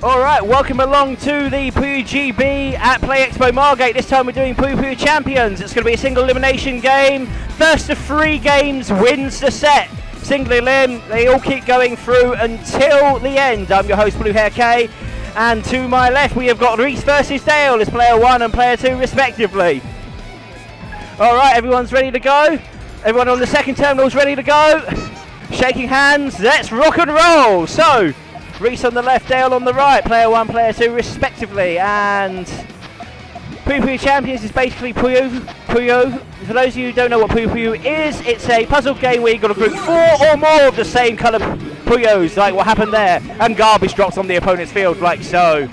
Alright, welcome along to the PuyoGB at PlayExpo Margate. This time we're doing Puyo Puyo Champions. It's going to be a single elimination game. First of 3 games wins the set. Single elim, they all keep going through until the end. I'm your host, Blue Hair K, and to my left we have got Reese versus Dale as player 1 and player 2 respectively. Alright, everyone's ready to go. Everyone on the second terminal's ready to go. Shaking hands, let's rock and roll. So, Reese on the left, Dale on the right, player 1, player 2 respectively, and Puyo Puyo Champions is basically Puyo Puyo. For those of you who don't know what Puyo Puyo is, it's a puzzle game where you've got to group 4 or more of the same colour Puyos, like what happened there, and garbage drops on the opponent's field, like so.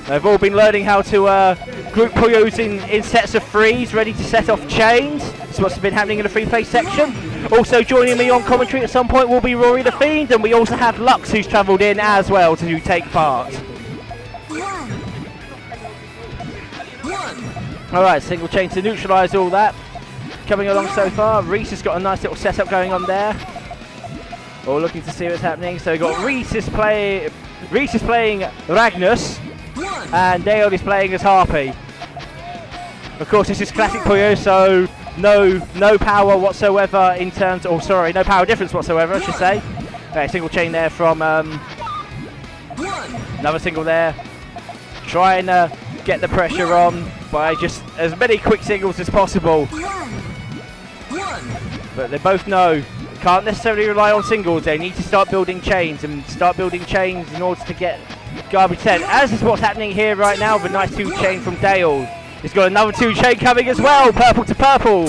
They've all been learning how to group Puyos in sets of 3s, ready to set off chains. That's what's been happening in the free play section. Also joining me on commentary at some point will be Rory the Fiend, and we also have Lux who's travelled in as well to take part. Alright, single chain to neutralise all that. Coming along so far, Reese has got a nice little setup going on there. All looking to see what's happening. So we've got Reese is playing Ragnus, and Dale is playing as Harpy. Of course, this is classic Puyo, so no power whatsoever in terms, no power difference whatsoever, I should say. Okay, single chain there from another single there. Trying to get the pressure on by just as many quick singles as possible. But they both know can't necessarily rely on singles. They need to start building chains in order to get garbage sent. As is what's happening here right now with a nice 2-chain from Dale. He's got another 2-chain coming as well, purple to purple.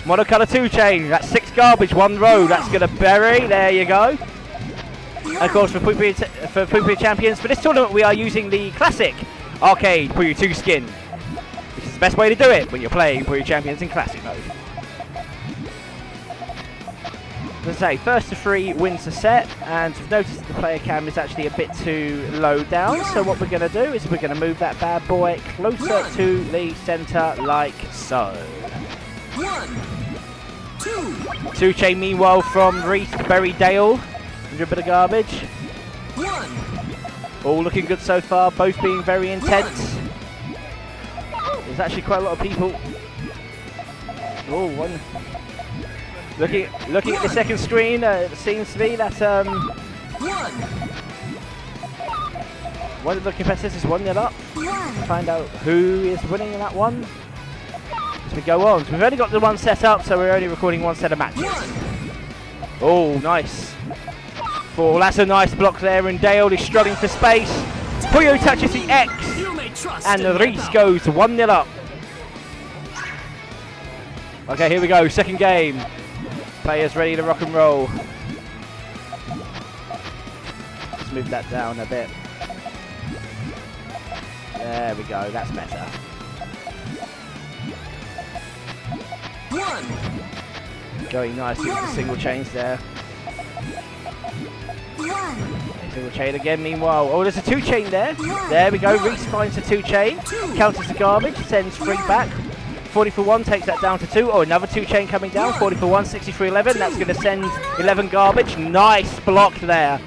Monocolour 2-chain, that's 6 garbage, 1 row, that's going to bury, there you go. And of course for Puyo Puyo Champions, for this tournament we are using the classic arcade Puyo 2 skin. Which is the best way to do it when you're playing Puyo Champions in classic mode. As I say, first of 3 wins the set, and we've noticed that the player cam is actually a bit too low down, so what we're going to do is we're going to move that bad boy closer to the centre like so. 2-chain meanwhile from Reese to bury Dale, under a bit of garbage. All looking good so far, both being very intense. There's actually quite a lot of people. Oh, one. Looking at the second screen, it seems to be that one of the competitors is 1-0 up. Find out who is winning in that one as we go on. So we've only got the one set up, so we're only recording 1 set of matches. Oh, nice. That's a nice block there, and Dale is struggling for space. Puyo touches the X, and Reese goes 1-0 up. Okay, here we go, second game. Players ready to rock and roll. Let's move that down a bit. There we go, that's better. Going nicely with the single chains there. Single chain again meanwhile. Oh, there's a 2-chain there. There we go, Reese finds the 2-chain. Counters the garbage, sends 3 back. 40 for 1 takes that down to 2. Oh, another 2-chain coming down. 40 for 1, 63-11. That's going to send 11 garbage. Nice block there.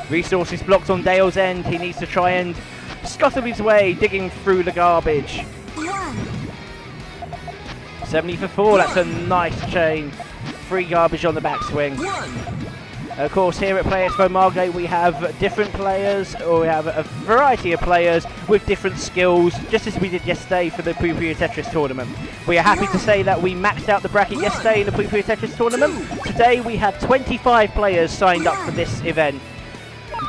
Resources blocked on Dale's end. He needs to try and scuttle his way, digging through the garbage. 70 for 4. That's a nice chain. 3 garbage on the backswing. Of course, here at PlayExpo Margate we have different players, or we have a variety of players with different skills, just as we did yesterday for the Puyo Puyo Tetris tournament. We are happy to say that we maxed out the bracket yesterday in the Puyo Puyo Tetris tournament. Today we have 25 players signed up for this event.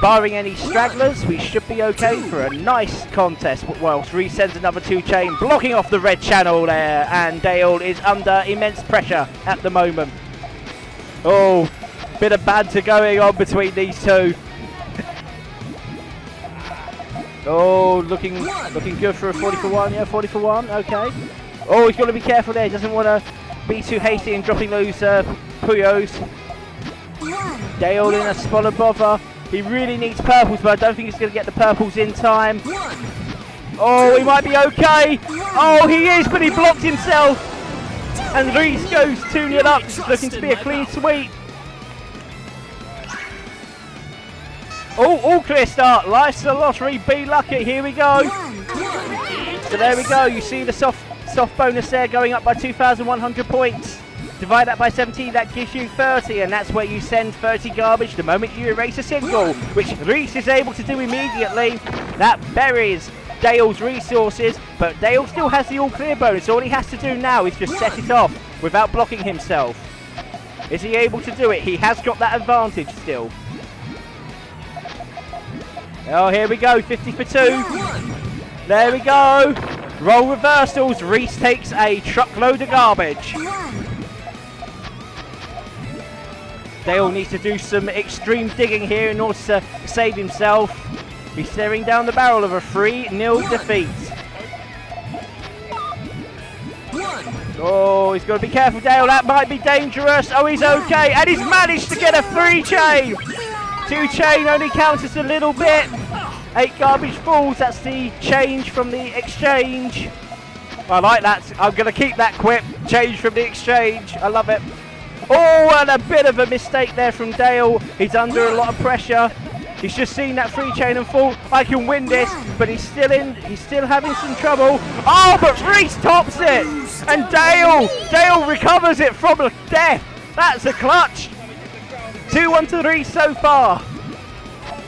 Barring any stragglers, we should be okay for a nice contest. Whilst Reese sends another 2-chain, blocking off the red channel there, and Dale is under immense pressure at the moment. Oh, bit of banter going on between these two. Oh, looking good for a 40 for 1. Yeah, 40 for 1. Okay. Oh, he's got to be careful there. He doesn't want to be too hasty in dropping those Puyos. Dale in a spot of bother. He really needs purples, but I don't think he's going to get the purples in time. Oh, he might be okay. Oh, he is, but he blocked himself. And Reese goes 2-0 up. It's looking to be a clean sweep. Oh, all clear start. Life's the lottery. Be lucky. Here we go. So there we go. You see the soft bonus there going up by 2,100 points. Divide that by 17, that gives you 30, and that's where you send 30 garbage the moment you erase a single, which Reese is able to do immediately. That buries Dale's resources, but Dale still has the all clear bonus. All he has to do now is just set it off without blocking himself. Is he able to do it? He has got that advantage still. Oh, here we go, 50 for 2. There we go. Roll reversals. Reese takes a truckload of garbage. Dale needs to do some extreme digging here in order to save himself. He's staring down the barrel of a 3-0 defeat. Oh, he's got to be careful, Dale. That might be dangerous. Oh, he's okay. And he's managed to get a 3-chain. 2-chain only counts as a little bit. 8 garbage falls. That's the change from the exchange. I like that. I'm going to keep that quip. Change from the exchange. I love it. Oh, and a bit of a mistake there from Dale. He's under a lot of pressure. He's just seen that 3-chain and thought, I can win this, but he's still having some trouble. Oh, but Reese tops it! And Dale recovers it from death. That's a clutch. 2-1 to Reese so far.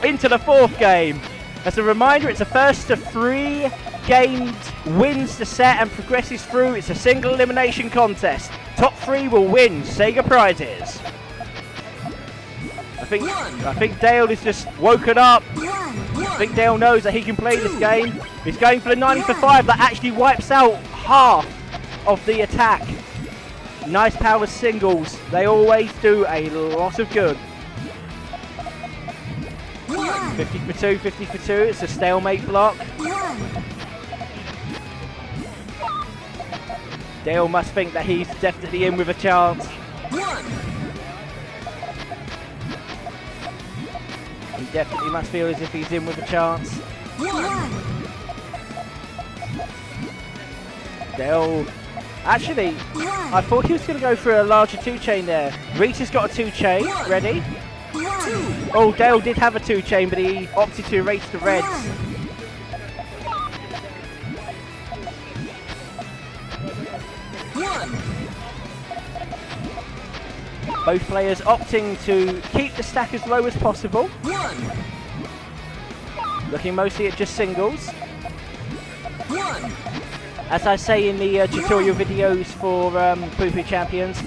Into the 4th game. As a reminder, it's a first to 3 games, wins the set and progresses through. It's a single elimination contest. Top 3 will win Sega prizes. I think Dale is just woken up. I think Dale knows that he can play this game. He's going for the 90 for 5 that actually wipes out half of the attack. Nice power singles. They always do a lot of good. 50 for 2, 50 for 2. It's a stalemate block. Dale must think that he's definitely in with a chance. He definitely must feel as if he's in with a chance. Dale, actually, I thought he was going to go for a larger 2-chain there. Reese has got a 2-chain, ready? Oh, Dale did have a 2-chain, but he opted to erase the reds. Both players opting to keep the stack as low as possible. Looking mostly at just singles. As I say in the tutorial videos for Puyo Puyo Champions,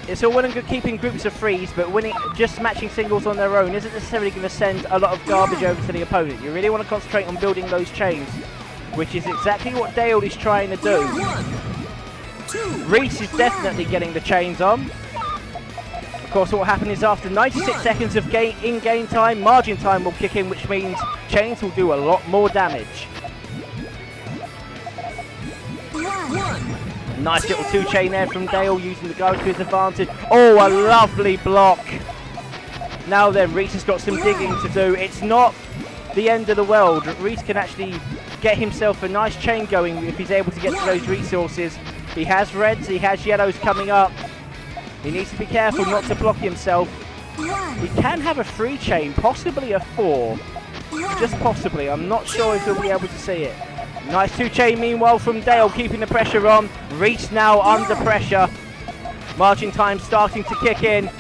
it's all well and good keeping groups of 3s, but winning just matching singles on their own isn't necessarily going to send a lot of garbage over to the opponent. You really want to concentrate on building those chains, which is exactly what Dale is trying to do. Reese is definitely getting the chains on. Of course, what will happen is after 96 seconds of in-game time, margin time will kick in, which means chains will do a lot more damage. Nice little 2-chain there from Dale, using the garbage to his advantage. Oh, a lovely block. Now then, Reese has got some digging to do. It's not the end of the world. Reese can actually get himself a nice chain going if he's able to get to those resources. He has reds, he has yellows coming up. He needs to be careful not to block himself. He can have a 3-chain, possibly a 4. Just possibly. I'm not sure if he'll be able to see it. Nice 2-chain meanwhile from Dale, keeping the pressure on. Reese now under pressure. Margin time starting to kick in.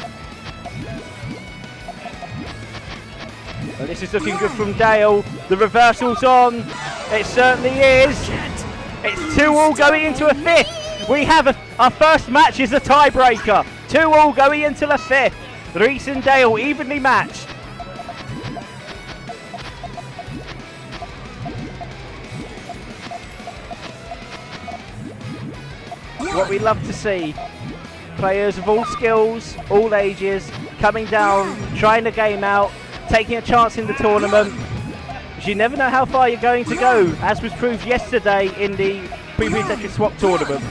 Well, this is looking good from Dale. The reversal's on. It certainly is. It's 2-all going into a 5th. We have our first match is a tiebreaker. 2-all going into the 5th. Reese and Dale evenly matched. What we love to see. Players of all skills, all ages, coming down, trying the game out, taking a chance in the tournament. You never know how far you're going to go, as was proved yesterday in the Puyo Puyo Tetris Swap tournament.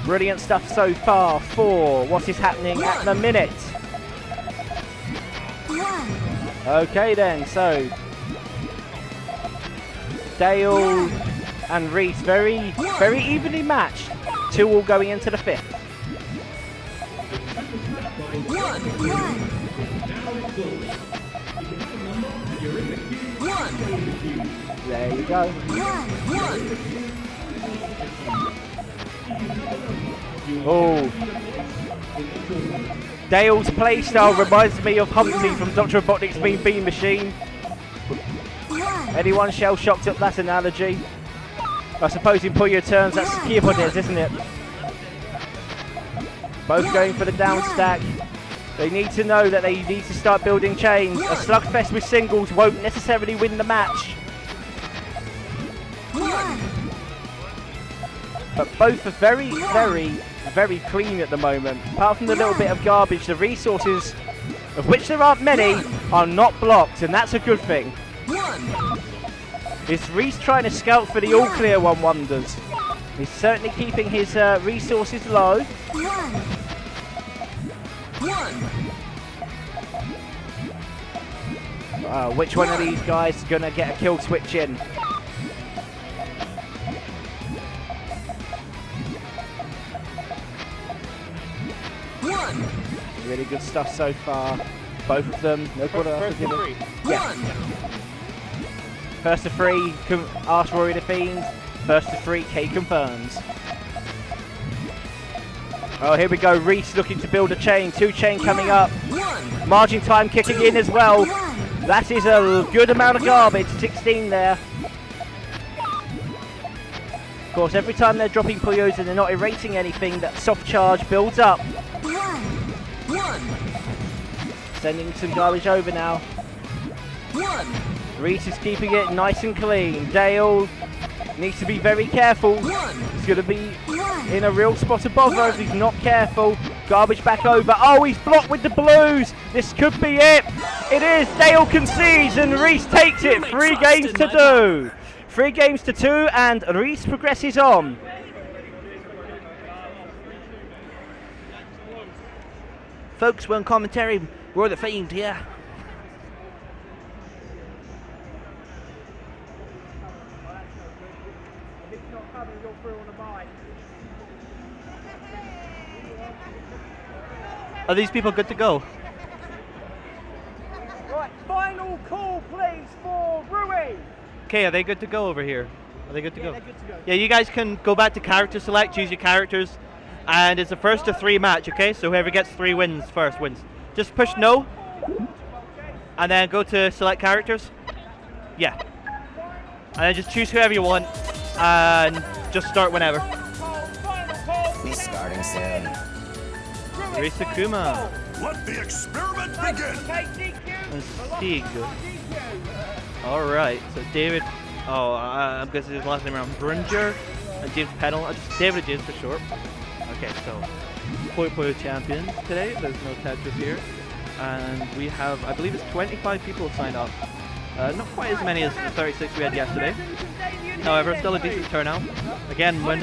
Brilliant stuff so far for what is happening at the minute. Okay then, so Dale and Reese very evenly matched. 2-all going into the 5th. There you go. Oh. Dale's playstyle reminds me of Humpty from Dr. Robotnik's Mean Bean Machine. Anyone shell-shocked at that analogy? I suppose in Puyo terms that's keyboard is, isn't it? Both going for the down stack. They need to know that they need to start building chains. A slugfest with singles won't necessarily win the match. But both are very, very, very clean at the moment. Apart from the little bit of garbage, the resources, of which there aren't many, are not blocked, and that's a good thing. Is Reese trying to scout for the all-clear, one wonders. He's certainly keeping his resources low. Which one of these guys is going to get a kill switch in? Really good stuff so far. Both of them. No quarter after giving. Yeah. First to 3, ask Rory the Fiend. First to 3, K confirms. Oh, here we go. Reese looking to build a chain. 2 chain coming up. Margin time kicking in as well. That is a good amount of garbage. 16 there. Of course, every time they're dropping Puyos and they're not erasing anything, that soft charge builds up. Sending some garbage over now. Reese is keeping it nice and clean. Dale needs to be very careful. He's going to be in a real spot of bother if he's not careful. Garbage back over. Oh, he's blocked with the blues. This could be it. It is. Dale concedes and Reese takes it. 3 games to 2. 3 games to 2 and Reese progresses on. Folks, we're on commentary. We're the Fiend here. Are these people good to go? Right, final call please for Rui. Okay, are they good to go over here? Are they good to go? They're good to go. Yeah, you guys can go back to character select, choose your characters, and it's a first to 3 match, okay? So whoever gets 3 wins first wins. Just push no, and then go to select characters. Yeah. And then just choose whoever you want, and just start whenever. We're starting soon. Risakuma. Let the experiment begin! And Stig. Alright, so David, I'm guessing his last name around Bringer, and James Pennell, just David and James for short. Okay, so Puyo Puyo champions today, there's no Tetris here, and we have, I believe it's 25 people signed up. Not quite as many as the 36 we had yesterday, however, still a decent turnout. Again, when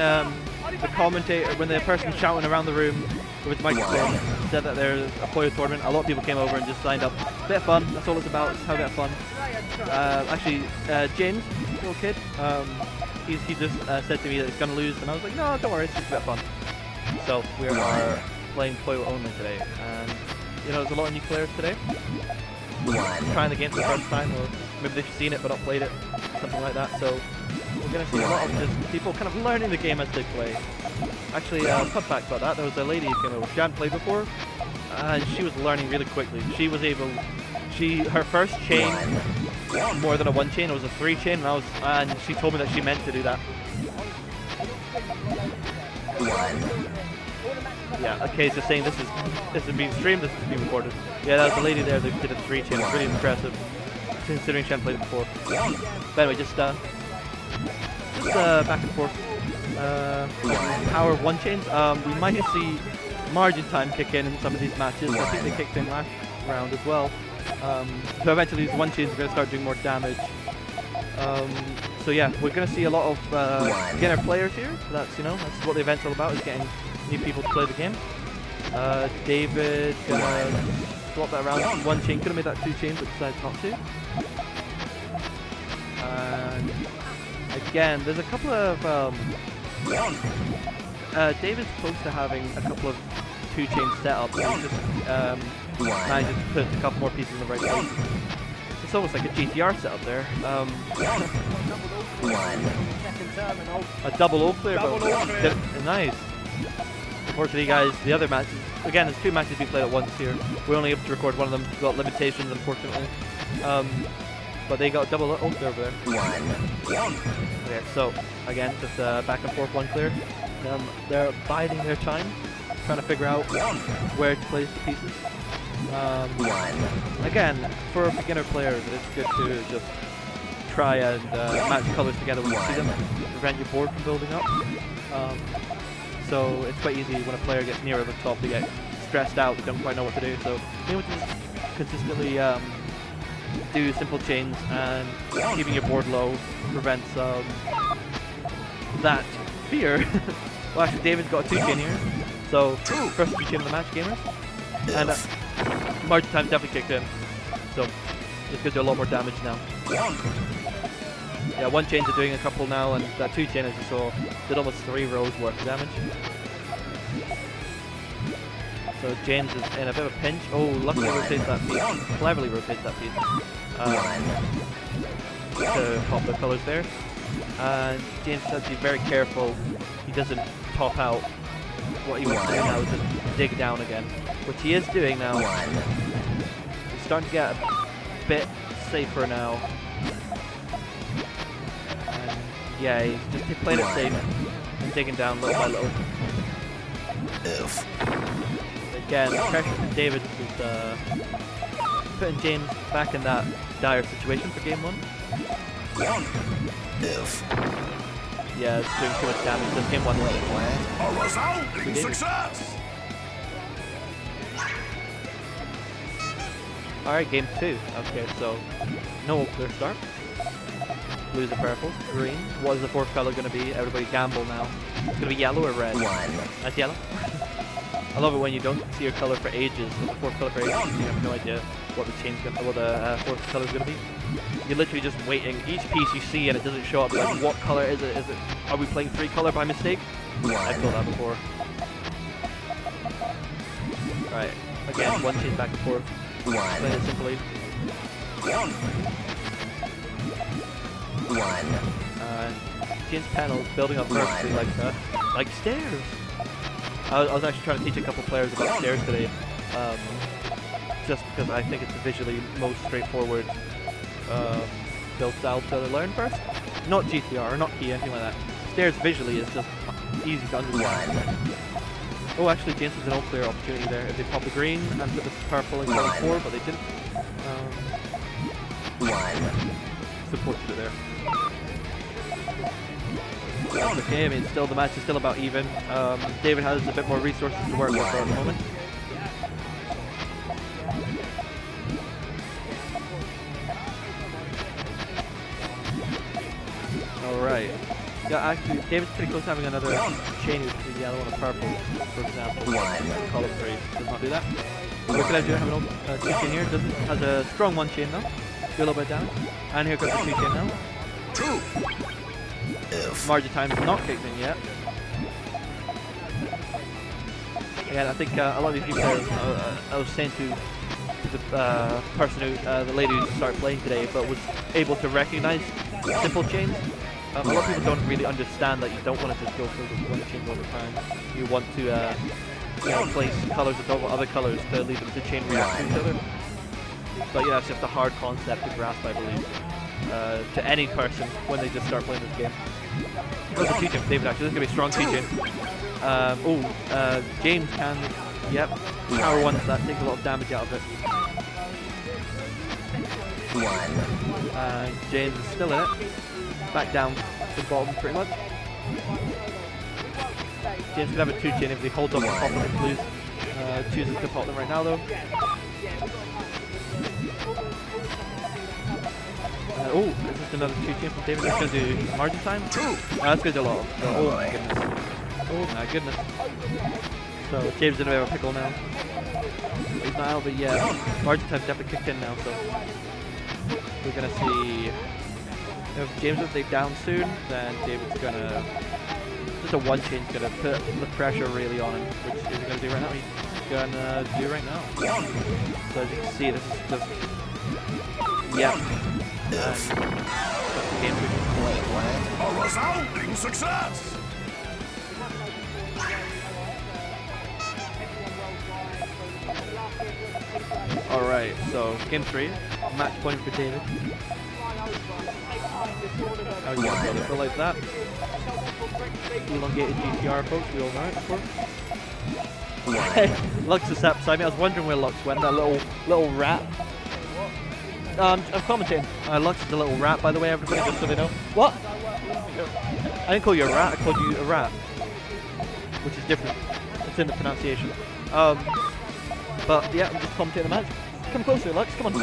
when the person shouting around the room with the microphone said that there's a Puyo tournament, a lot of people came over and just signed up. Bit of fun, that's all it's about, just have a bit of fun. Actually, James, little kid, he just said to me that he's going to lose, and I was like, no, don't worry, it's just a bit of fun. So, we are playing Puyo only today, and you know, there's a lot of new players today. Trying the game for the first time, or maybe they've seen it but not played it, something like that. So, we're going to see a lot of just people kind of learning the game as they play. Actually, fun fact about that, there was a lady who came over, she hadn't played before, and she was learning really quickly. She was able, her first chain, more than a 1 chain, it was a 3 chain, and she told me that she meant to do that. Yeah, okay, so saying this is being streamed, this is being recorded. Yeah, that was the lady there that did a 3 chain, it's really impressive, considering she hadn't played it before. But anyway, just back and forth. Power 1 chains. We might see margin time kick in some of these matches. I think they kicked in last round as well. So eventually these 1 chains are going to start doing more damage. So yeah, we're going to see a lot of beginner players here. That's that's what the event's all about, is getting new people to play the game. David gonna swap that around. 1 chain, could have made that 2 chains, but decided not to. And again, there's a couple of David's close to having a couple of two-chain setup. He just manages to put a couple more pieces in the right place. It's almost like a GTR setup there. A double O clear, nice. Unfortunately, guys, the other matches, again, there's 2 matches being played at once here. We're only able to record one of them. We've got limitations, unfortunately. But they got double O clear over there. Okay, so again, just back and forth 1 clear. They're biding their time, trying to figure out where to place the pieces. Again, for beginner players, it's good to just try and match colors together when you see them, prevent your board from building up. So it's quite easy when a player gets nearer the top to get stressed out, they don't quite know what to do. So being able to just consistently do simple chains and keeping your board low prevents that fear. Well, actually, David's got a 2-chain here, so first 2-chain of the match, gamers. And Margate time definitely kicked in, so it's going to do a lot more damage now. Yeah, 1 chains are doing a couple now, and that 2-chain, as you saw, did almost 3 rows worth of damage. So James is in a bit of a pinch. Oh, luckily rotates that piece. Cleverly rotates that piece. To pop the colours there. And James has to be very careful he doesn't top out. What he wants to do now is just dig down again, which he is doing now. He's starting to get a bit safer now. And yeah, he's just playing it safe and digging down little by little. Again, the pressure from David is putting James back in that dire situation for game 1. Yeah, it's doing too much damage. This game 1 A resounding success! Alright, game 2. Okay, so no clear start. Blues and purples. Green. What is the 4th color going to be? Everybody gamble now. It's going to be yellow or red? That's yellow. I love it when you don't see your color for ages, or the 4th color for ages, you have no idea what the change, what the 4th color is going to be. You're literally just waiting. Each piece you see and it doesn't show up. Like, what color is it? Are we playing 3 color by mistake? I've thought that before. Right. Again, 1 change back and forth. Play it simply. James panels building up perfectly like stairs. I was actually trying to teach a couple players about stairs today, just because I think it's the visually most straightforward build style to learn first. Not GTR or not key, anything like that. Stairs visually is just easy to understand. Oh, actually, James has an all clear opportunity there. If they pop the green and put the purple in color 4, but they didn't. Supported it there. That's okay, I mean, still the match is still about even. David has a bit more resources to work with at the moment. Alright. Yeah, actually, David's pretty close to having another chain with the yellow and a purple, for example. Color 3 does not do that. What can I do? Have an old 2-chain here. Doesn't has a strong 1-chain though. Do a little bit of damage. And here goes the 2-chain now. Margate time is not kicked in yet. Again, I think a lot of these new players, I was saying to the person who, the lady who started playing today, but was able to recognize simple chains. A lot of people don't really understand that you don't want to just go for the 1 chain all the time. You want to you know, place colors above other colors to lead them to chain react to each other. But yeah, it's just a hard concept to grasp, I believe, to any person when they just start playing this game. Goes a 2-chain for David actually, this is going to be a strong 2-chain. James can, yep, power 1, so that takes a lot of damage out of it. James is still in it. Back down to the bottom pretty much. James could have a 2-chain if he holds up on top of the blues. Chooses to pop them right now though. Oh, this is another 2-chain from David. That's going to do Margate time. That's going to do a lot. Oh my goodness. Oh my goodness. So James is in a bit of a pickle now. He's not out, but yeah, Margate time definitely kicked in now. So we're going to see if James will take down soon. Then David's going to just a one chain's gonna put the pressure really on him, which is he gonna do right now? He's gonna do right now. So as you can see, this is just game A resounding success! Alright, so game 3, match point for David. How do you feel like that? Elongated GTR folks, we all know it, of course. Lux is sat beside me. I was wondering where Lux went, that little rat. I'm commenting. Lux is a little rat, by the way, everybody, just so they know. What? I didn't call you a rat, I called you a rat. Which is different. It's in the pronunciation. But yeah, I'm just commentating the match. Come closer, Lux, come on. So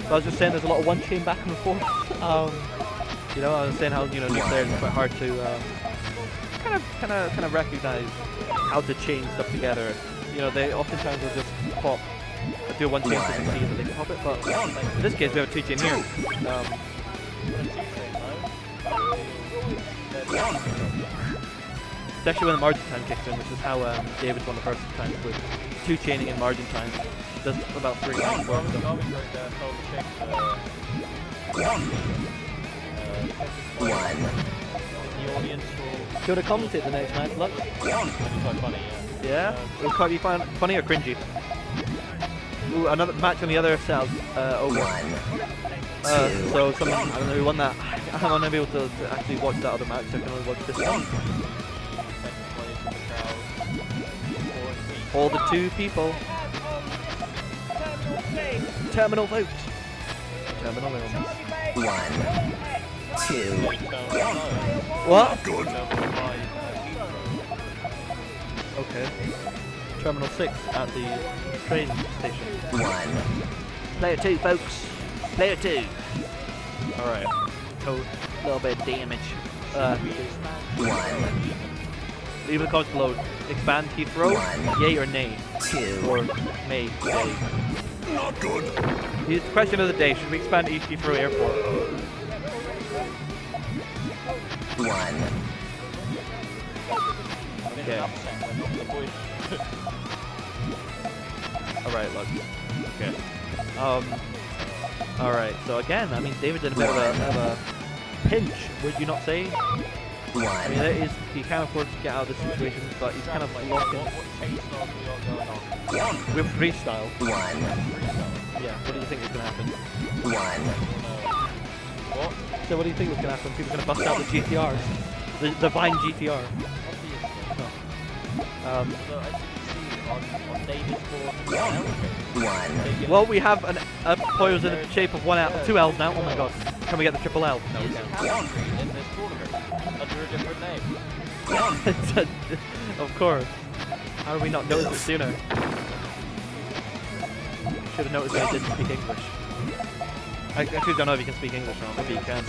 I was just saying there's a lot of one chain back and forth. You know, I was saying how, you know, new players are quite hard to kind of recognize how to chain stuff together. You know, they oftentimes will just pop, do a one chain to succeed and they can pop it, but in this case we have a two chain here. Especially when the margin time kicks in, which is how David won the first time with two chaining in margin time. Does about 3 times work. So. Do you want to commentate the next match, Lux? Yeah? It would quite be funny or cringy? Ooh, another match on the other side. Over. So someone, I don't know who won that. I'm not able to actually watch that other match, so I can only watch this one. All the 2 people. Terminal vote. Terminal vote. 1, 2. What? Good. Okay. Terminal 6 at the train station. 1. Player 2, folks. Player 2. Alright. A little bit of damage. 1. Leave the comments below. Expand Heathrow, yay or nay? 2. Or may, yay. Not good. The question of the day, should we expand East Heathrow Airport? 1. Okay. Alright, look. Okay. Alright, so again, I mean, David's in a bit of a pinch, would you not say? 1. I mean, there is, he can afford to get out of this situation, but he's kind of like locked in. With freestyle. 1. Yeah, what do you think is going to happen? 1. What? So what do you think is going to happen? People are going to bust out the GTRs. The divine GTR. Well, we have a Puyo's in the shape of 2 L's now. Oh my god. Can we get the triple L? No, we can't. Under a different name. Of course. How did we not notice it sooner? Should have noticed that I didn't speak English. I actually don't know if you can speak English or not. Maybe you can.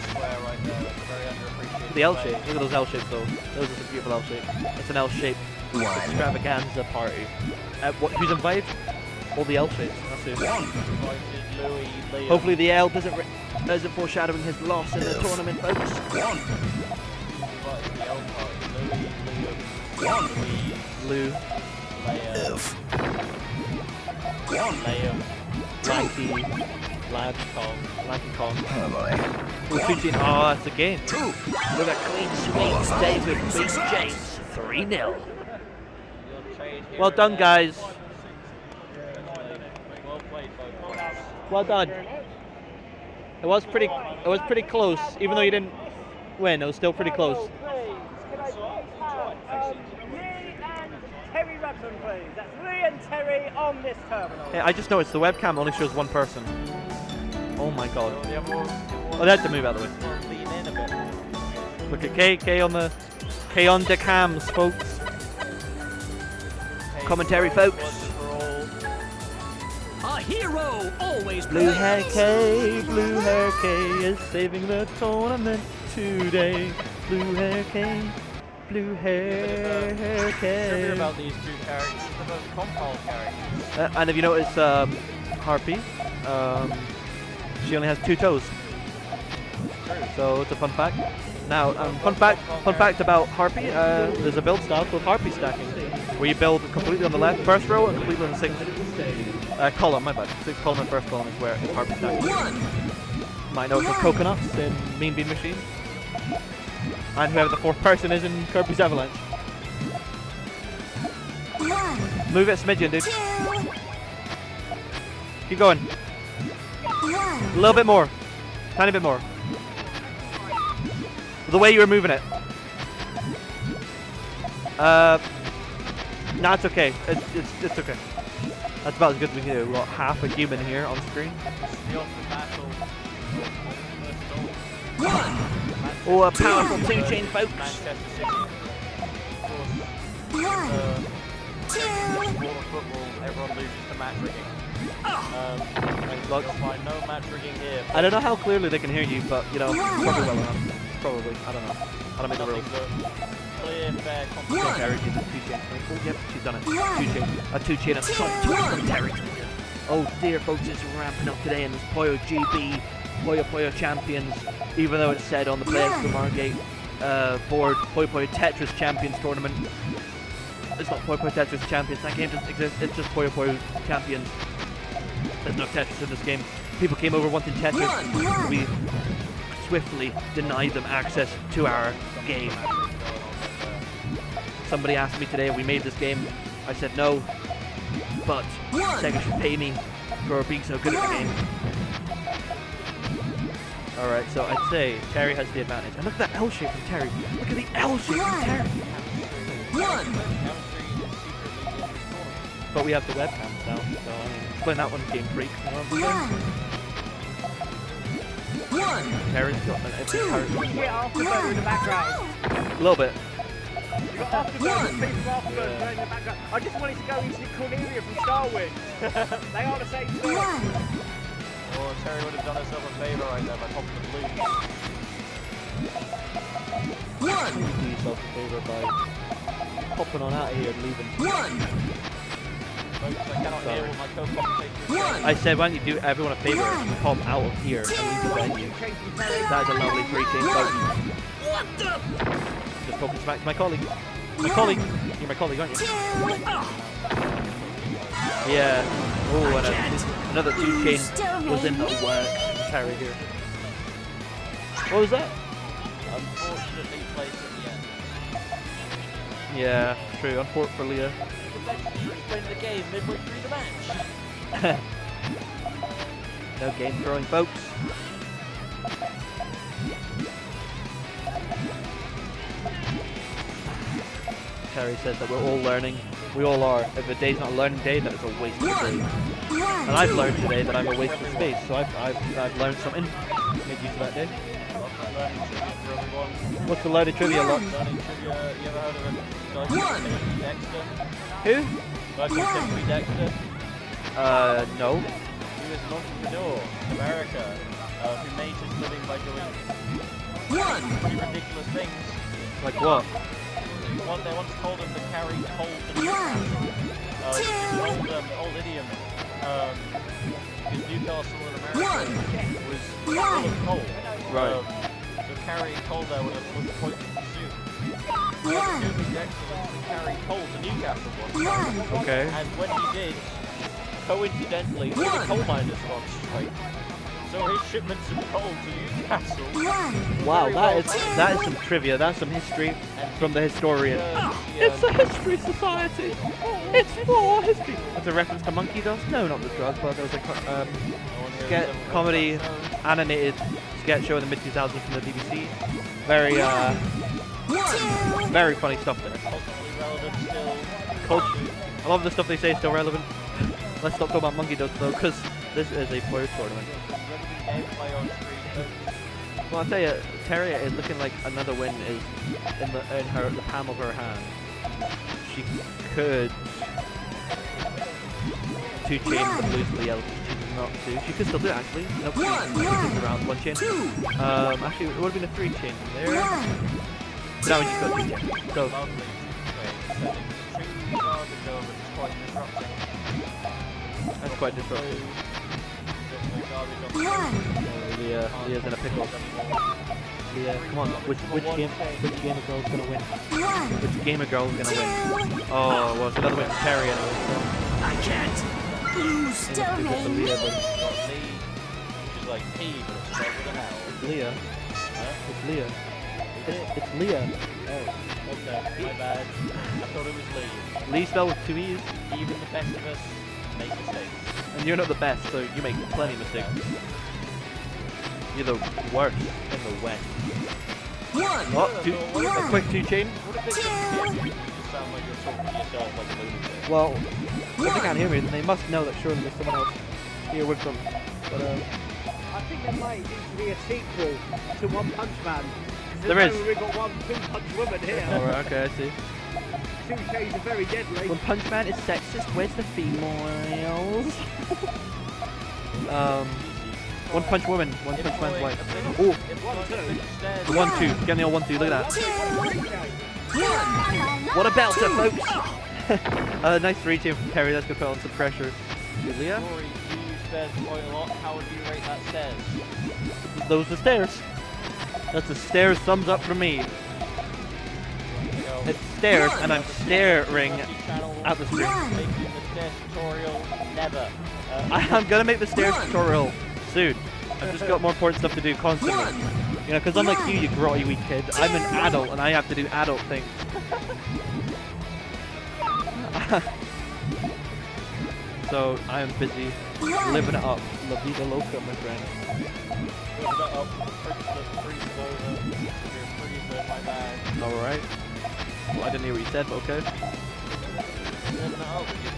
The L shape. Look at those L shapes though. Those are some beautiful L shapes. It's an L shape extravaganza party. Who's invited? All the L shapes. That's it. Hopefully the L isn't foreshadowing his loss in the tournament, folks. Lou. Lanky. Lanky Kong. Oh boy. Oh, that's a game. With a clean sweep, David beats James 3-0. Well done, guys. Well done. It was pretty close, even though you didn't win. It was still pretty close. Terry Rudman, please. That's Lee and Terry on this terminal. Hey, I just noticed the webcam only shows one person. Oh my god. Oh, they had to move out of the way. Look at K on the cams, folks. Commentary, folks. A hero always Blue hair K is saving the tournament today. Blue hair K. About these 2 characters, they're both compile characters. And if you notice, Harpy, she only has 2 toes. So it's a fun fact. Now, fun fact about Harpy, there's a build style called Harpy stacking, where you build completely on the left first row and completely on the sixth column, my bad. Sixth column and first column is where it's Harpy stacking. Might know it for coconuts in Mean Bean Machine. And whoever the fourth person is in Kirby's Avalanche. Move it smidgen, dude. Keep going. A little bit more. Tiny bit more. The way you were moving it. Nah, it's okay. It's okay. That's about as good as we can do. We've got half a human here on screen. Oh, a powerful 2-chain, folks. Manchester City. Of course, football, everyone loses to match rigging. Find no match rigging here. I don't know how clearly they can hear you, but you know, probably well enough. Probably. I don't know. I don't make the rules. Clear, fair competition. Terry uses 2-chain. Oh, yep, she's done it. 2-chain. A 2-chain of from Terry. Oh dear, folks, it's ramping up today in this PuyoGB Puyo Puyo Champions. Even though it's said on the PlayExpo Margate board, Puyo Puyo Tetris Champions Tournament. It's not Puyo Puyo Tetris Champions. That game doesn't exist. It's just Puyo Puyo Champions. There's no Tetris in this game. People came over wanting Tetris. We swiftly denied them access to our game. Somebody asked me today if we made this game. I said no, but Sega should pay me for being so good at the game. Alright, so I'd say Terry has the advantage. And look at that L shape from Terry. Look at the L shape from Terry. But we have the webcams now, so I mean, explain that one, Game Freak. Terry's got an every character. Get Afterbird in the background. A little bit. You've got Afterbird, people Afterbird playing in the background. I just wanted to go and see Cornelia from Star Wars. They are the same thing. Or Terry would have done herself a favour right there by popping the blue. Do yourself a favour by popping on out of here and leaving. Folks, I cannot hear what my co-commentator is saying. I said, why don't you do everyone a favour and pop out of here and leave the venue. That is a lovely 3-chain vote. What the? Just talking smack to my colleague. My colleague. You're my colleague, aren't you? Yeah. Oh, and another 2-chain was in the works. Carry here. What was that? Unfortunately placed at the end. Yeah, true. Unfortunate for Leah. The legendary win the game midway through the match. No game throwing, folks. Terry says that we're all learning. We all are. If a day's not a learning day, then it's a waste of day. And I've learned today that I'm a waste of space, so I've learned something. Made use of that day. What's the learning trivia lot? Learning trivia, you ever heard of a guy called Dexter? Who? Guy called Timothy Dexter? No. He was an entrepreneur in America who made his living by doing pretty ridiculous things. Like what? They once told him to carry coal to Newcastle. It's an old idiom. Because Newcastle in America was full of coal. Right. So carrying coal there was a pointless pursuit. Timothy Dexter was to carry coal to Newcastle once. Okay. And when he did, coincidentally, all the coal miners got on strike. So his shipments of coal to Newcastle. Wow, that is some trivia. That's some history from the historian. It's a history society. It's for history. That's a reference to Monkey Dust? No, not the drug, but there was a comedy animated sketch show in the mid-2000s from the BBC. Very, very funny stuff there. Culturally relevant still. I love the stuff they say is still relevant. Let's not talk about Monkey Dust though, because this is a Puyo tournament. Well, I'll tell you, Terry is looking like another win is in the palm of her hand. She could 2-chain the blues to the yellow. She does not do. She could still do it actually. Nope. She's around 1-chain. Actually, it would have been a 3-chain there. Now she's got 2-chain. So. That's quite disruptive. Leah's in a pickle. Leah. Come on. Which gamer girl's gonna win? Which gamer girl's gonna win? Oh, well, it's another win for Terry anyway. So. I can't lose. Still It's for Leah, but Got Lee, which is like P, but it's spelled with an L. it's Leah. Huh? It's Leah. Is it? It's Leah. Oh, okay, my bad. I thought it was Lee. Lee spelled with 2 E's. Even the best of us make mistakes. And you're not the best, so you make plenty of mistakes. You're the worst in the West. Oh, a quick 2 chain. What if they just you just sound like you're talking to yourself like a lunatic? Well, if they can't hear me, then they must know that surely there's someone else here with them. But I think there might need to be a sequel to One Punch Man. There is. We've got one two-punch woman here. Alright, okay, I see. Two shades are very deadly. When Punch Man is sexist, where's the females? One Punch Woman, One Punch Man's wife. Oh, the 1-2. Get the old 1-2, look at that. What a belter, folks! Nice 3-2 from Terry, that's going to put on some pressure. Julia? Rory, you use stairs quite a lot. How would you rate that stairs? Those are stairs. That's a stairs thumbs up from me. It's stairs, and I'm staring at the screen. Making the stairs tutorial, never. I'm gonna make the stairs tutorial soon. I've just got more important stuff to do constantly. You know, because unlike you grotty wee kid, I'm an adult and I have to do adult things. So I am busy living it up. La vida loca, my friend. Living it up, freezes over, you're freezer, my bad. Alright. Well, I didn't hear what you said, but okay. Living it up with your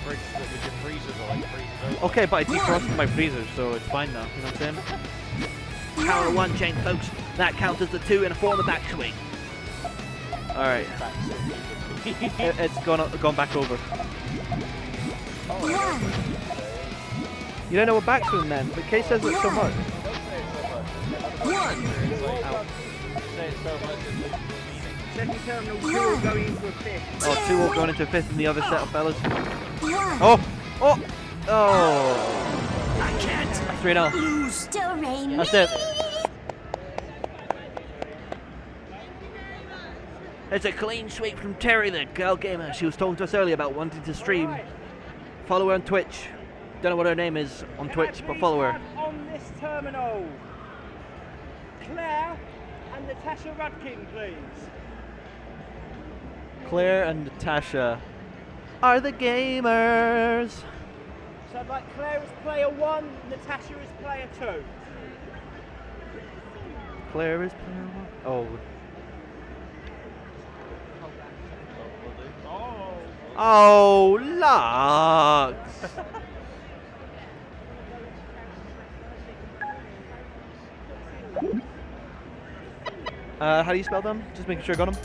freezers are like freezes over. Okay, but I defrosted my freezer, so it's fine now. You know what I'm saying? Power 1 chain, folks. That counts as the 2 and a 4 on the backswing. Alright. It's gone back over. You don't know what backswing meant, but Kay says it so much. Second terminal, 2 going into a 5th. Oh, 2 all going into a 5th and the other set of fellas. Oh! Oh! Oh! I can't 3-0. Still rain. That's it. It's a clean sweep from Terry, the girl gamer. She was talking to us earlier about wanting to stream. Follow her on Twitch. Don't know what her name is on Twitch, but follow her. On this terminal, Claire and Natasha Rudkin, please. Claire and Natasha are the gamers. So I'd like Claire as player 1, Natasha as player 2. Claire is player 1. Oh. Oh, Lux! How do you spell them? Just making sure I got them.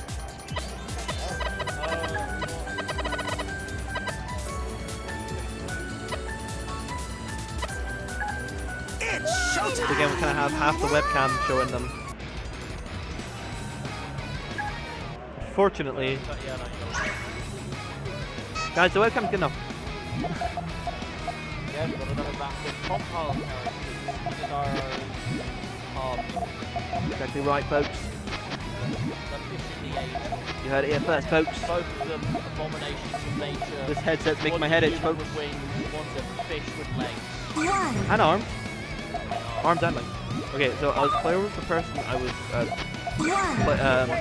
It's showtime. Again, we kind of have half the webcam showing them. Fortunately, guys, the webcam's good enough. Yeah, we've got another match with compound characters. Exactly right, folks. Efficiently aged. You heard it here first, folks. Both of them abominations of nature. This headset's making my head itch, folks. One's a human with wings, one's a fish with legs. And arms. Arms and legs. Okay, so Claire was the person I was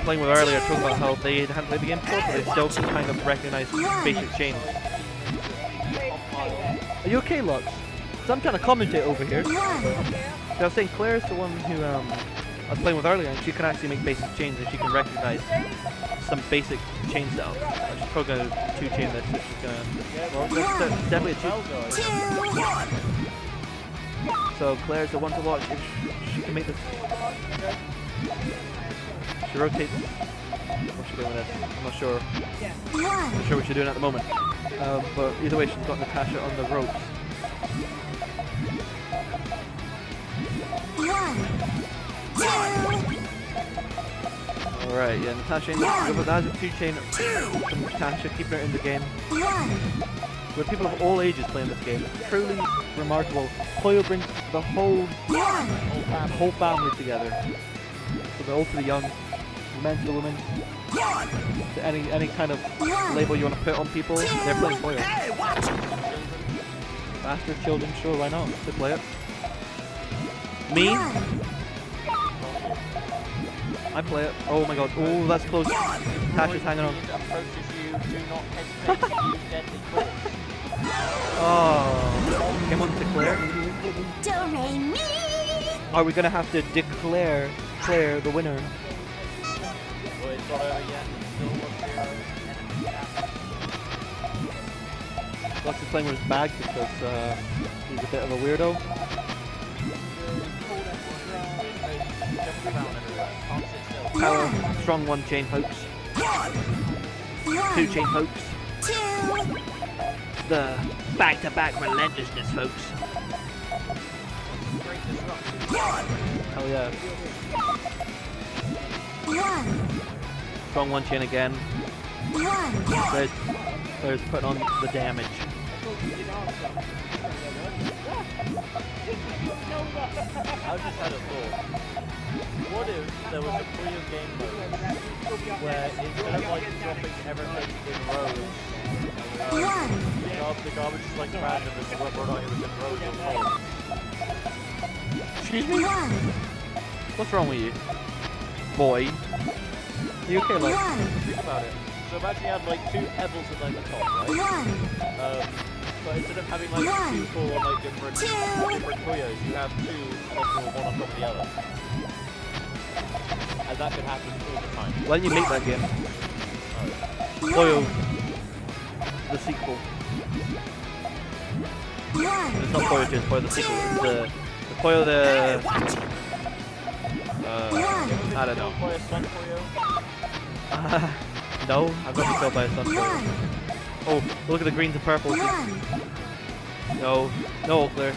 playing with earlier, talking about how they hadn't played the game before, but they still can kind of recognize basic chains. Are you okay, Lux? Because I'm trying to commentate over here. So I was saying Claire's the one who I was playing with earlier, and she can actually make basic chains, and she can recognize some basic chain setup. She's probably going to 2-chain this, so she's going to... Well, that's definitely a 2. So Claire's the one to watch if she can make this. She rotates. What's she doing with this? I'm not sure. I'm not sure what she's doing at the moment. But either way, she's got Natasha on the ropes. Alright, yeah, Natasha in the that's a 2-chain from Natasha, keeping her in the game. With people of all ages playing this game. It's truly remarkable. Puyo brings the whole family together. So the old to the young, the men to the women, to any kind of label you want to put on people, they're playing Puyo. Hey, watch! Faster children, sure, why not? They play it. Me? I play it. Oh my god. Oh, that's close. Tasha's hanging on. Approaches you, do not hesitate to use deadly claws. Oh. Came on declare. Do-re-mi. Are we gonna have to declare Claire the winner? Well, it's not over yet. Still 1-0. Lux is playing with his bag because he's a bit of a weirdo. Jumping around everywhere. Can't sit still. Power, strong one chain pokes. Two chain pokes. The back-to-back relentlessness, folks. Great disruption. Hell yeah. Strong one chain again. There's putting on the damage. I just had a thought. What if there was a Puyo game mode where instead of like dropping everything in rows, the garbage is like random as to whether or not it was in rows or columns? Excuse me? What's wrong with you? Boy. You okay, love? Think about it. So imagine you had like two pebbles at like the top, right? But instead of having like two for like different Puyos, you have two possible one on top of the other. And that could happen all the time. Why didn't you make that game? Puyo. The sequel. It's not Puyo 2, it's Puyo the sequel. It's the Puyo the... I don't know. Play a Sun Puyo? No, I've got to be killed by a sun Puyo. Oh, look at the greens and purples. No, no Eau Claire.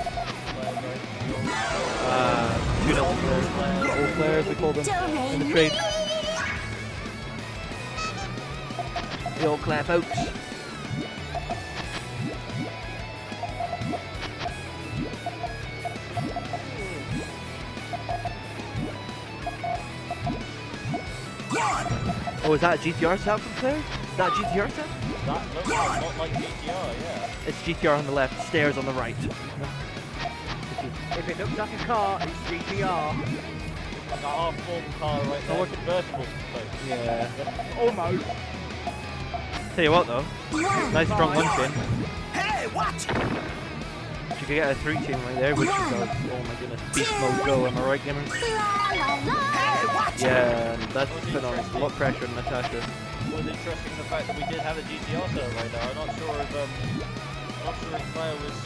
2-0 Eau Claire. Eau Claire, as we call them in the trade. The Eau Claire folks. Oh, is that a GTR set from Claire? Is that a GTR set? That looks a lot like GTR, yeah. It's GTR on the left, stairs on the right. If it looks like a car, it's GTR. Like a half-formed car right there, convertible. Yeah. Almost. Tell you what though, nice strong one chain. Hey, watch! She could get a 3 chain right there, which she does. Oh my goodness, beast mode go, am I right, gamers? Hey, watch! Yeah, and that's put on a lot of pressure on Natasha. It was interesting the fact that we did have a GTR server right there. I'm not sure if Claire was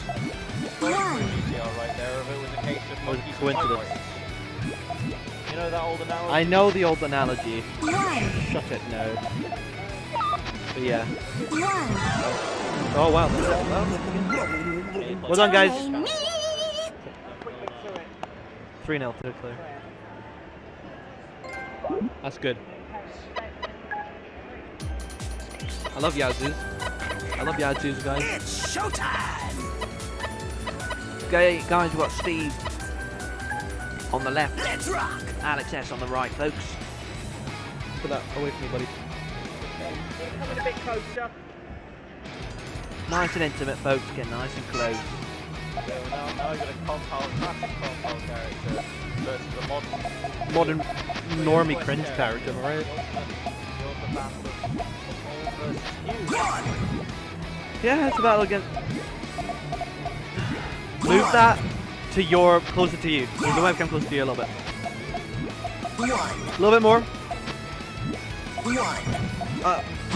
going for a GTR right there, or if it was a case of was a monkeys and coincidence. typewriters. You know that old analogy? I know the old analogy. Shut it, nerd. But yeah. Oh wow, well done guys. 3-0 to Claire. That's good. I love Yazoo. I love Yazoo's guys. It's showtime! Okay, guys, we've got Steve on the left, Let's rock! Alex S on the right, folks. Put that away from me, buddy. Coming a bit closer. Nice and intimate, folks. Get nice and close. So now we've got a classic compile character versus a Modern normie cringe character, am I right? the battle of old versus new. Yeah, it's a battle against. Move that to your closer to you. Move the webcam closer to you a little bit. A little bit more.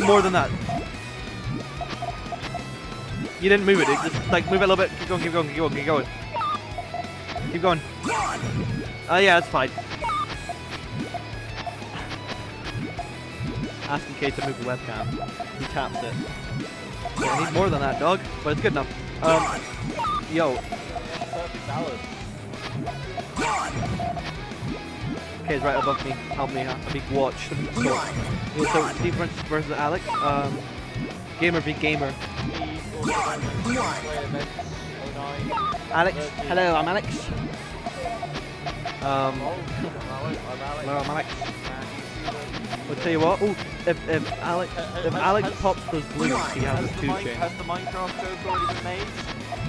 More than that. You didn't move it. Just like move it a little bit. Keep going. Keep going. Keep going. Keep going. Keep going. Yeah, that's fine. Asking Kate to move the webcam. He taps it. Yeah, I need more than that, dog. But it's good enough. Yo. Perfect balance. Kay's right above me. Help me. Let me watch. Yeah, so Steve versus Alex. Gamer v gamer. Alex. Hello, I'm Alex. Hello, I'm Alex. I'll tell you what. Oh, if Alex pops those blues, he has a 2 chain. Has the Minecraft joke already been made?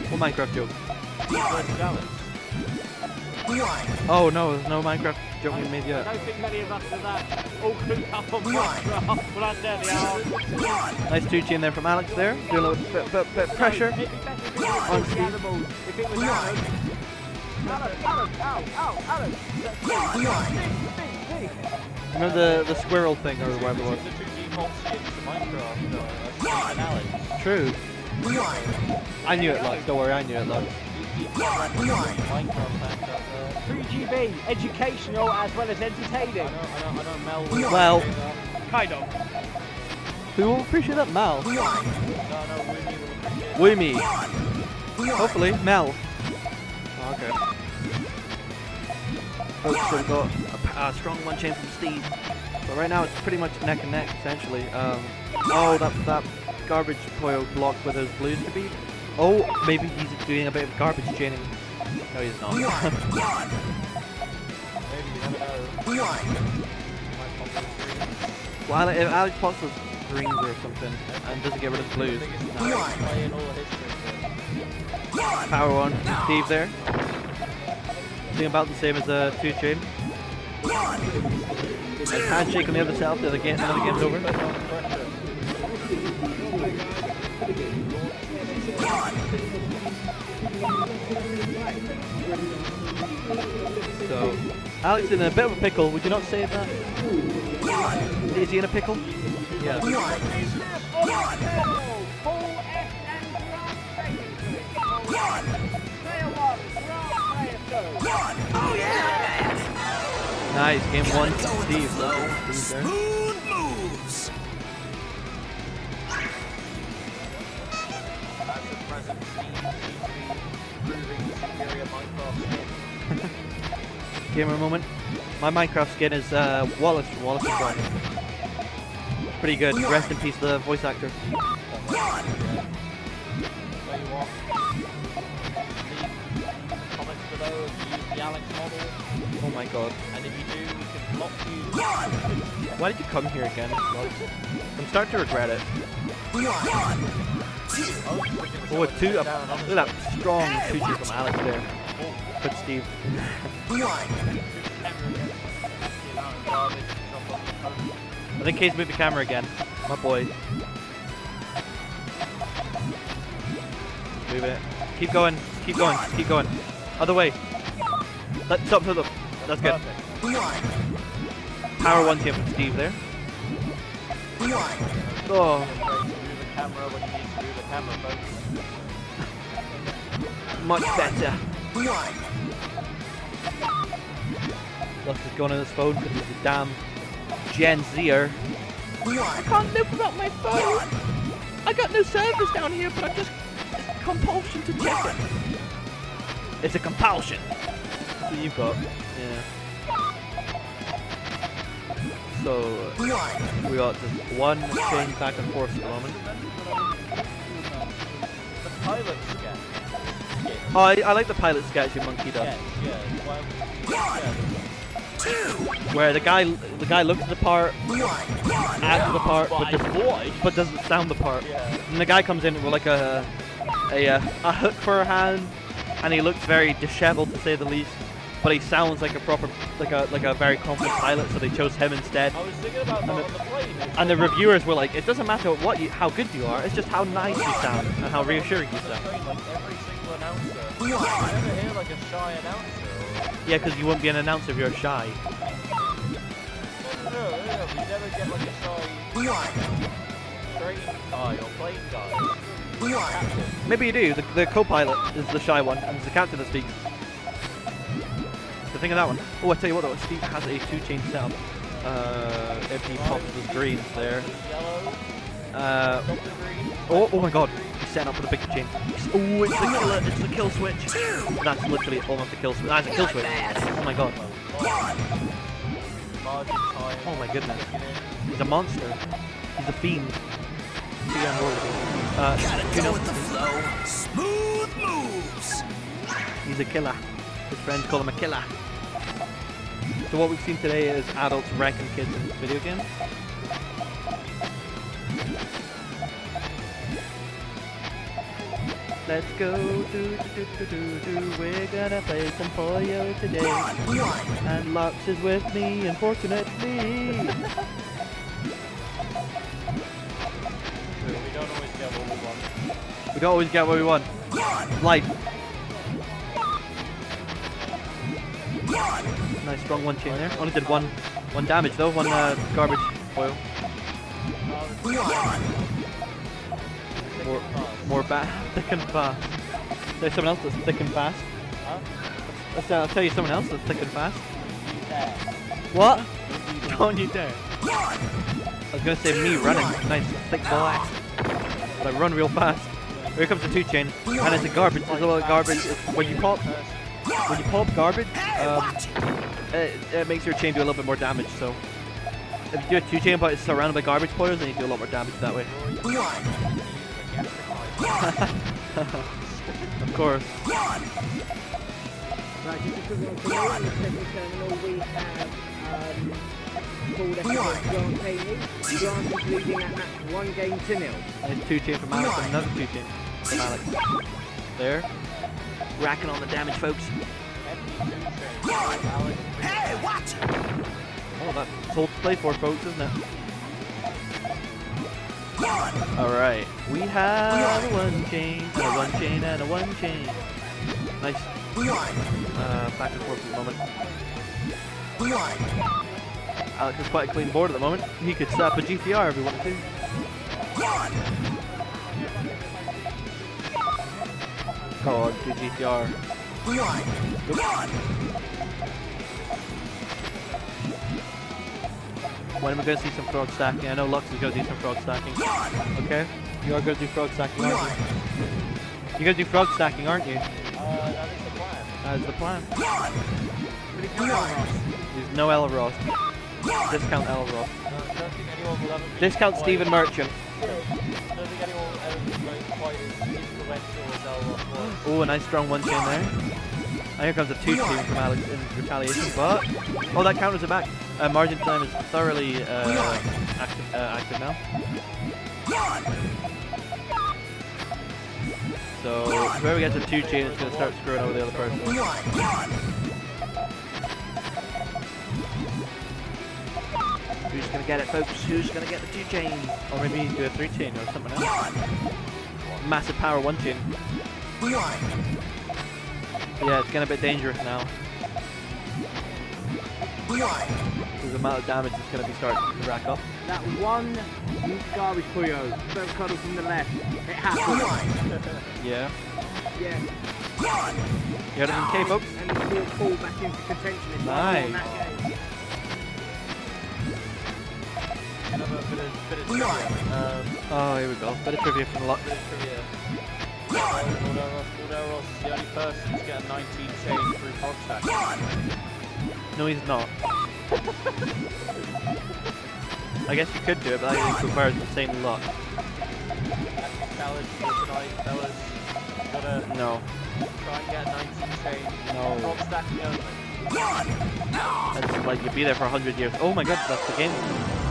What Minecraft joke? Versus Alex. Oh no, there's no Minecraft joke we made I yet. don't think many of us are that all clued up on Minecraft, but I certainly are. Nice 2 chain there from Alex there. Do a little bit of pressure. It'd be better if it was the animals. If it was Alex. Alex. Remember the squirrel thing or whatever it was? The 2 default skins to Minecraft, Steve and Alex. True. I knew it, Lux. Don't worry, I knew it, Lux. PuyoGB, educational as well as entertaining. I know Mel will Well, Kind of. who will appreciate that? Mal. No, Woomy will appreciate Woomy. Hopefully, Mel. Oh, okay. Oh, so we've got a strong 1 chain from Steve. But right now it's pretty much neck and neck, essentially. Oh, that garbage Puyo blocked with his blues to beat. Oh, maybe he's doing a bit of garbage chaining. No, he's not. Well, if Alex pops those greens or something and doesn't get rid of the blues. Power 1 from Steve there. Doing about the same as a 2 chain. Handshake on the other side, another game's over. So, Alex in a bit of a pickle, would you not say that? Is he in a pickle? Yeah. Oh yeah! Nice, game 1, Steve. Smooth moves. That's the present Steve proving the superior Minecraft skin. Gamer moment. My Minecraft skin is Wallace from Wallace and Gromit. Pretty good. Rest in peace, the voice actor. Tell you what, leave comments below if you use the Alex model, Oh my god. and if you do, we can block you. Why did you come here again? I'm starting to regret it. Oh, a 2 up. Look at that strong 2 chain from Alex there. Good Steve. I think Kay's moved the camera again. My boy. Move it. Keep going. Keep going. Keep going. Other way. Let's up to the. That's good. Power 1 team from Steve there. Oh, much better. Lux is going on his phone because he's a damn Gen Zer. I can't live without my phone. I got no service down here, but I'm just it's compulsion to check it. It's a compulsion. That's what you've got. Yeah. So we got just 1 chain back and forth at the moment. The pilot sketch. Oh, I like the pilot sketch in Monkey does. Where the guy looks the part, acts the part, but doesn't sound the part. And the guy comes in with like a hook for a hand, and he looks very disheveled to say the least. But he sounds like a proper, like a very confident pilot, so they chose him instead. I was thinking about that on the plane. And the reviewers were like, it doesn't matter how good you are, it's just how nice you sound and how reassuring you sound. Like every single announcer. I never hear like a shy announcer. Yeah, because you wouldn't be an announcer if you're shy. No, we never get like a shy train guy or plane guy. Maybe you do. The co-pilot is the shy one, and it's the captain that speaks. So think of that one. Oh, I tell you what though, Steve has a 2 chain setup. If he pops his greens there. Oh my god, he's setting up for the big chain. Oh, it's the killer, it's the kill switch. That's literally almost a kill switch. That's a kill switch. Oh my god. Oh my goodness. He's a monster. He's a fiend. Smooth moves. He's a killer. His friends call him a killer. So what we've seen today is adults wrecking kids in video games. Let's go, we're gonna play some Puyo today. And Lux is with me, unfortunately. We don't always get what we want. We don't always get what we want. Life. Nice strong one chain there. Only did one damage though, one garbage foil. More thick and fast. There's someone else that's thick and fast. Huh? I'll tell you someone else that's thick and fast. What? Don't you dare. I was gonna say me running. Nice thick boy. But I run real fast. Here comes the 2 chain. And it's a garbage. There's a lot of garbage. When you pop garbage, it makes your chain do a little bit more damage. So if you do a 2 chain but it's surrounded by garbage spoilers, then you do a lot more damage that way. Of course. Right, just because we're on the second terminal, we have pulled ahead of Grant Haley. Grant is leading that match 1-0. Nice 2 chain from Alex and another 2 chain from Alex. There. Racking on the damage, folks. Hey, watch! Oh, that's all to play for, folks, isn't it? Alright, we have a 1 chain, and a 1 chain, and a 1 chain. Nice. Back and forth at the moment. Alex has quite a clean board at the moment. He could set up a GTR if he wanted to. God, good GTR. When am I going to see some frog stacking? I know Lux is going to do some frog stacking. Okay? You are going to do frog stacking, aren't you? You're going to do frog stacking, aren't you? That is the plan. That is the plan. There's no Ella Ross. Discount Ella Ross. Don't think anyone will ever be Discount quite Stephen Merchant. I don't think anyone will ever be quite as influential as Elroth was. Oh, a nice strong 1 chain there. And here comes a 2 chain from Alex in retaliation, but... Oh, that counters it back. Margin time is thoroughly active now. So, whoever gets a 2 chain is going to start screwing over the other person. Who's going to get it, folks? Who's going to get the 2 chain? Or maybe do a 3 chain or something else. Massive power 1 chain. Yeah, it's getting a bit dangerous now. The amount of damage is going to be starting to rack up. That one garbage Puyo, first cuddle from the left. It happened. Yeah. Yeah. You heard of them, K, folks? And the ball pulled back into contention. It's Nice. in that game. Another bit of trivia. Oh, here we go. Bit of trivia from Lux. Bit of trivia. Alderos is the only person to get a 19 chain through frog stack. No, he's not. I guess you could do it, but I think it requires the same luck. Challenge for tonight, fellas. Gotta No. try and get a 19 chain. No. Frog stacking only. That's like you'd be there for 100 years. Oh my god, that's the game.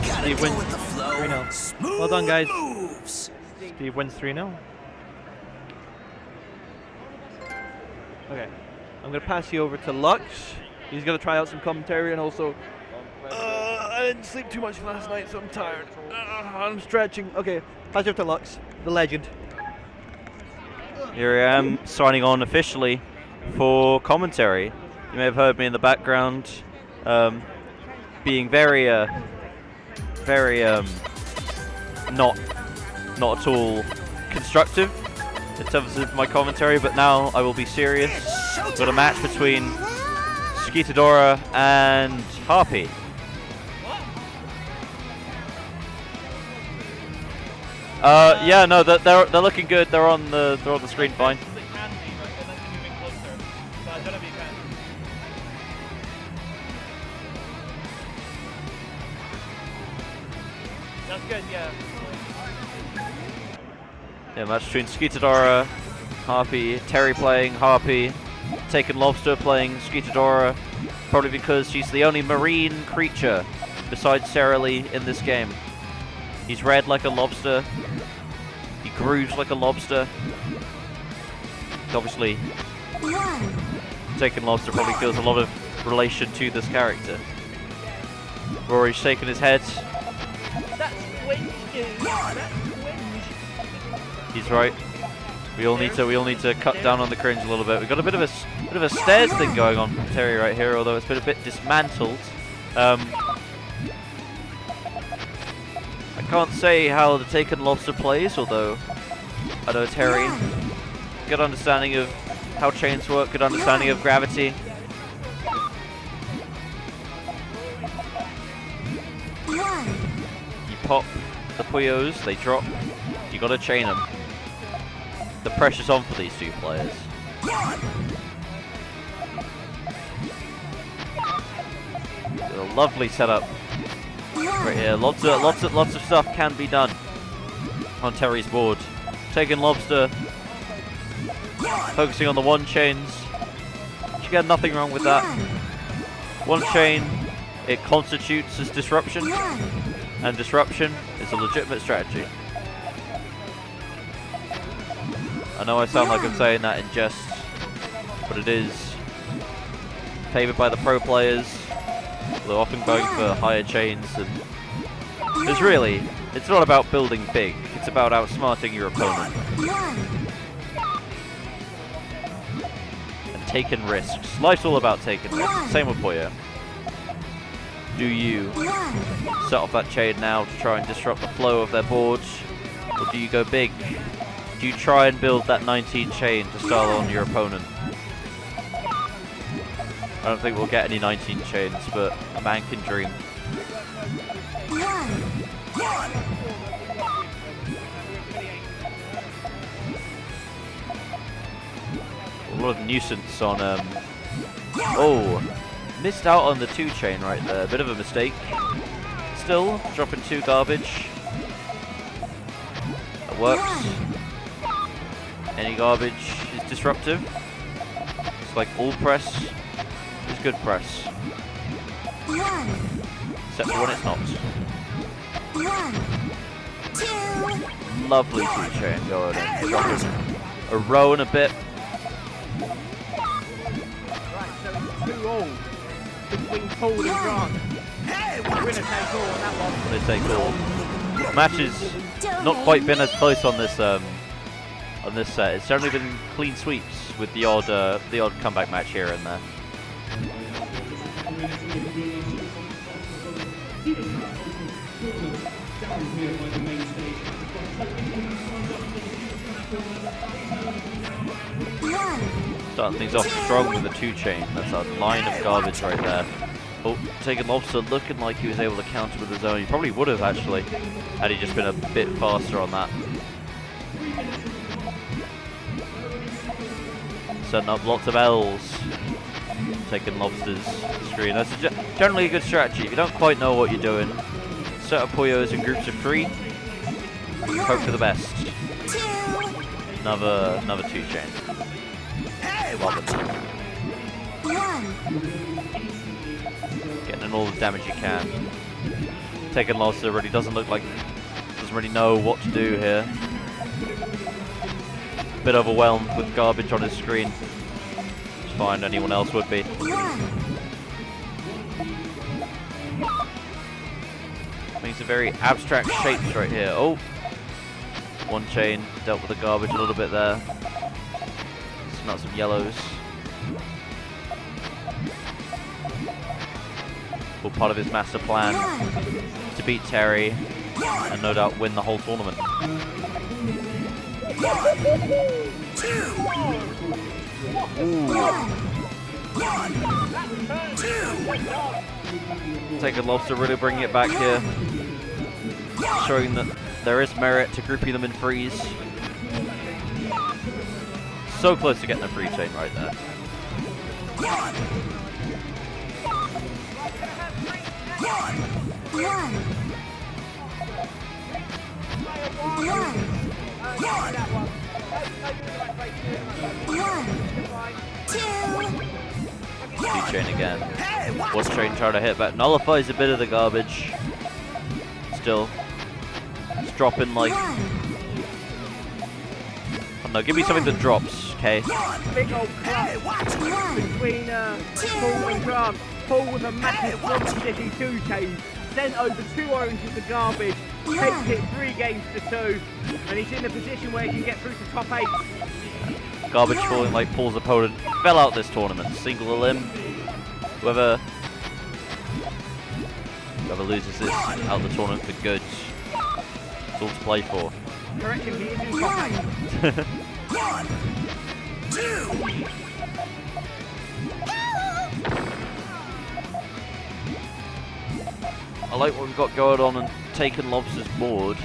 Steve wins 3-0. Smooth Well done, guys. moves. Steve wins 3-0. Okay. I'm going to pass you over to Lux. He's going to try out some commentary and also... I didn't sleep too much last night, so I'm tired. I'm stretching. Okay, pass you over to Lux, the legend. Here I am signing on officially for commentary. You may have heard me in the background being very not at all constructive in terms of my commentary, but now I will be serious. Got a match between Skeetadora and Harpy. Yeah, no, they're looking good. They're on the screen fine. They can be, but unless you're moving closer. But I don't know if you can. That's good, yeah. Yeah, match between Skeetadora, Harpy, Terry playing Harpy, Taken Lobster playing Skeetadora, probably because she's the only marine creature besides Sarah Lee in this game. He's red like a lobster. He grooves like a lobster. Obviously, Taken Lobster probably feels a lot of relation to this character. Rory's shaking his head. That's whinge, dude. That's whinge. He's right. We all need to cut down on the cringe a little bit. We've got a bit of a stairs thing going on from Terry right here, although it's been a bit dismantled. I can't say how the Taken Lobster plays, although I know Terry. Good understanding of how chains work, good understanding of gravity. You pop the Puyos, they drop. You gotta chain them. The pressure's on for these two players. A lovely setup right here. Lots of stuff can be done on Terry's board. Taking Lobster, focusing on the one chains. She got nothing wrong with that. One chain, it constitutes as disruption, and disruption is a legitimate strategy. I know I sound like I'm saying that in jest, but it is favoured by the pro players. They're often going for higher chains, and it's not about building big, it's about outsmarting your opponent. And taking risks. Life's all about taking risks. Same with Puyo. Do you set off that chain now to try and disrupt the flow of their board? Or do you go big? Do you try and build that 19 chain to style on your opponent? I don't think we'll get any 19 chains, but a man can dream. A lot of nuisance on oh, missed out on the 2 chain right there. Bit of a mistake. Still dropping 2 garbage. That works. Any garbage is disruptive. It's like all press is good press. Except for when it's not. Lovely 2 chain going in. Dropping a row and a bit. Right, so it's 2-all between Paul and Grant. Winner take all on that one. They take all. Match has not quite been as close on this set. It's generally been clean sweeps with the odd comeback match here and there. Starting things off strong with the 2 chain. That's a line of garbage right there. Oh, Taken Lobster looking like he was able to counter with his own. He probably would have actually, had he just been a bit faster on that. Setting up lots of L's. Taking Lobster's screen. That's generally a good strategy. If you don't quite know what you're doing, set up Puyos in groups of 3. Hope for the best. Another 2 chain. Love it. Getting in all the damage you can. Taking Lobster really doesn't really know what to do here. Bit overwhelmed with garbage on his screen. It's fine, anyone else would be. Making some very abstract shapes right here. Oh! 1 chain, dealt with the garbage a little bit there. Smelt some yellows. All part of his master plan to beat Terry and no doubt win the whole tournament. Taken Lobster really bringing it back here. Showing that there is merit to grouping them in 3s. So close to getting a 3 chain right there. Chain again. One chain trying to hit back. Nullifies a bit of the garbage. Still. It's dropping like... I don't know, give me something that drops, okay? Big old clutch between Paul and Grant. Paul with a massive City 2 chain. Sent over 2 oranges to garbage. Takes it 3 games to 2. And he's in a position where he can get through to top 8. Garbage falling like Paul's opponent fell out this tournament. Single elim. Whoever loses this out of the tournament for good. It's all to play for. Correction, he is in top 8. 1, 2. I like what we've got going on and taking Lobster's board.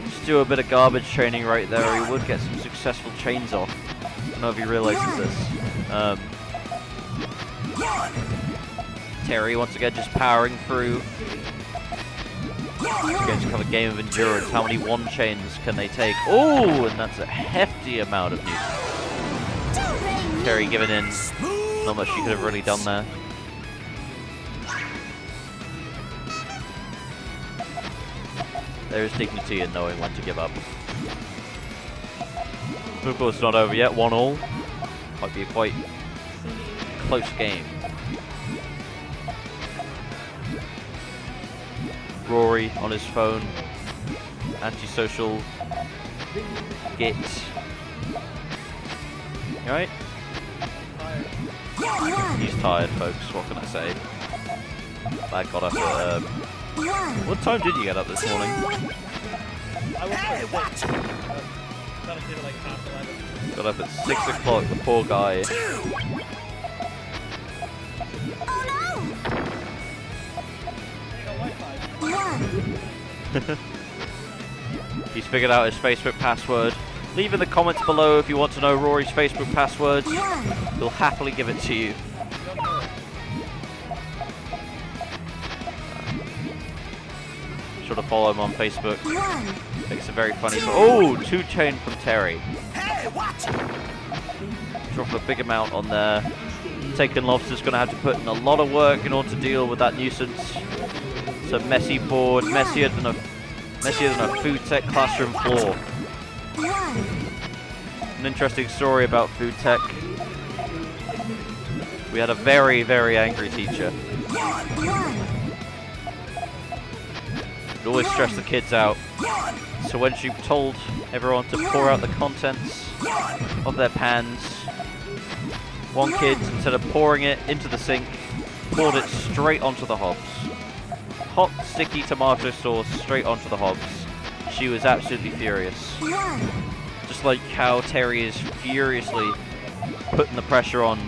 Just do a bit of garbage training right there. He would get some successful chains off. I don't know if he realizes this. Terry once again just powering through. Again, just have a game of endurance. How many 1 chains can they take? Oh, and that's a hefty amount of news. Terry giving in. Not much she could have really done there. There is dignity in knowing when to give up. Of course, it's not over yet. 1-1. Might be a quite close game. Rory on his phone. Antisocial. Git. You alright? He's tired, folks. What can I say? I got up at... what time did you get up this morning? I was like 11. Got up at 6 o'clock, the poor guy. He's figured out his Facebook password. Leave in the comments below if you want to know Rory's Facebook password. He'll happily give it to you. Sure to follow him on Facebook. Makes it very funny. Oh, 2 chain from Terry. Dropping a big amount on there. Taken Lobster's going to have to put in a lot of work in order to deal with that nuisance. It's a messy board, messier than a food tech classroom floor. An interesting story about food tech. We had a very, very angry teacher. Would always stress the kids out. So when she told everyone to pour out the contents of their pans, one kid, instead of pouring it into the sink, poured it straight onto the hobs. Hot, sticky tomato sauce straight onto the hobs. She was absolutely furious. Just like how Terry is furiously putting the pressure on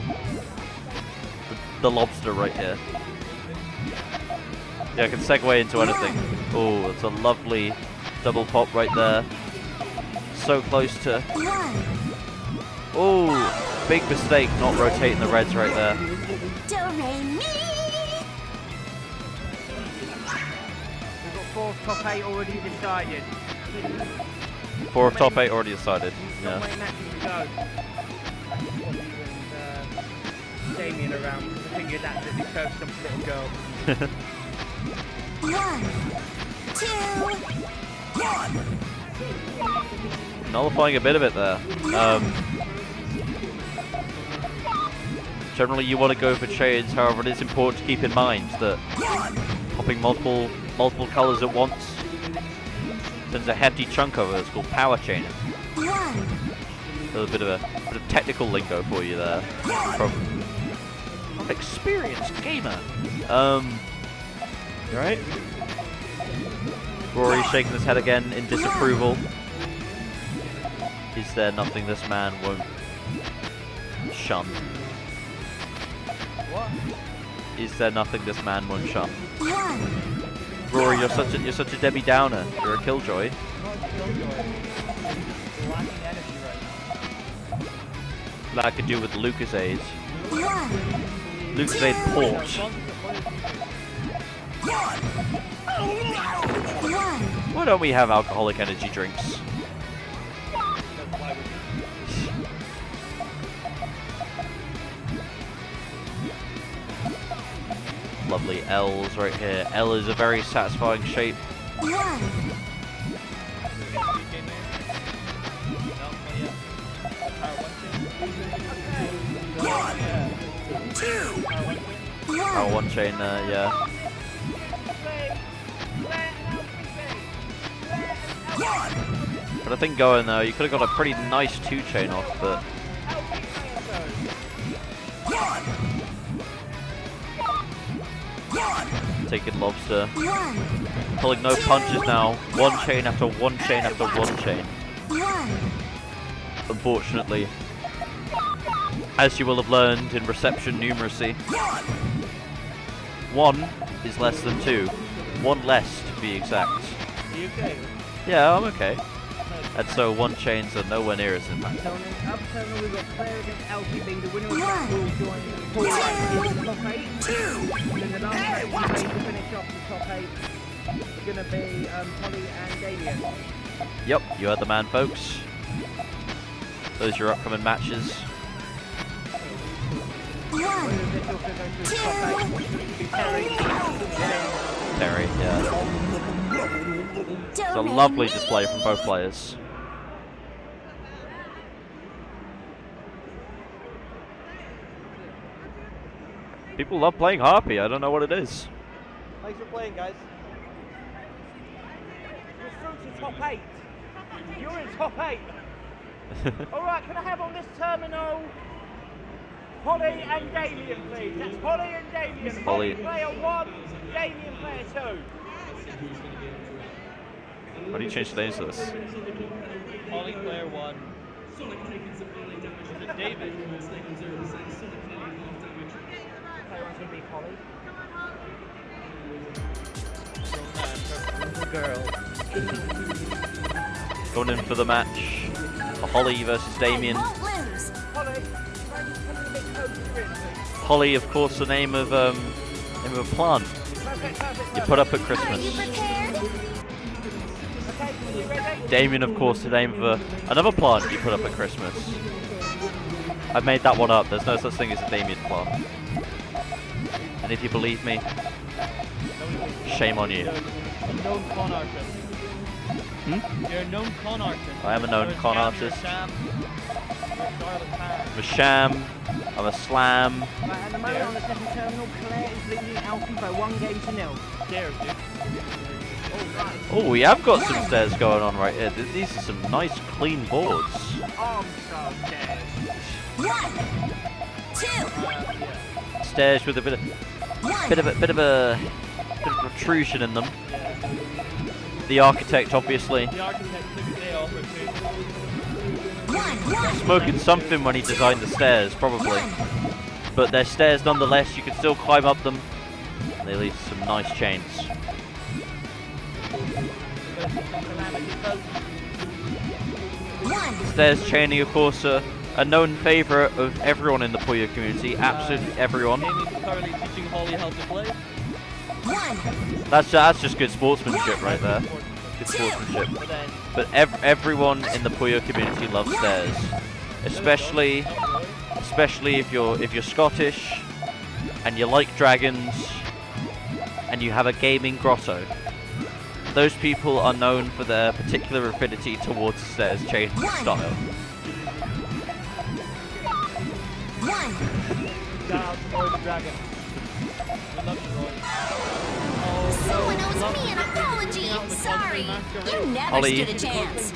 the lobster right here. Yeah, I can segue into anything. Oh, it's a lovely double pop right there. So close to... Oh, big mistake not rotating the reds right there. We've got 4 top 8 already decided. 4 of top 8 already decided. Not Yeah. many matches to go. And Damien around. I figured that deserves some little girl. 1, 2. Nullifying a bit of it there. Generally you want to go for chains, however it is important to keep in mind that popping multiple colours at once sends a hefty chunk over. It's called power chaining. A little bit of technical lingo for you there from an experienced gamer. Right? Rory shaking his head again in disapproval. Is there nothing this man won't shun? What? Is there nothing this man won't shun? Rory, you're such a Debbie Downer. You're a killjoy. Lacking energy right now. That could do with Lucasade. Lucasade port. Why don't we have alcoholic energy drinks? lovely L's right here. L is a very satisfying shape. 1, Oh, one chain there, yeah. But I think going there, you could have got a pretty nice 2 chain off, but taking lobster. Pulling no punches now. 1 chain after 1 chain after 1 chain. Unfortunately, as you will have learned in reception numeracy, 1 is less than 2. 1 less to be exact. Are you okay? Yeah, I'm okay. And so 1 chains are nowhere near as impactful. Up terminal, we've got player against LTB. The winner of that will join Paul in the top 8. And then the last match to finish off the top 8 is going to be Holly and Damien. Yep, you heard the man, folks. Those are your upcoming matches. Terry, yeah. It's a lovely display from both players. People love playing Harpy, I don't know what it is. Thanks for playing, guys. You're through to top 8. You're in top 8. Alright, can I have on this terminal Holly and Damien, please? That's Holly and Damien. Holly player 1, Damien player 2. Why do you change the names to this? Holly player 1. Is it David? Player 1's going to be Holly. Going in for the match. Holly versus Damien. Holly, of course, the name of a plant you put up at Christmas. Damien, of course, the name of another plant you put up at Christmas. I made that one up. There's no such thing as a Damien plant. And if you believe me, shame on you. A known con artist. You're a known con artist. I am a known con artist. I'm a sham. I'm a slam. Right, at the moment on the second terminal, Claire is leading Alfie by 1 game to 0. Stairs, dude. Oh, we have got some stairs going on right here. These are some nice, clean boards. Arms are stairs. 1, 2, Stairs with a bit of protrusion in them. The architect, obviously, The architect took a day off or 2. smoking something when he designed the stairs, probably. But they're stairs nonetheless. You can still climb up them. They lead to some nice chains. Stairs chaining, of course, a known favourite of everyone in the Puyo community. Absolutely everyone. Amy's currently teaching Holly how to play. That's just good sportsmanship right there. Good sportsmanship. But everyone in the Puyo community loves stairs, especially if you're Scottish and you like dragons and you have a gaming grotto. Those people are known for their particular affinity towards the stairs chain style. Someone owes me an apology. Sorry. You never Holly. stood a chance.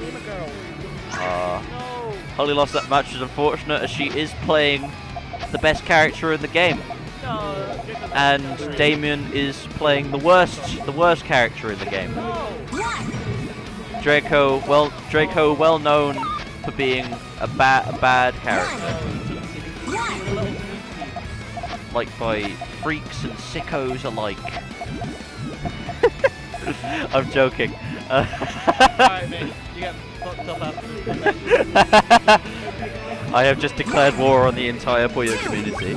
Holly lost that match, which is unfortunate, as she is playing the best character in the game. And Damien is playing the worst character in the game. Draco, well known for being a bad character, liked by freaks and sickos alike. I'm joking. Alright, mate. You get fucked up after. I have just declared war on the entire Puyo community.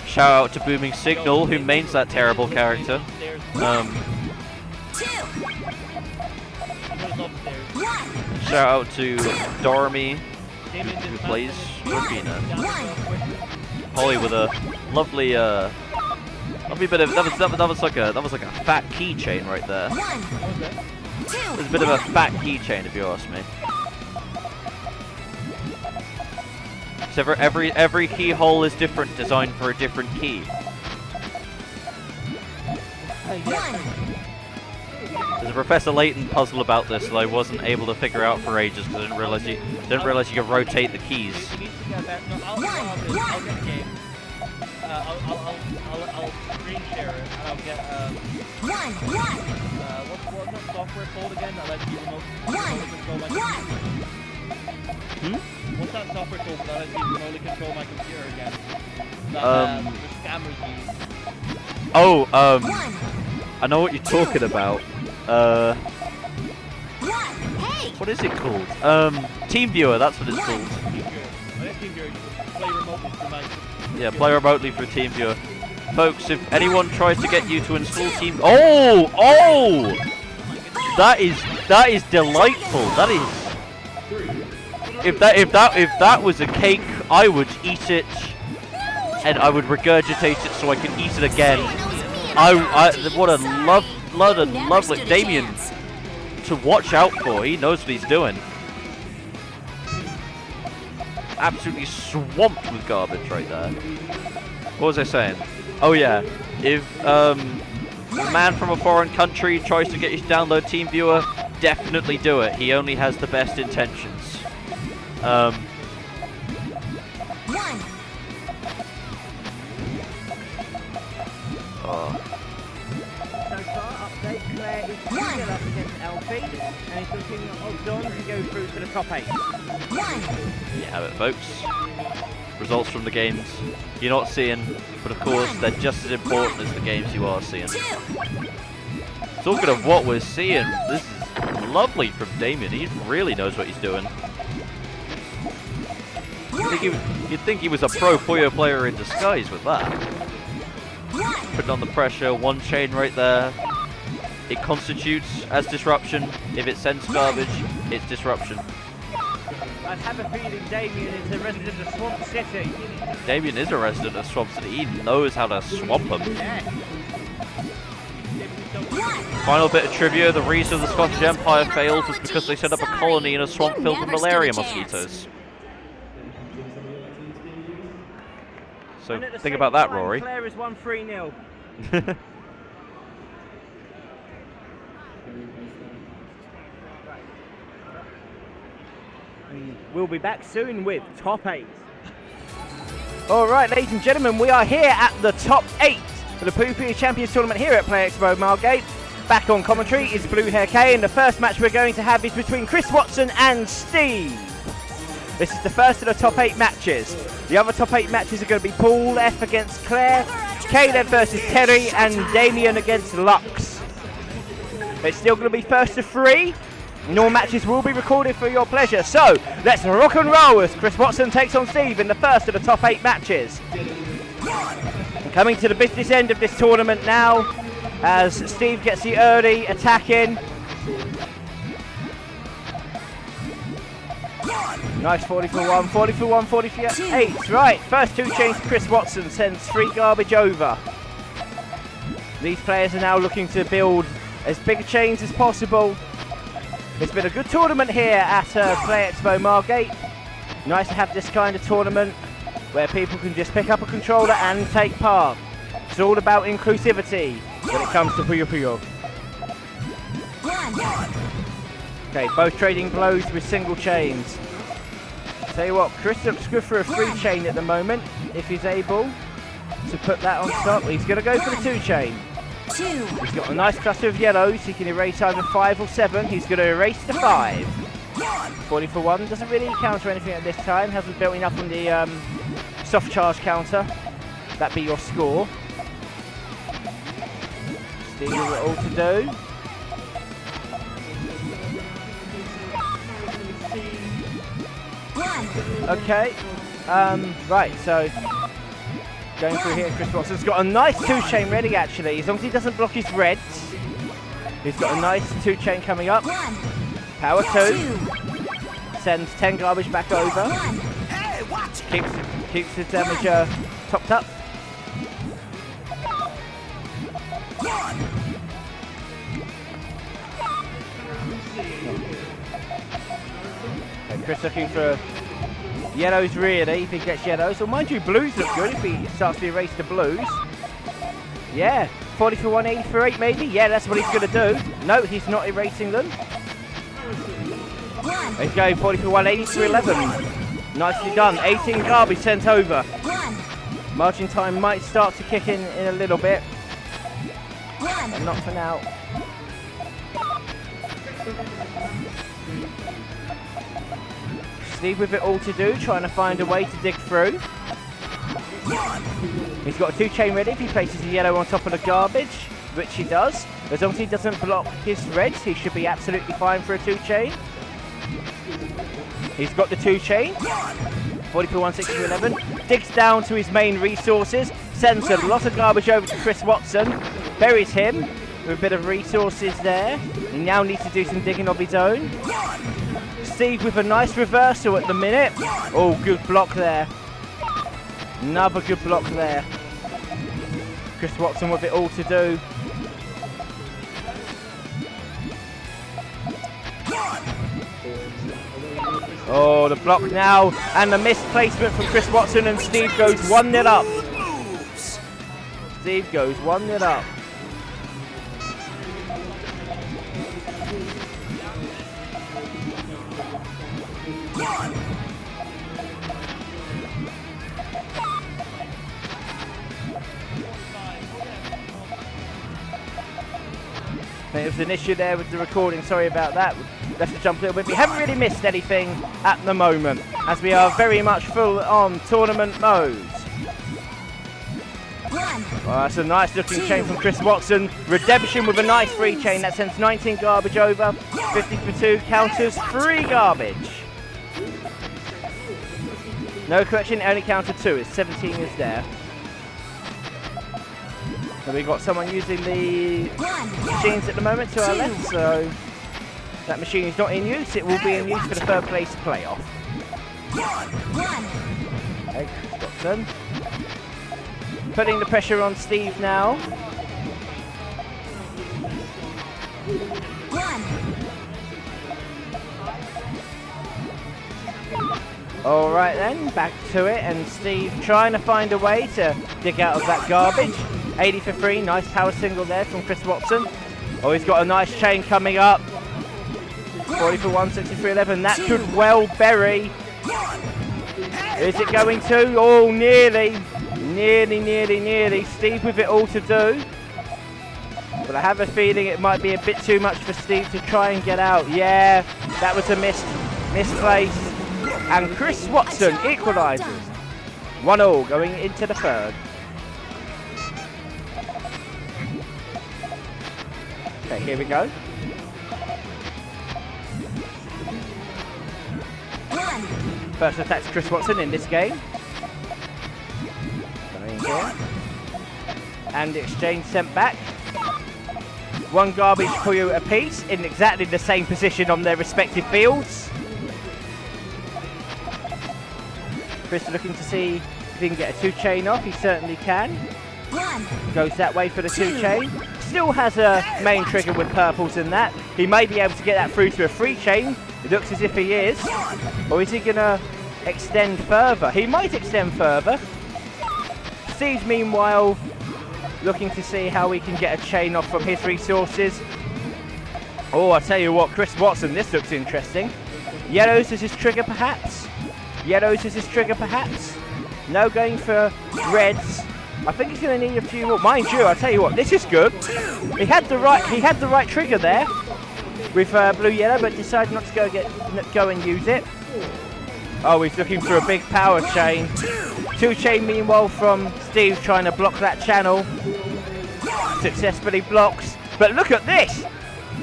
Shout out to Booming Signal, who mains that terrible character. Shout out to Dormy, who plays Rafina. Holly with a lovely, lovely bit of that was like a fat keychain right there. It was a bit of a fat keychain, if you ask me. So every keyhole is different, designed for a different key. There's a Professor Layton puzzle about this that I wasn't able to figure out for ages because I didn't realize you could rotate the keys. You need to get that. No, I'll get the game. I'll screen share it and I'll get what's that software called again? That lets you remotely control my computer. What's that software called that lets you remotely control my computer again? That the scammers use. Oh, I know what you're talking about. What is it called? TeamViewer, that's what it's called. Yeah, play remotely through TeamViewer. Folks, if anyone tries to get you to install Team... Oh! That is delightful. That is... If that was a cake, I would eat it and I would regurgitate it so I can eat it again. What a lovely Damien to watch out for. He knows what he's doing. Absolutely swamped with garbage right there. What was I saying? Oh yeah, if a man from a foreign country tries to get you to download TeamViewer, definitely do it. He only has the best intentions. Claire is still up against Alfie, and he's looking odds on to go through to the top 8. There you have it, folks. Results from the games you're not seeing, but of course they're just as important as the games you are seeing. Talking of what we're seeing, this is lovely from Damien. He really knows what he's doing. You'd think he was a pro Puyo player in disguise with that. Putting on the pressure, one chain right there. It constitutes as disruption. If it sends garbage, it's disruption. I have a feeling Damien is a resident of Swamp City. Damien is a resident of Swamp City. He knows how to swamp them. Yeah. Final bit of trivia. The reason the Scottish Empire failed was because they set up a colony in a swamp filled with malaria mosquitoes. So think about that, Rory. Claire is 1-3-0. We'll be back soon with top 8. Alright, ladies and gentlemen, we are here at the top 8 for the Puyo Puyo Champions Tournament here at PlayExpo Margate. Back on commentary is Blue Hair K, and the first match we're going to have is between Chris Watson and Steve. This is the first of the top 8 matches. The other top 8 matches are going to be Paul F against Claire, Caleb versus Terry, and Damien against Lux. It's still going to be first to 3. And all matches will be recorded for your pleasure. So, let's rock and roll as Chris Watson takes on Steve in the first of the top 8 matches. And coming to the business end of this tournament now, as Steve gets the early attack in. Nice 40 for 1, 40 for 1, 40 for 8. Right, first 2 chains Chris Watson sends 3 garbage over. These players are now looking to build as big chains as possible. It's been a good tournament here at PlayExpo Margate. Nice to have this kind of tournament where people can just pick up a controller and take part. It's all about inclusivity when it comes to Puyo Puyo. Okay, both trading blows with single chains. Tell you what, Chris looks good for a 3 chain at the moment, if he's able to put that on top. He's going to go for the 2 chain. He's got a nice cluster of yellows. He can erase either 5 or 7. He's going to erase the 5. 40 for 1. Doesn't really counter anything at this time. Hasn't built enough on the soft charge counter. That'd be your score. Steve with it all to do. Okay. Right, so going through here, Chris Watson's got a nice 2-chain ready actually, as long as he doesn't block his reds. He's got a nice 2-chain coming up. Power 2. sends 10 garbage back over. Hey, watch it. Keeps the damager topped up. Okay, Chris looking for yellows really, if he gets yellows. Well, mind you, blues look good if he starts to erase the blues. Yeah, 40 for 1, 80 for 8 maybe. Yeah, that's what he's going to do. No, he's not erasing them. He's going 40 for 1, 80 for 11. Nicely done. 18 garbage sent over. Margin time might start to kick in a little bit. But not for now. Steve with it all to do, trying to find a way to dig through. He's got a 2-chain ready if he places a yellow on top of the garbage, which he does. As long as he doesn't block his reds, he should be absolutely fine for a 2-chain. He's got the 2-chain. 40 for 1, 60 for 11. Digs down to his main resources. Sends a lot of garbage over to Chris Watson. Buries him with a bit of resources there. He now needs to do some digging of his own. Steve with a nice reversal at the minute. Oh, good block there. Another good block there. Chris Watson with it all to do. Oh, the block now, and the misplacement from Chris Watson, and Steve goes 1-0 up. Steve goes 1-0 up. There was an issue there with the recording, sorry about that. We have to jump a little bit. We haven't really missed anything at the moment, as we are very much full on tournament mode. Well, that's a nice looking chain from Chris Watson. Redemption with a nice free chain that sends 19 garbage over. 50 for 2 counters 3 garbage. No correction, only counter 2. It's 17 is there. So we've got someone using the machines at the moment to our left, so that machine is not in use. It will be in use for the third place playoff. Okay, Watson. Putting the pressure on Steve now. All right then, back to it, and Steve trying to find a way to dig out of that garbage. 80 for 3, nice power single there from Chris Watson. Oh, he's got a nice chain coming up. 40 for 1, 60 for 11. That could well bury. Is it going to? Oh, nearly. Nearly. Steve with it all to do. But I have a feeling it might be a bit too much for Steve to try and get out. Yeah, that was a misplace. And Chris Watson equalises. 1-1 going into the third. Okay, here we go. First attack to Chris Watson in this game. Going here. And exchange sent back. 1 garbage Puyo apiece in exactly the same position on their respective fields. Chris looking to see if he can get a 2-chain off. He certainly can. Goes that way for the 2-chain. Still has a main trigger with purples in that. He may be able to get that through to a 3-chain. It looks as if he is. Or is he going to extend further? He might extend further. Steve's meanwhile looking to see how he can get a chain off from his resources. Oh, I tell you what, Chris Watson, this looks interesting. Yellows as his trigger perhaps? Yellows as his trigger perhaps? No, going for reds. I think he's going to need a few more. Mind you, I tell you what, this is good. He had the right trigger there with blue yellow, but decided not to go and use it. Oh, he's looking for a big power chain. 2-chain meanwhile from Steve trying to block that channel. Successfully blocks. But look at this!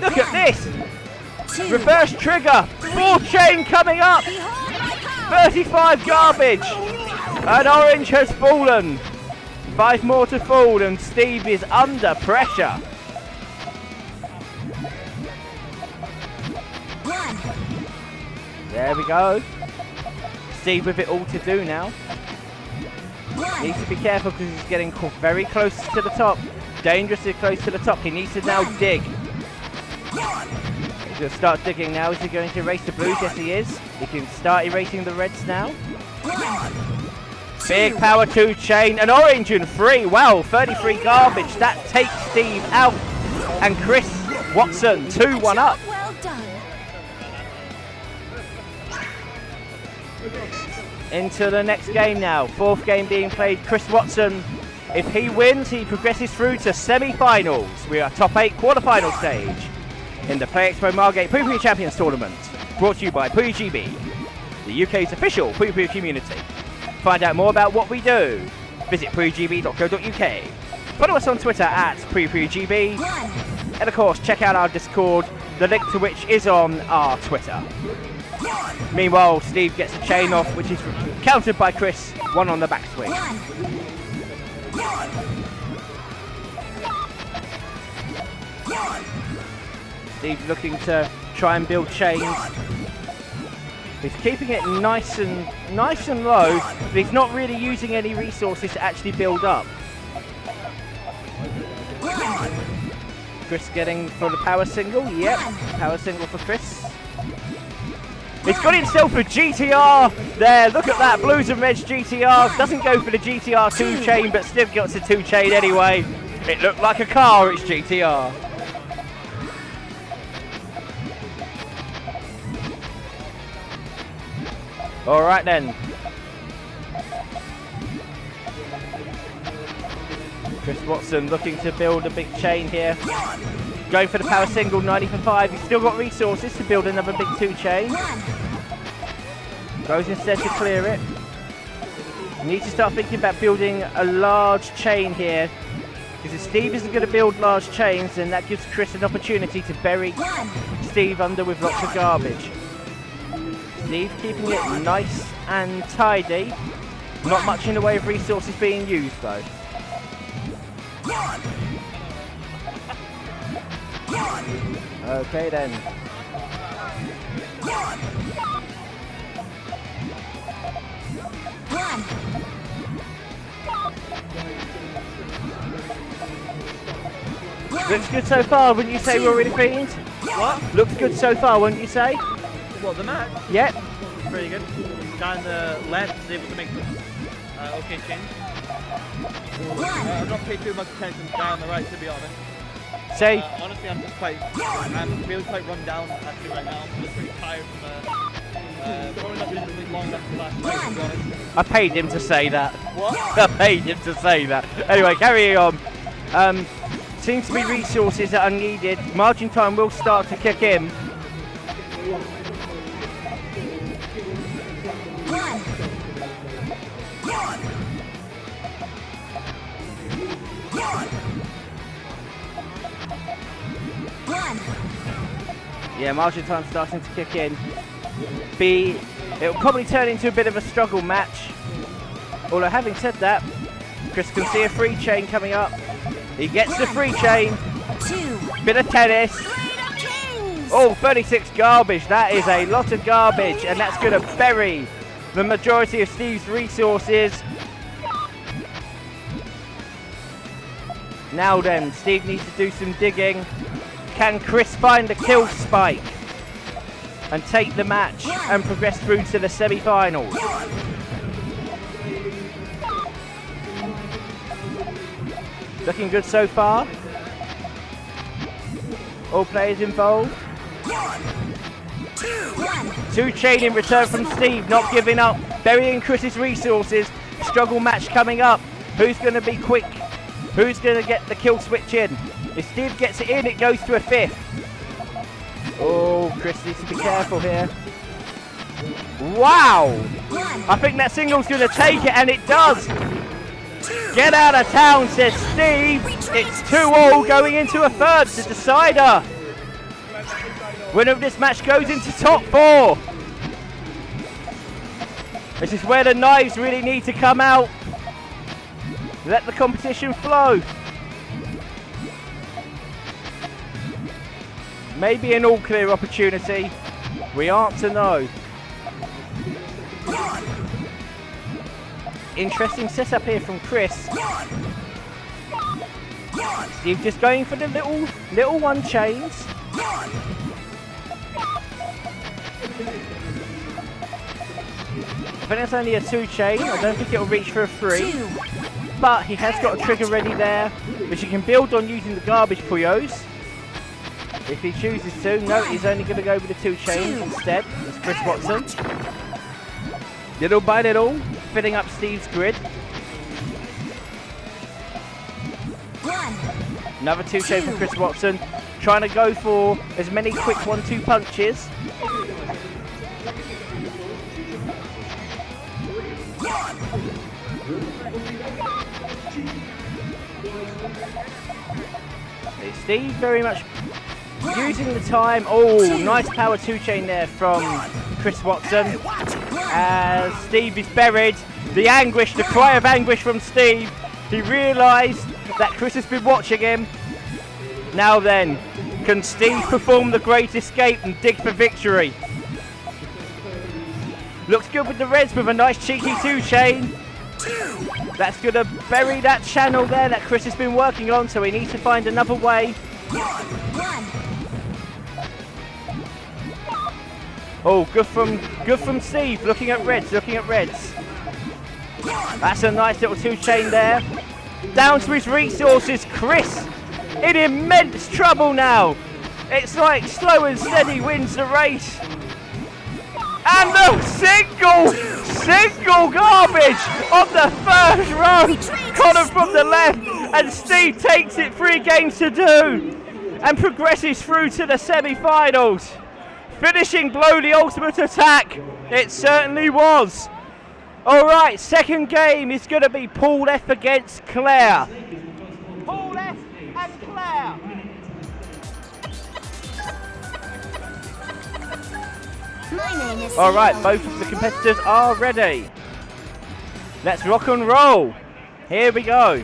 Look at this! Reverse trigger! 4-chain coming up! 35 garbage! And orange has fallen. 5 more to fall, and Steve is under pressure. There we go. Steve with it all to do now. Needs to be careful because he's getting very close to the top. Dangerously close to the top. He needs to now dig. He's going to start digging now. Is he going to erase the blues? Yes, he is. He can start erasing the reds now. Big power 2 chain. An orange and 3. Wow, 33 garbage. That takes Steve out. And Chris Watson 2-1 up. Well done. Into the next game now. 4th game being played. Chris Watson, if he wins, he progresses through to semi-finals. We are top 8 quarter-final stage in the PlayExpo Margate Puyo Puyo Champions Tournament. Brought to you by PuyoGB, the UK's official Puyo Puyo community. Find out more about what we do. Visit PuyoGB.co.uk. Follow us on Twitter at PuyoPuyoGB. And of course, check out our Discord, the link to which is on our Twitter. Meanwhile, Steve gets a chain off, which is countered by Chris, 1 on the backswing. Steve looking to try and build chains. He's keeping it nice and low, but he's not really using any resources to actually build up. Chris getting for the power single. Yep, power single for Chris. He's got himself a GTR there. Look at that, blues and reds GTR. Doesn't go for the GTR 2 chain, but still gets a 2 chain anyway. It looked like a car, it's GTR. All right then. Chris Watson looking to build a big chain here. Going for the power single, 90 for 5. He's still got resources to build another big 2 chain. Goes instead to clear it. Needs to start thinking about building a large chain here. Because if Steve isn't going to build large chains, then that gives Chris an opportunity to bury Steve under with lots of garbage. Steve keeping it nice and tidy. Not much in the way of resources being used though. Okay then. Looks good so far, wouldn't you say, Rory the Fiend? What? Looks good so far, wouldn't you say? What, the match? Yep. Pretty good. Down the left is able to make some okay change. I've not paid too much attention down the right, to be honest. Say. Honestly, I'm really quite run down actually right now. I'm just pretty tired from probably not really long enough for last night, to be honest. I paid him to say that. What? I paid him to say that. Anyway, carry on. Seems to be resources that are needed. Margin time will start to kick in. Yeah, margin time starting to kick in. B, it'll probably turn into a bit of a struggle match. Although having said that, Chris can see a free chain coming up. He gets the free chain. Bit of tennis. Oh, 36 garbage. That is a lot of garbage, and that's going to bury the majority of Steve's resources. Now then, Steve needs to do some digging. Can Chris find the kill spike and take the match and progress through to the semi-finals? Looking good so far. All players involved. 2 chain in return from Steve, not giving up. Burying Chris's resources. Struggle match coming up. Who's going to be quick? Who's going to get the kill switch in? If Steve gets it in, it goes to a 5th. Oh, Chris needs to be careful here. Wow! I think that single's going to take it, and it does. Get out of town, says Steve. It's 2-all going into a 3rd, the decider. Winner of this match goes into top 4. This is where the knives really need to come out. Let the competition flow. Maybe an all-clear opportunity. We aren't to know. interesting setup here from Chris. Steve just going for the little one chains. I think it's only a 2 chain. I don't think it'll reach for a 3. But he has got a trigger ready there, which he can build on using the garbage Puyos. If he chooses to. No, he's only going to go with the 2 chains instead. It's Chris Watson. Little by little, filling up Steve's grid. Another 2 chain from Chris Watson. Trying to go for as many quick 1-2 punches. Steve very much using the time. Oh, nice power 2 chain there from Chris Watson. As Steve is buried. The anguish, the cry of anguish from Steve. He realised that Chris has been watching him. Now then, can Steve perform the great escape and dig for victory? Looks good with the reds with a nice cheeky 2 chain. That's going to bury that channel there that Chris has been working on, so he needs to find another way. Oh, good from Steve, looking at reds. That's a nice little 2 chain there. Down to his resources, Chris in immense trouble now. It's like slow and steady wins the race. And the single garbage on the first row. Connor from the left, and Steve takes it 3 games to do and progresses through to the semi-finals. Finishing blow, the ultimate attack. It certainly was. All right, second game is going to be Paul F against Claire. Paul F and Claire. My name is All right, both of the competitors are ready. Let's rock and roll. Here we go.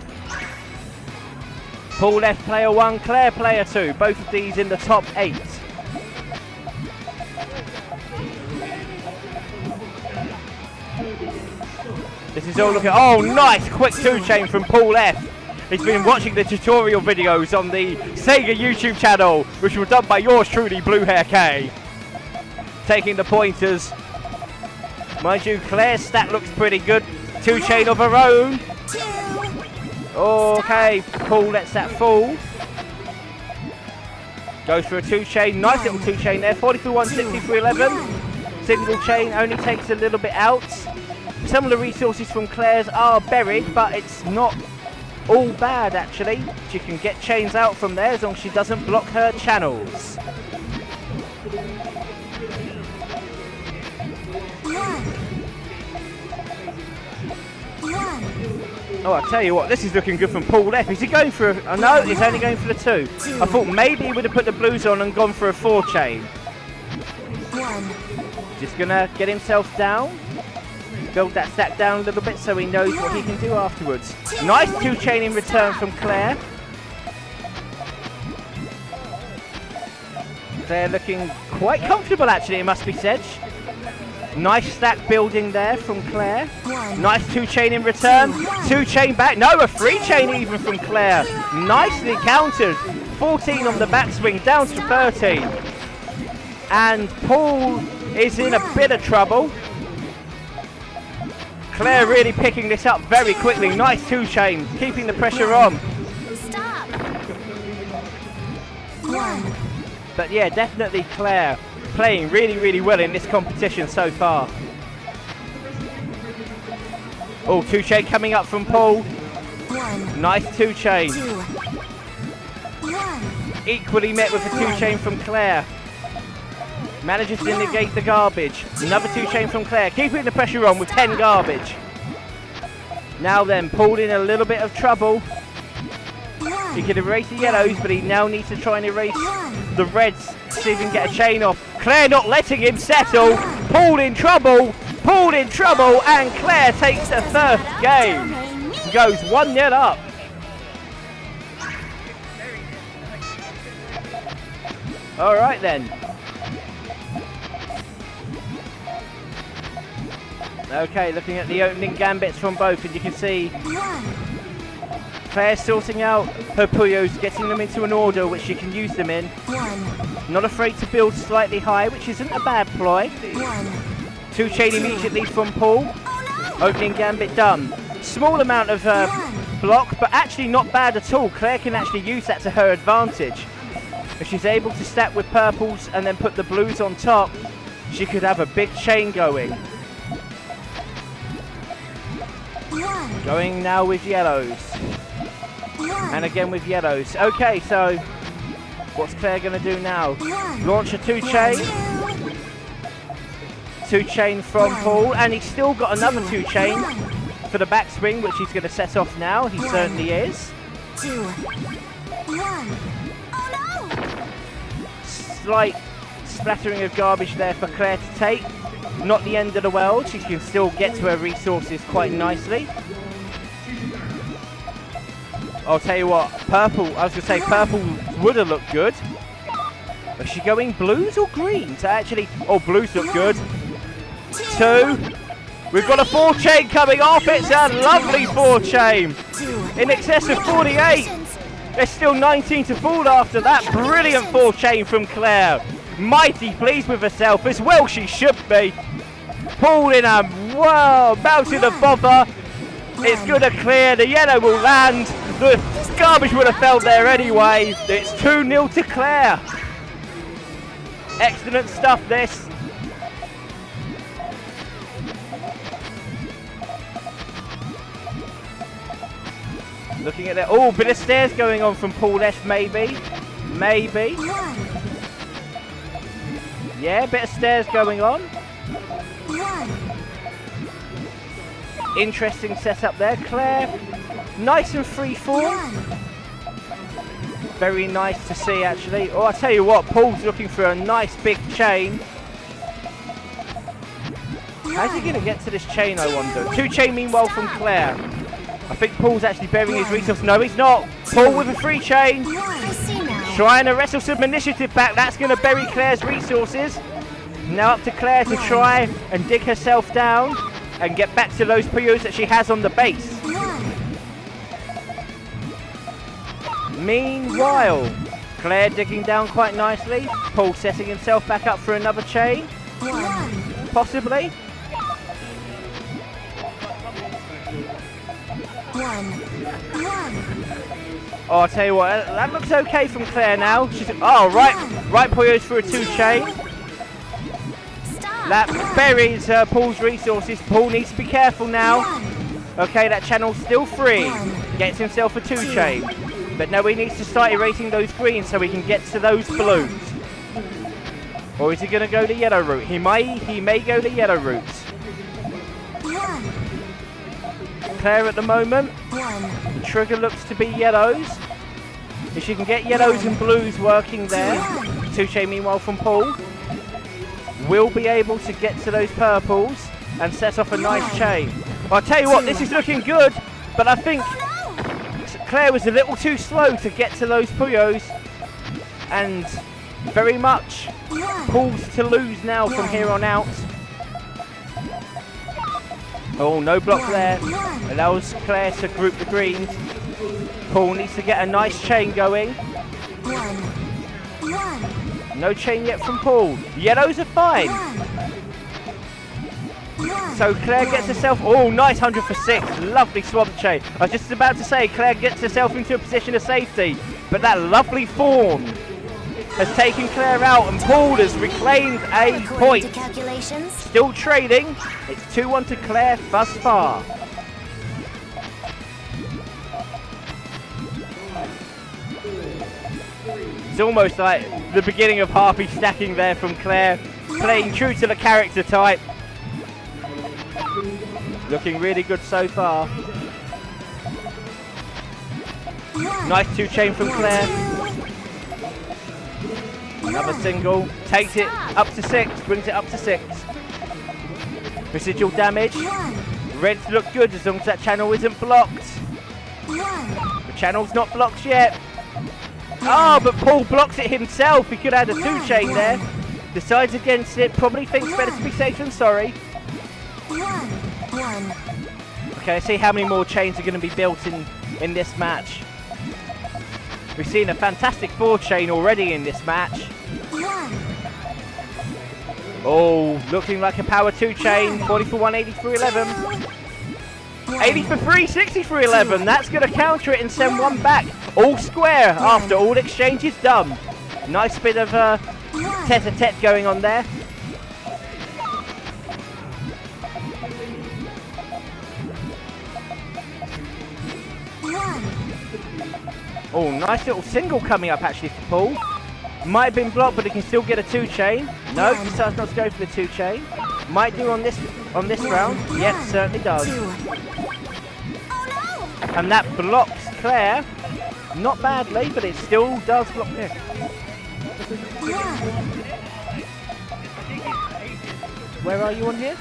Paul F player 1, Claire player 2. Both of these in the top 8. This is all looking. Oh, nice quick 2 chain from Paul F. He's been watching the tutorial videos on the Sega YouTube channel, which were done by yours truly, Blue Hair K. Taking the pointers. Mind you, Claire's stat looks pretty good. 2 chain of her own. Okay, Paul lets that fall. Goes for a 2 chain. Nice little 2 chain there. 40 for 1, 60 for 11. Single chain only takes a little bit out. Some of the resources from Claire's are buried, but it's not all bad actually. She can get chains out from there as long as she doesn't block her channels. Oh, I tell you what, this is looking good from Paul F. Is he going for a... no, he's only going for the 2. I thought maybe he would have put the blues on and gone for a 4 chain. Just gonna get himself down. Build that stack down a little bit so he knows what he can do afterwards. Nice 2 chain in return from Claire. Claire looking quite comfortable actually, it must be said. Nice stack building there from Claire. Nice 2 chain in return. 2 chain back. No, a 3 chain even from Claire. Nicely countered. 14 on the backswing, down to 13. And Paul is in a bit of trouble. Claire really picking this up very quickly. Nice 2 chain, keeping the pressure on. Stop. But yeah, definitely Claire playing really, really well in this competition so far. Oh, 2 chain coming up from Paul. Nice 2 chain. Equally met with a 2 chain from Claire. Manages to negate the garbage. Another 2 chain from Claire, keeping the pressure on with 10 garbage. Now then, Paul in a little bit of trouble. He can erase the yellows, but he now needs to try and erase the reds to see if he can get a chain off. Claire not letting him settle. Paul in trouble, and Claire takes the first game. Goes 1-0 up. All right then. Okay, looking at the opening gambits from both, and you can see Claire sorting out her Puyos, getting them into an order which she can use them in. Not afraid to build slightly high, which isn't a bad ploy. 2 chain immediately from Paul. Opening gambit done. Small amount of block, but actually not bad at all. Claire can actually use that to her advantage. If she's able to stack with purples and then put the blues on top, she could have a big chain going. Going now with yellows. And again with yellows. Okay, so what's Claire going to do now? Launch a 2 chain. 2 chain from Paul, and he's still got another 2 chain for the backswing, which he's going to set off now. He certainly is. 2, 1. Slight splattering of garbage there for Claire to take. Not the end of the world. She can still get to her resources quite nicely. I'll tell you what, purple, I was going to say purple would have looked good. Is she going blues or greens? Actually, oh, blues look good. 2. We've got a 4 chain coming off. It's a lovely 4 chain. In excess of 48. There's still 19 to fall after that. Brilliant 4 chain from Claire. Mighty pleased with herself, as well she should be. Paul in a, whoa, mountain of bother. It's going to clear. The yellow will land. The garbage would have fell there anyway. It's 2-0 to Claire. Excellent stuff, this. Looking at that. Oh, bit of stairs going on from Paul F, maybe. Maybe. Yeah, bit of stairs going on. Interesting setup there. Claire, nice and free form. Very nice to see, actually. Oh, I tell you what, Paul's looking for a nice big chain. How's he going to get to this chain, I wonder? 2 chain, meanwhile, from Claire. I think Paul's actually burying his resource. No, he's not. Paul with a 3 chain. Trying to wrestle some initiative back. That's going to bury Claire's resources. Now up to Claire to try and dig herself down and get back to those Puyos that she has on the base. Meanwhile, Claire digging down quite nicely. Paul setting himself back up for another chain. Possibly. 1. Oh, I'll tell you what, that looks okay from Claire now. She's, oh, right Puyos for a 2 chain. That buries Paul's resources. Paul needs to be careful now. Okay, that channel's still free. Gets himself a 2 chain. But now he needs to start erasing those greens so he can get to those blues. Or is he going to go the yellow route? He may go the yellow route. Claire at the moment. The trigger looks to be yellows. If she can get yellows and blues working there. 2 chain meanwhile from Paul. Will be able to get to those purples and set off a nice chain. I'll tell you what, this is looking good, but I think Claire was a little too slow to get to those Puyos, and very much Paul's to lose now from here on out. Oh, no block there. Allows Claire to group the greens. Paul needs to get a nice chain going. No chain yet from Paul. Yellows are fine. So Claire gets herself, oh, nice 100 for 6. Lovely swamp chain. I was just about to say, Claire gets herself into a position of safety, but that lovely fawn has taken Claire out, and Paul has reclaimed a point. Still trading. It's 2-1 to Claire thus far. It's almost like the beginning of Harpy stacking there from Claire, playing true to the character type. Looking really good so far. Nice 2 chain from Claire. Another single. Takes it up to 6. Brings it up to 6. Residual damage. Reds look good as long as that channel isn't blocked. The channel's not blocked yet. Oh, but Paul blocks it himself. He could have had a 2 chain there. Decides against it. Probably thinks better to be safe than sorry. Okay, let's see how many more chains are going to be built in this match. We've seen a fantastic 4 chain already in this match. Oh, looking like a power 2 chain. 40 for 1, 80 for 11. 80 for 3, 60 for 11. That's going to counter it and send one back. All square after all exchanges done. Nice bit of tete-a-tete going on there. Oh, nice little single coming up actually for Paul. Might have been blocked, but he can still get a 2 chain. No, decides not to go for the 2 chain. Might do on this round. Yep, certainly does. And that blocks Claire. Not badly, but it still does block Nick. Where are you on here?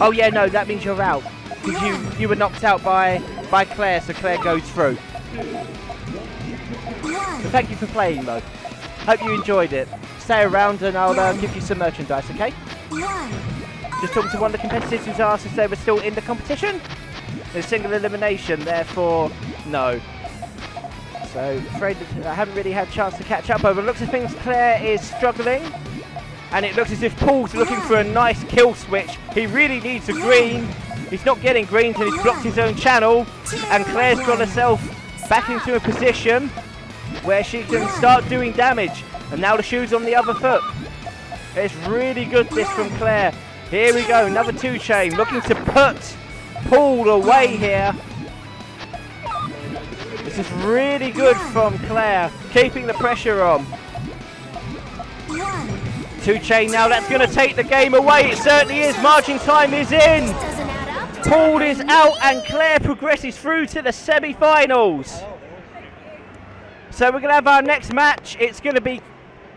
Oh yeah, no, that means you're out. Because you were knocked out by Claire, so Claire goes through. So thank you for playing though. Hope you enjoyed it. Stay around and I'll give you some merchandise, okay? Just talking to one of the competitors who's asked if they were still in the competition. There's single elimination, therefore no. So afraid that I haven't really had a chance to catch up over. Looks of things, Claire is struggling. And it looks as if Paul's looking for a nice kill switch. He really needs a green. He's not getting greens and he's blocked his own channel. And Claire's got herself back into a position where she can start doing damage. And now the shoe's on the other foot. It's really good this from Claire. Here we go, another 2 chain. Looking to put Paul away here. This is really good from Claire. Keeping the pressure on. 2 chain now, that's going to take the game away. It certainly is. Margin time is in. Paul is out and Claire progresses through to the semi-finals. So we're going to have our next match. It's going to be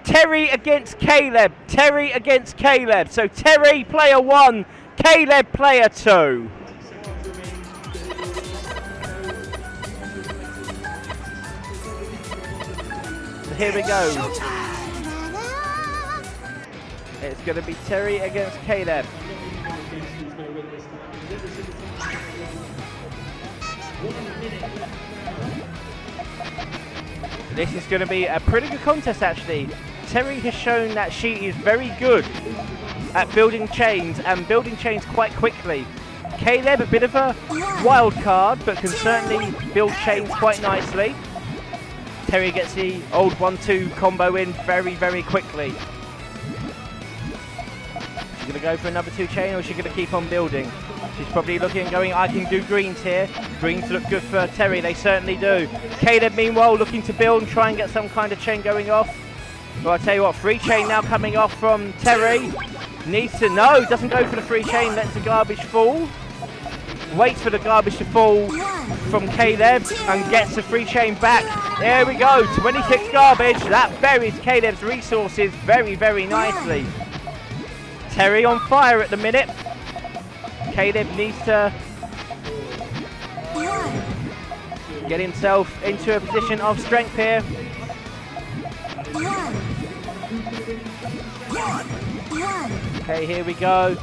Terry against Caleb. Terry against Caleb. So Terry, player 1. Caleb, player 2. So here we go. It's going to be Terry against Caleb. This is going to be a pretty good contest actually. Terry has shown that she is very good at building chains and building chains quite quickly. Caleb, a bit of a wild card, but can certainly build chains quite nicely. Terry gets the old 1-2 combo in very, very quickly. She's going to go for another 2 chain or is she going to keep on building? She's probably looking and going, I can do greens here. Greens look good for Terry, they certainly do. Caleb, meanwhile, looking to build and try and get some kind of chain going off. Well, I'll tell you what, 3 chain now coming off from Terry. Needs to, no, doesn't go for the 3 chain, lets the garbage fall. Waits for the garbage to fall from Caleb and gets the 3 chain back. There we go, 26 garbage. That buries Caleb's resources very, very nicely. Terry on fire at the minute. Caleb needs to get himself into a position of strength here. Okay, here we go.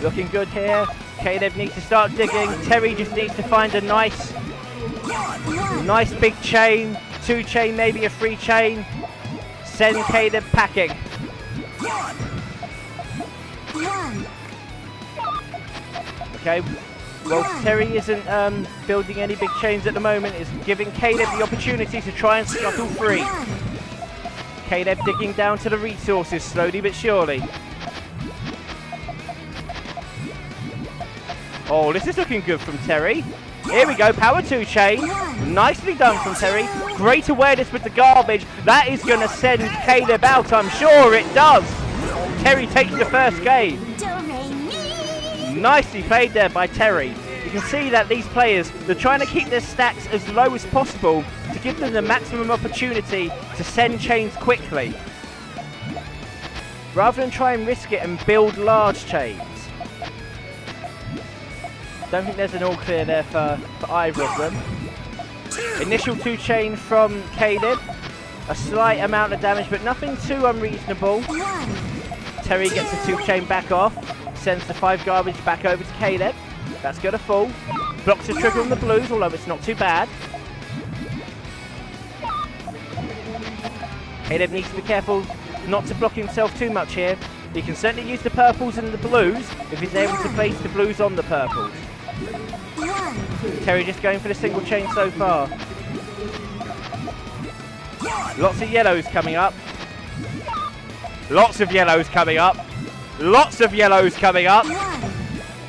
Looking good here. Caleb needs to start digging. Terry just needs to find a nice big chain. 2 chain, maybe a 3 chain. Send Caleb packing. Okay, well Terry isn't building any big chains at the moment. It's giving Caleb the opportunity to try and scuttle free. Caleb digging down to the resources slowly but surely. Oh, this is looking good from Terry. Here we go, power 2 chain. Nicely done from Terry. Great awareness with the garbage. That is going to send Caleb out, I'm sure it does. Terry takes the first game. Nicely played there by Terry. You can see that these players, they're trying to keep their stacks as low as possible to give them the maximum opportunity to send chains quickly, rather than try and risk it and build large chains. Don't think there's an all clear there for either of them. Initial 2 chain from Caleb. A slight amount of damage, but nothing too unreasonable. Terry gets the 2 chain back off. Sends the 5 garbage back over to Caleb. That's going to fall. Blocks the trigger on the blues, although it's not too bad. Caleb needs to be careful not to block himself too much here. He can certainly use the purples and the blues if he's able to place the blues on the purples. Terry just going for the single chain so far. Lots of yellows coming up. Lots of yellows coming up. Lots of yellows coming up.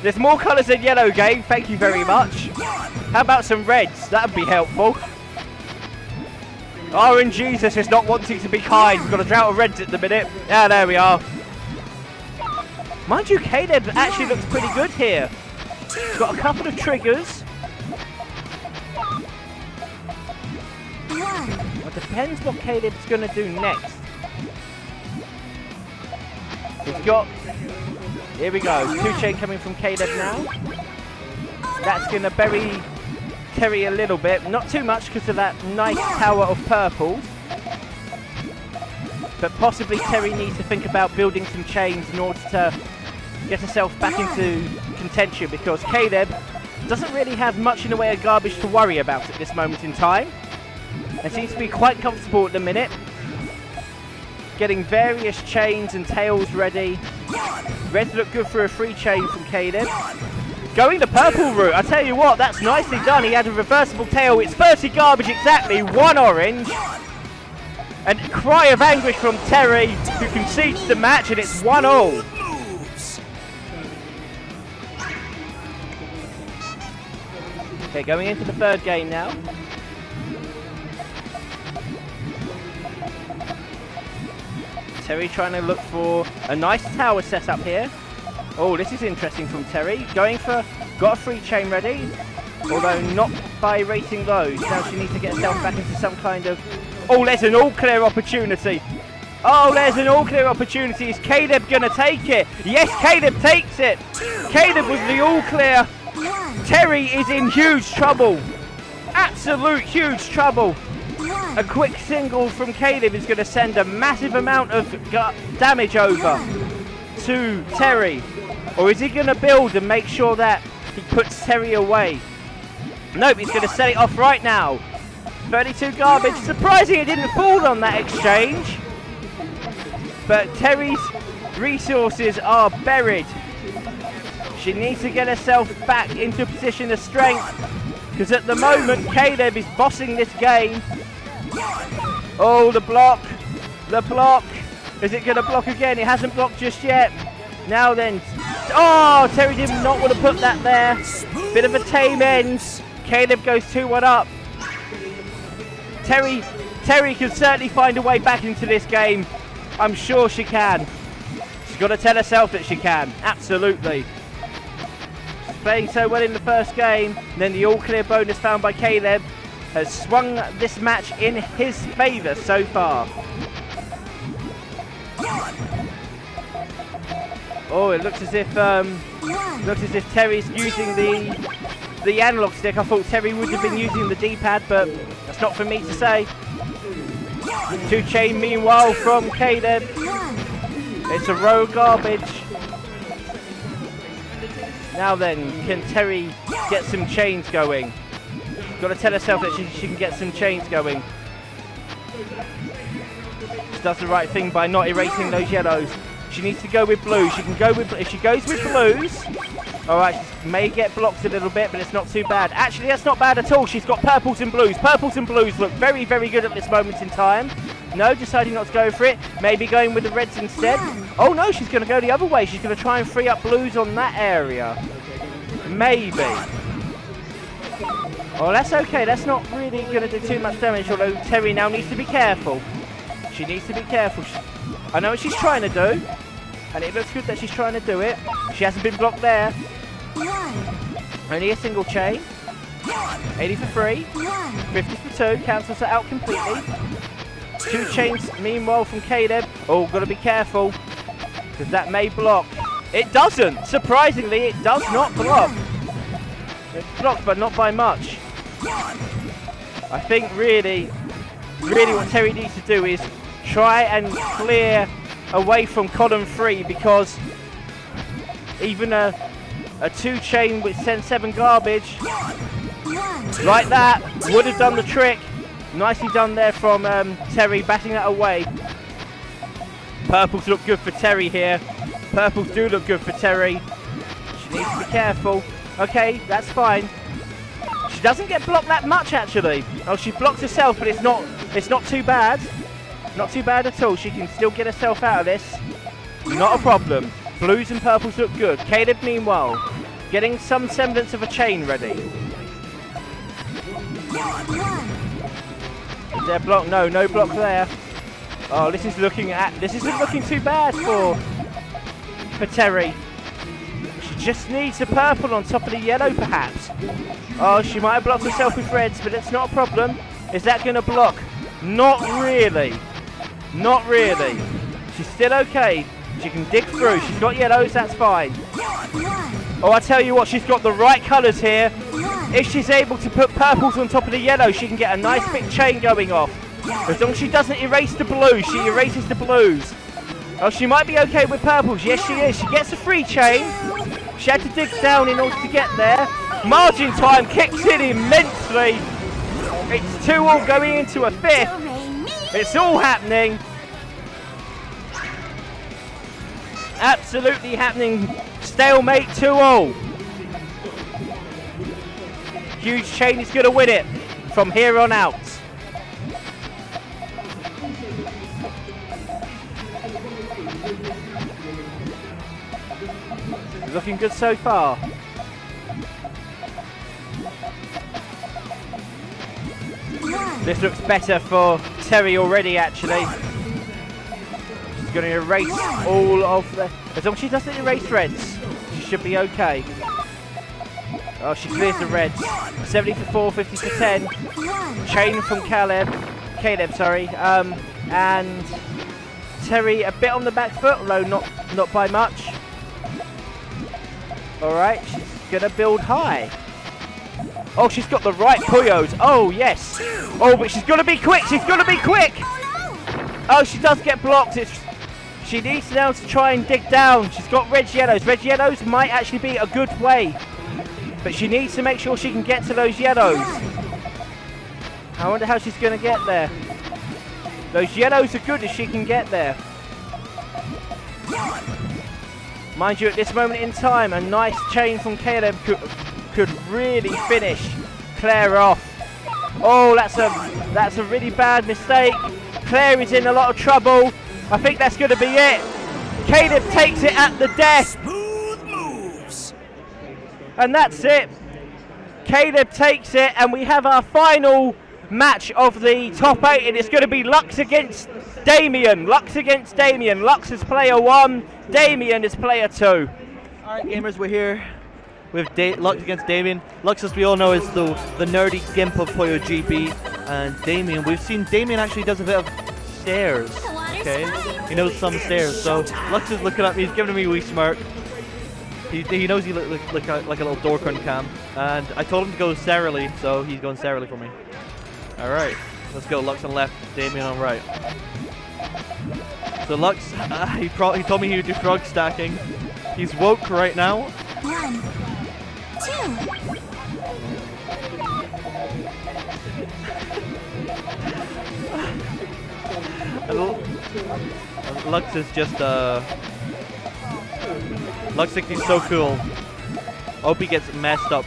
There's more colours than yellow, game. Thank you very much. How about some reds? That would be helpful. RNGesus is not wanting to be kind. We've got a drought of reds at the minute. Yeah, there we are. Mind you, Caleb actually looks pretty good here. He's got a couple of triggers. It depends what Caleb's going to do next. He's got... Here we go. 2 chain coming from Caleb now. That's going to bury Terry a little bit. Not too much because of that nice tower of purples. But possibly Terry needs to think about building some chains in order to get herself back into contention, because Caleb doesn't really have much in the way of garbage to worry about at this moment in time. And seems to be quite comfortable at the minute. Getting various chains and tails ready. Reds look good for a 3 chain from Caleb. Going the purple route, I tell you what, that's nicely done. He had a reversible tail. It's 30 garbage exactly, 1 orange. And cry of anguish from Terry, who concedes the match, and it's 1-all. Okay, going into the 3rd game now. Terry trying to look for a nice tower setup here. Oh, this is interesting from Terry. Going for, got a 3 chain ready, although not by rating those. Now she needs to get herself back into some kind of... Oh, there's an all-clear opportunity. Oh, there's an all-clear opportunity. Is Caleb going to take it? Yes, Caleb takes it. Caleb with the all-clear. Terry is in huge trouble. Absolute huge trouble. A quick single from Caleb is going to send a massive amount of damage over to Terry. Or is he going to build and make sure that he puts Terry away? Nope, he's going to set it off right now. 32 garbage. Surprising it didn't fall on that exchange. But Terry's resources are buried. She needs to get herself back into a position of strength, because at the moment Caleb is bossing this game. Oh, the block. The block. Is it going to block again? It hasn't blocked just yet. Now then. Oh, Terry did not want to put that there. Bit of a tame end. Caleb goes 2-1 up. Terry can certainly find a way back into this game. I'm sure she can. She's got to tell herself that she can. Absolutely. She's playing so well in the first game. And then the all-clear bonus found by Caleb has swung this match in his favour so far. Oh, it looks as if Terry's using the analog stick. I thought Terry would have been using the D-pad, but that's not for me to say. 2 chain meanwhile from Caleb. It's a row of garbage. Now then, can Terry get some chains going? Got to tell herself that she can get some chains going. She does the right thing by not erasing those yellows. She needs to go with blue. She can go with, if she goes with blues, all right, she may get blocked a little bit, but it's not too bad. Actually, that's not bad at all. She's got purples and blues. Purples and blues look very, very good at this moment in time. No, deciding not to go for it. Maybe going with the reds instead. Oh no, she's going to go the other way. She's going to try and free up blues on that area. Maybe. Oh, that's okay. That's not really going to do too much damage, although Terry now needs to be careful. She needs to be careful. I know what she's trying to do, and it looks good that she's trying to do it. She hasn't been blocked there. Only a single chain. 80 for 3. 50 for 2. Cancels it out completely. 2 chains meanwhile from Caleb. Oh, got to be careful, because that may block. It doesn't. Surprisingly, it does not block. It's blocked, but not by much. I think really what Terry needs to do is try and clear away from column 3, because even a 2 chain with 10-7 garbage like that would have done the trick. Nicely done there from Terry, batting that away. Purples look good for Terry here. Purples do look good for Terry. She needs to be careful. Okay, that's fine. She doesn't get blocked that much actually. Oh, she blocks herself, but it's not too bad. Not too bad at all. She can still get herself out of this. Not a problem. Blues and purples look good. Caleb, meanwhile, getting some semblance of a chain ready. Is there a block? No, no block there. Oh, this isn't looking too bad for Terry. She just needs a purple on top of the yellow, perhaps. Oh, she might have blocked herself with reds, but it's not a problem. Is that going to block? Not really. Not really. She's still okay. She can dig through. She's got yellows, that's fine. Oh, I tell you what, she's got the right colours here. If she's able to put purples on top of the yellow, she can get a nice big chain going off. As long as she doesn't erase the blues, she erases the blues. Oh, she might be okay with purples. Yes, she is. She gets a free chain. She had to dig down in order to get there. Margin time kicks in immensely. It's 2-all going into a 5th. It's all happening. Absolutely happening. Stalemate 2-all. Huge chain is going to win it from here on out. Looking good so far. This looks better for Terry already, actually. She's going to erase all of the... As long as she doesn't erase reds, she should be okay. Oh, she clears the reds. 70 for 4, 50 for 10. Chain from Caleb, sorry. And Terry a bit on the back foot, although not by much. Alright, she's going to build high. Oh, she's got the right Puyos. Oh, yes. Oh, but she's got to be quick. She's got to be quick. Oh, she does get blocked. She needs now to try and dig down. She's got red yellows. Red yellows might actually be a good way. But she needs to make sure she can get to those yellows. I wonder how she's going to get there. Those yellows are good if she can get there. Mind you, at this moment in time, a nice chain from Caleb could really finish Claire off. Oh, that's a really bad mistake. Claire is in a lot of trouble. I think that's going to be it. Caleb takes it at the death. Smooth moves. And that's it. Caleb takes it, and we have our final match of the top 8, and it's going to be Lux against Damien. Lux against Damien. Lux is player 1, Damien is player 2. Alright gamers, we're here with Lux against Damien. Lux, as we all know, is the nerdy gimp of PuyoGB, and Damien, we've seen Damien actually does a bit of stairs. Okay, he knows some stairs, so Lux is looking at me, he's giving me a wee smirk. He knows he look like a little dork on cam, and I told him to go Sarah-ly, so he's going Sarah-ly for me. Alright, let's go. Lux on left, Damien on right. So Lux, he told me he would do frog stacking. He's woke right now. 1, 2. Lux is just Lux thinks he's so cool. Hope he gets messed up.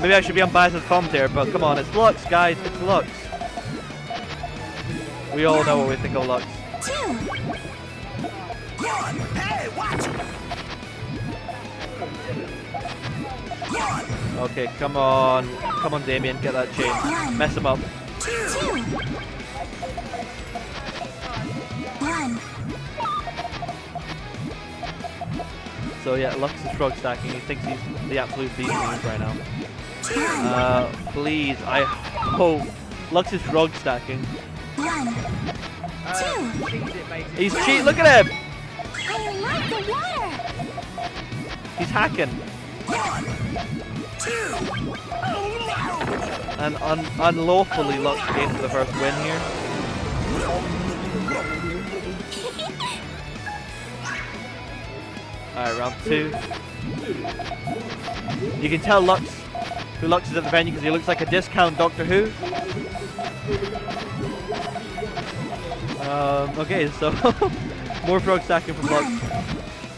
Maybe I should be unbiased as commentator, but come on, it's Lux, guys, it's Lux. We all know what we think of Lux. 2. Hey, watch it. Okay, come on, Damien, get that chain, mess him up. 2. 1. So yeah, Lux is frog stacking. He thinks he's the absolute beast right now. Please, I hope Lux is frog stacking. 1, 2. He's cheating. Look at him. I like the water. He's hacking. 1, 2. And unlawfully Lux gains the first win here. Alright, round 2. You can tell who Lux is at the venue because he looks like a discount Doctor Who. Okay, so more frog stacking from Lux.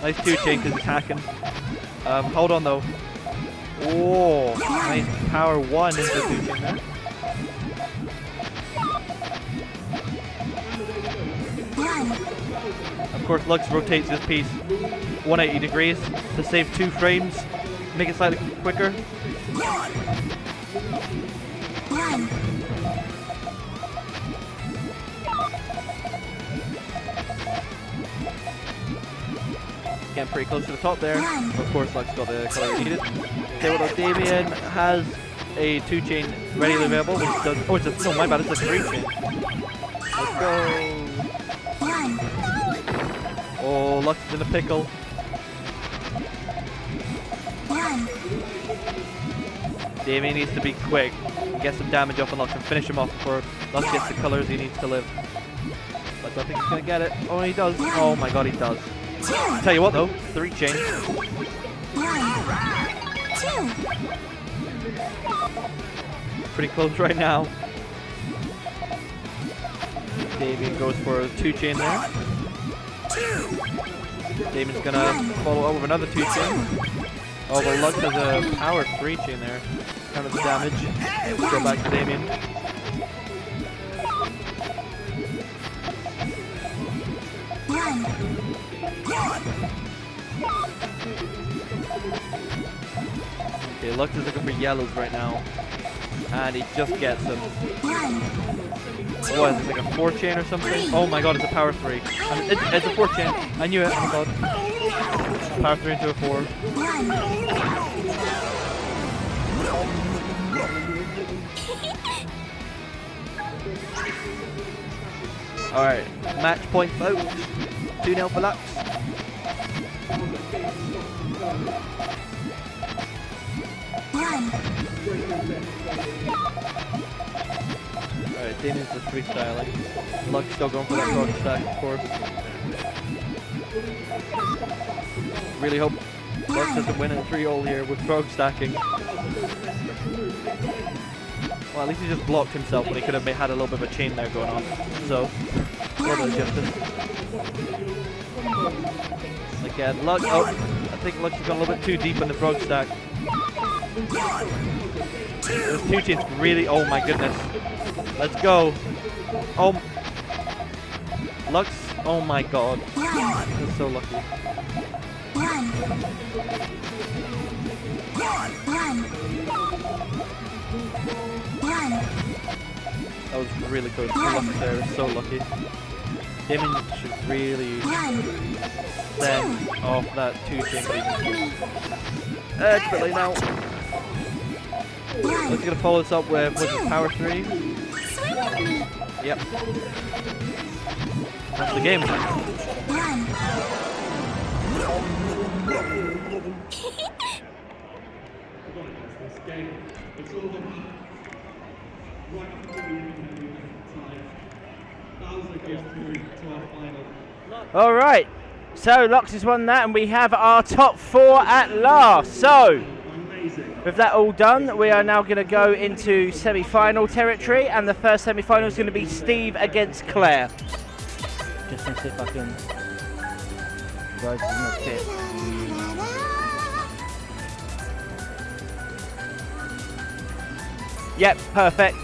Nice 2-chain because he's hacking. Hold on though. Oh, nice power 1 into the 2-chain there. Of course, Lux rotates his piece 180 degrees to save 2 frames, make it slightly quicker. Getting pretty close to the top there. Of course, Lux got the color he needed. Okay, well, Damien has a 2-chain readily available, which does. Oh, it's a. No, my bad, it's a 3-chain. Let's go. Oh, Lux is in a pickle. Damien needs to be quick, get some damage off on Lux and finish him off before Lux gets the colors he needs to live. But I think he's gonna get it. Oh, he does. Oh my god, he does. Tell you what though, 3-chain. Pretty close right now. Damien goes for a 2-chain there. Damien's gonna follow up with another 2-chain. Oh, but Lux has a power 3-chain there. Kind of the damage. Let's go back to Damien. Okay, Lux is looking for yellows right now. And he just gets them. What is this, like a 4-chain or something? Oh my god, it's a power 3. It's a 4-chain. I knew it, oh my god. Power 3 into a 4. Alright, match point vote. 2-0 for Lux. Alright, Damien's just freestyling. Lux still going for that frog stack, of course. Really hope Lux doesn't win in 3-all here with frog stacking. Well, at least he just blocked himself when he could have had a little bit of a chain there going on. So, a little bit of justice. Again, Lux. Oh, I think Lux has gone a little bit too deep in the frog stack. Those 2-chains really. Oh my goodness. Let's go. Oh. Lux. Oh my god. That's so lucky. That was really close. Lux there. So lucky. Damien should really send off that 2-chain. It's a bit late now. Let's gonna follow this up with power 3. Yep. That's the game. All right. So Lux has won that, and we have our top 4 at last. So, with that all done, we are now going to go into semi-final territory, and the first semi-final is going to be Steve against Claire. Just going to see if I can guys in the pit. Yep, perfect.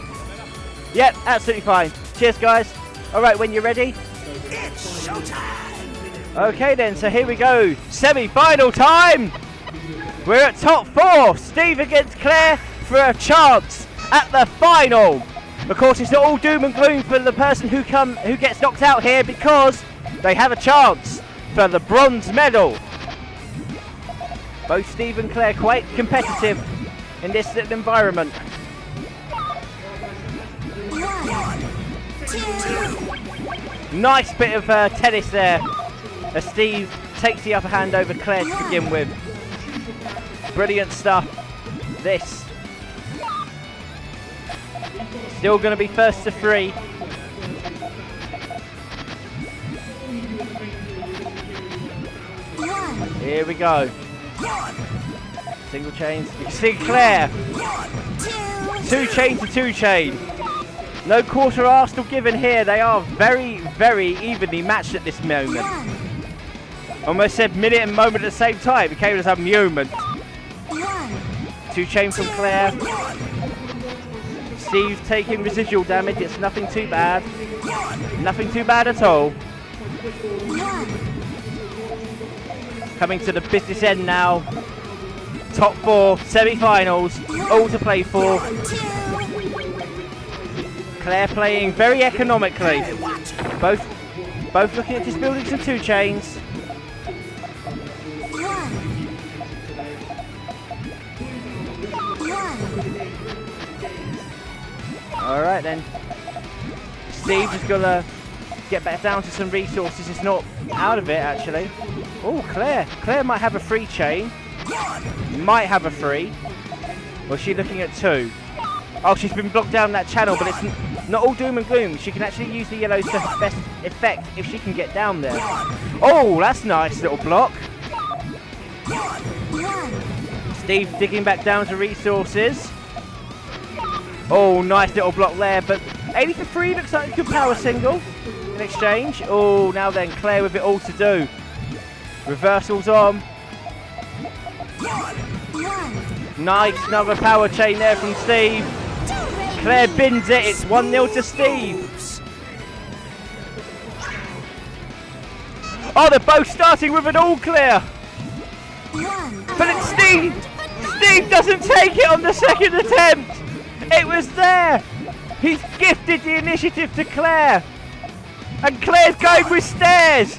Yep, absolutely fine. Cheers, guys. All right, when you're ready. It's showtime! Okay then, so here we go. Semi-final time! We're at top 4. Steve against Claire for a chance at the final. Of course, it's not all doom and gloom for the person who gets knocked out here, because they have a chance for the bronze medal. Both Steve and Claire quite competitive in this little environment. 1, 2. Nice bit of tennis there, as Steve takes the upper hand over Claire to begin with. Brilliant stuff. This. Still going to be first to 3. Here we go. Single chains. You can see Claire. 2 chain to 2 chain. No quarter Arsenal given here. They are very, very evenly matched at this moment. Almost said minute and moment at the same time. It came as a moment. 2 chain from Claire. Steve taking residual damage. It's nothing too bad. Nothing too bad at all. Coming to the business end now. Top 4 semi-finals. All to play for. Claire playing very economically. Both looking at just building some 2 chains. Alright then. Steve just gotta get back down to some resources. It's not out of it actually. Oh, Claire. Claire might have a 3 chain. Might have a 3. Or is she looking at 2? Oh, she's been blocked down that channel, but it's not all doom and gloom. She can actually use the yellows to her best effect if she can get down there. Oh, that's nice little block. Steve digging back down to resources. Oh, nice little block there, but 80 for 3 looks like a good power single in exchange. Oh, now then, Claire with it all to do. Reversals on. Nice, another power chain there from Steve. Claire bins it, it's 1-0 to Steve. Oh, they're both starting with an all clear. But it's Steve. Steve doesn't take it on the 2nd attempt. It was there. He's gifted the initiative to Claire. And Claire's going with stairs.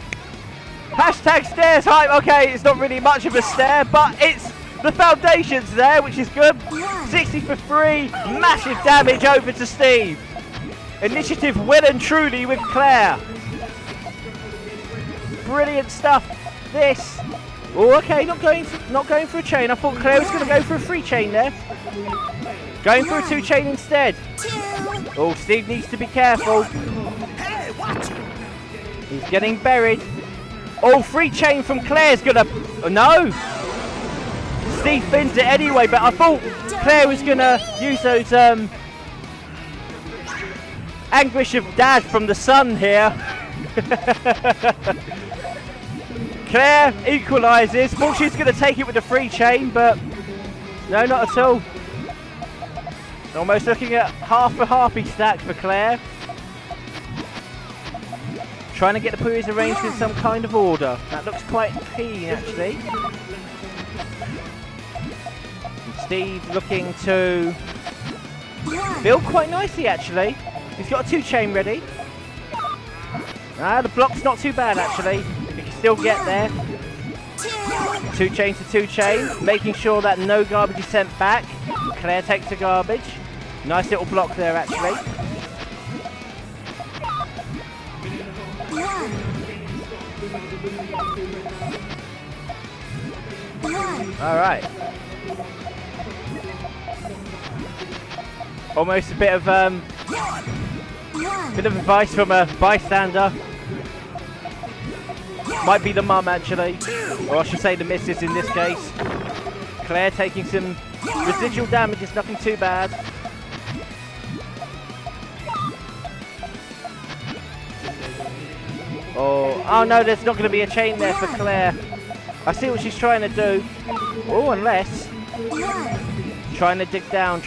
Hashtag stairs hype. Okay, it's not really much of a stair, but it's the foundation's there, which is good. 60 for 3. Massive damage over to Steve. Initiative well and truly with Claire. Brilliant stuff. This. Oh, okay, not going for a chain. I thought Claire was going to go for a 3 chain there. Going for a 2 chain instead. Oh, Steve needs to be careful. He's getting buried. Oh, 3 chain from Claire's gonna. Oh, no. Steve fins it anyway, but I thought Claire was gonna use those anguish of dad from the sun here. Claire equalises. Thought she was gonna take it with the 3 chain, but no, not at all. Almost looking at half a harpy stack for Claire. Trying to get the Puyos arranged in some kind of order. That looks quite keen actually. And Steve looking to build quite nicely actually. He's got a 2 chain ready. The block's not too bad actually. He can still get there. 2 chain to 2 chain. Making sure that no garbage is sent back. Claire takes the garbage. Nice little block there actually. Alright. Almost a bit of advice from a bystander. Might be the mum actually. Or I should say the missus in this case. Claire taking some residual damage, it's nothing too bad. Oh no, there's not going to be a chain there for Claire. I see what she's trying to do. Oh, unless. Trying to dig down.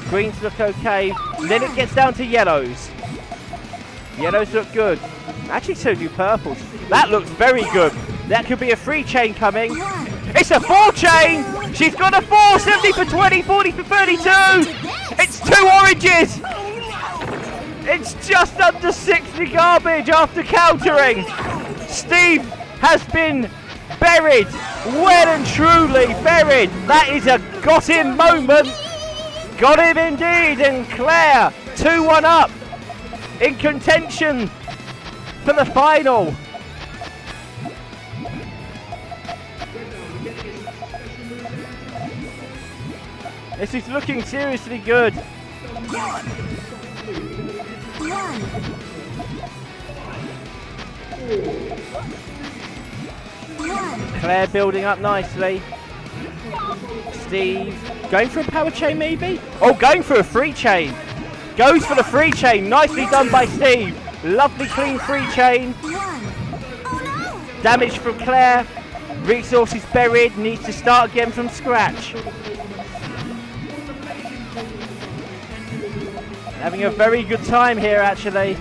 Greens look okay. Then it gets down to yellows. Yellows look good. Actually, so do purples. That looks very good. That could be a 3 chain coming. It's a 4 chain. She's got a 4. 70 for 20, 40 for 32. It's 2 oranges. It's just under 60 garbage after countering. Steve has been buried. Well and truly buried. That is a got him moment. Got him indeed. And Claire, 2-1 up. In contention for the final. This is looking seriously good. Claire building up nicely. Steve going for a power chain maybe? Oh, going for a free chain. Goes for the free chain. Nicely done by Steve. Lovely clean free chain. Damage from Claire. Resources buried. Needs to start again from scratch. Having a very good time here actually.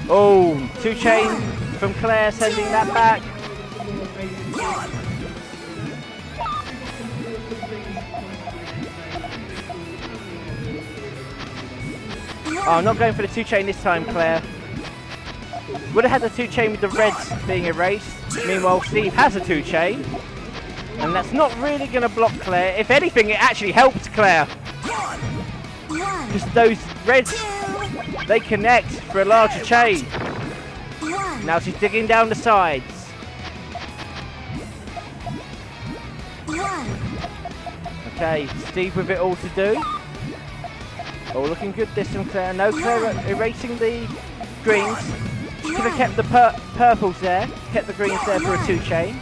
Oh, 2 chain from Claire sending that back. Oh, not going for the 2 chain this time, Claire. Would have had the 2 chain with the reds being erased. Meanwhile, Steve has a 2 chain. And that's not really going to block Claire. If anything, it actually helps Claire. Because those reds, they connect for a larger chain. Now she's digging down the sides. Okay, Steve with it all to do. Oh, looking good this from Claire. No, Claire erasing the greens. She could have kept the purples there. Kept the greens there for a 2 chain.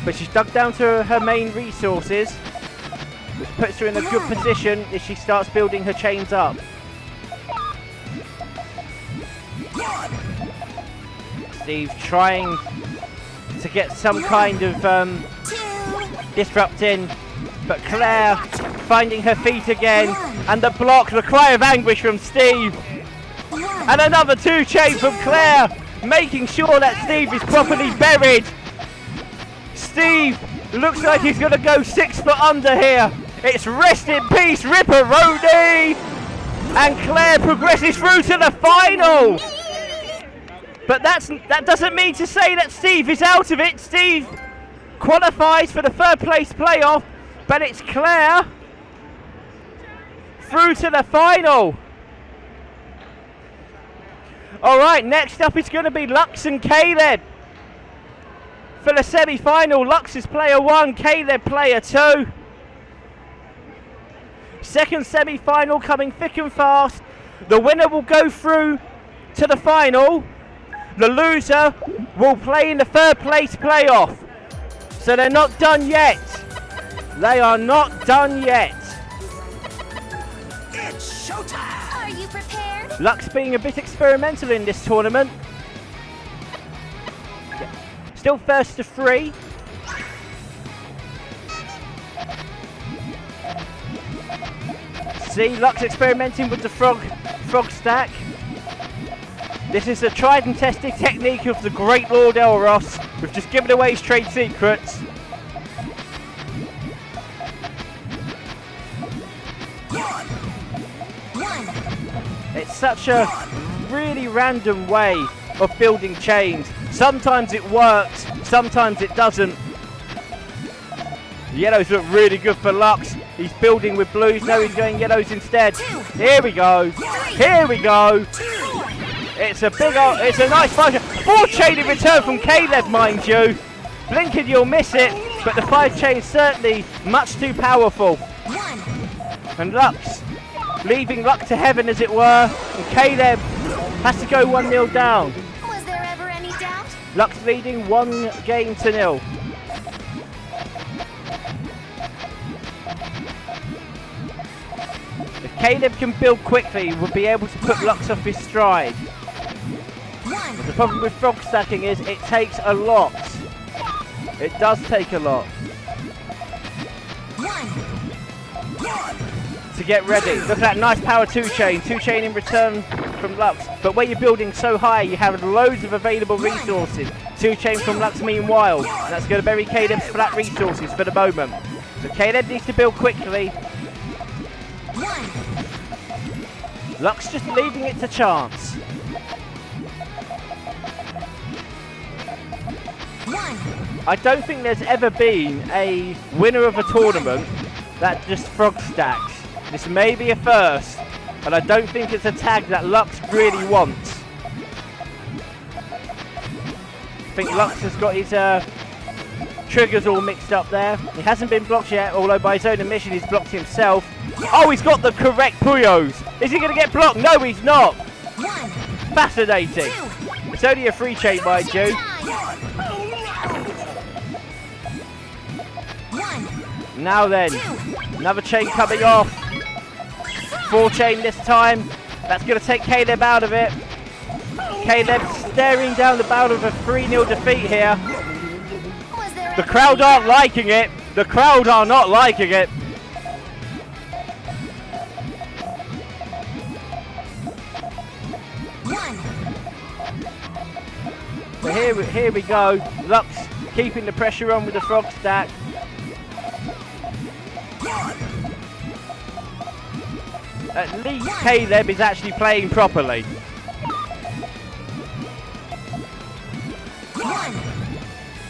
But she's dug down to her main resources, which puts her in a good position as she starts building her chains up. Steve trying to get some kind of disrupt in, but Claire finding her feet again, and the block, the cry of anguish from Steve. And another 2 chain from Claire, making sure that Steve is properly buried. Steve looks like he's going to go 6 foot under here. It's rest in peace, Ripperoni! And Claire progresses through to the final! But that doesn't mean to say that Steve is out of it. Steve qualifies for the 3rd place playoff, but it's Claire through to the final. Alright, next up is going to be Lux and Caleb. For the semi-final, Lux is player 1, Caleb player 2. Second semi-final coming thick and fast. The winner will go through to the final. The loser will play in the 3rd place playoff. So they're not done yet. They are not done yet. It's showtime! Are you prepared? Lux being a bit experimental in this tournament. Still first to 3. See, Lux experimenting with the frog stack. This is a tried and tested technique of the great Lord Elros. We've just given away his trade secrets. It's such a really random way of building chains. Sometimes it works, sometimes it doesn't. Yellows look really good for Lux. He's building with blues, no he's going yellows instead. Here we go, here we go. It's a big old, it's a nice 4 chain in return from Caleb, mind you. Blink and you'll miss it, but the 5 chain is certainly much too powerful. And Lux leaving luck to heaven, as it were, and Caleb has to go 1-0 down. Was there ever any doubt? Lux leading 1 game to 0. If Caleb can build quickly, we'll be able to put Lux off his stride. But the problem with frog stacking is it takes a lot. It does take a lot. To get ready. Look at that nice power 2 chain. 2 chain in return from Lux. But where you're building so high, you have loads of available resources. 2 chain from Lux meanwhile. And that's going to bury Caleb's flat resources for the moment. So Caleb needs to build quickly. Lux just leaving it to chance. I don't think there's ever been a winner of a tournament that just frog stacks. This may be a first, but I don't think it's a tag that Lux really wants. I think Lux has got his Trigger's all mixed up there. He hasn't been blocked yet, although by his own admission he's blocked himself. Oh, he's got the correct Puyos. Is he going to get blocked? No, he's not. Fascinating. It's only a free chain, mind you. Now then, another chain coming off. 4 chain this time. That's going to take Caleb out of it. Caleb staring down the barrel of a 3-0 defeat here. The crowd aren't liking it. The crowd are not liking it. So here we go. Lux keeping the pressure on with the frog stack. At least Caleb is actually playing properly. 1,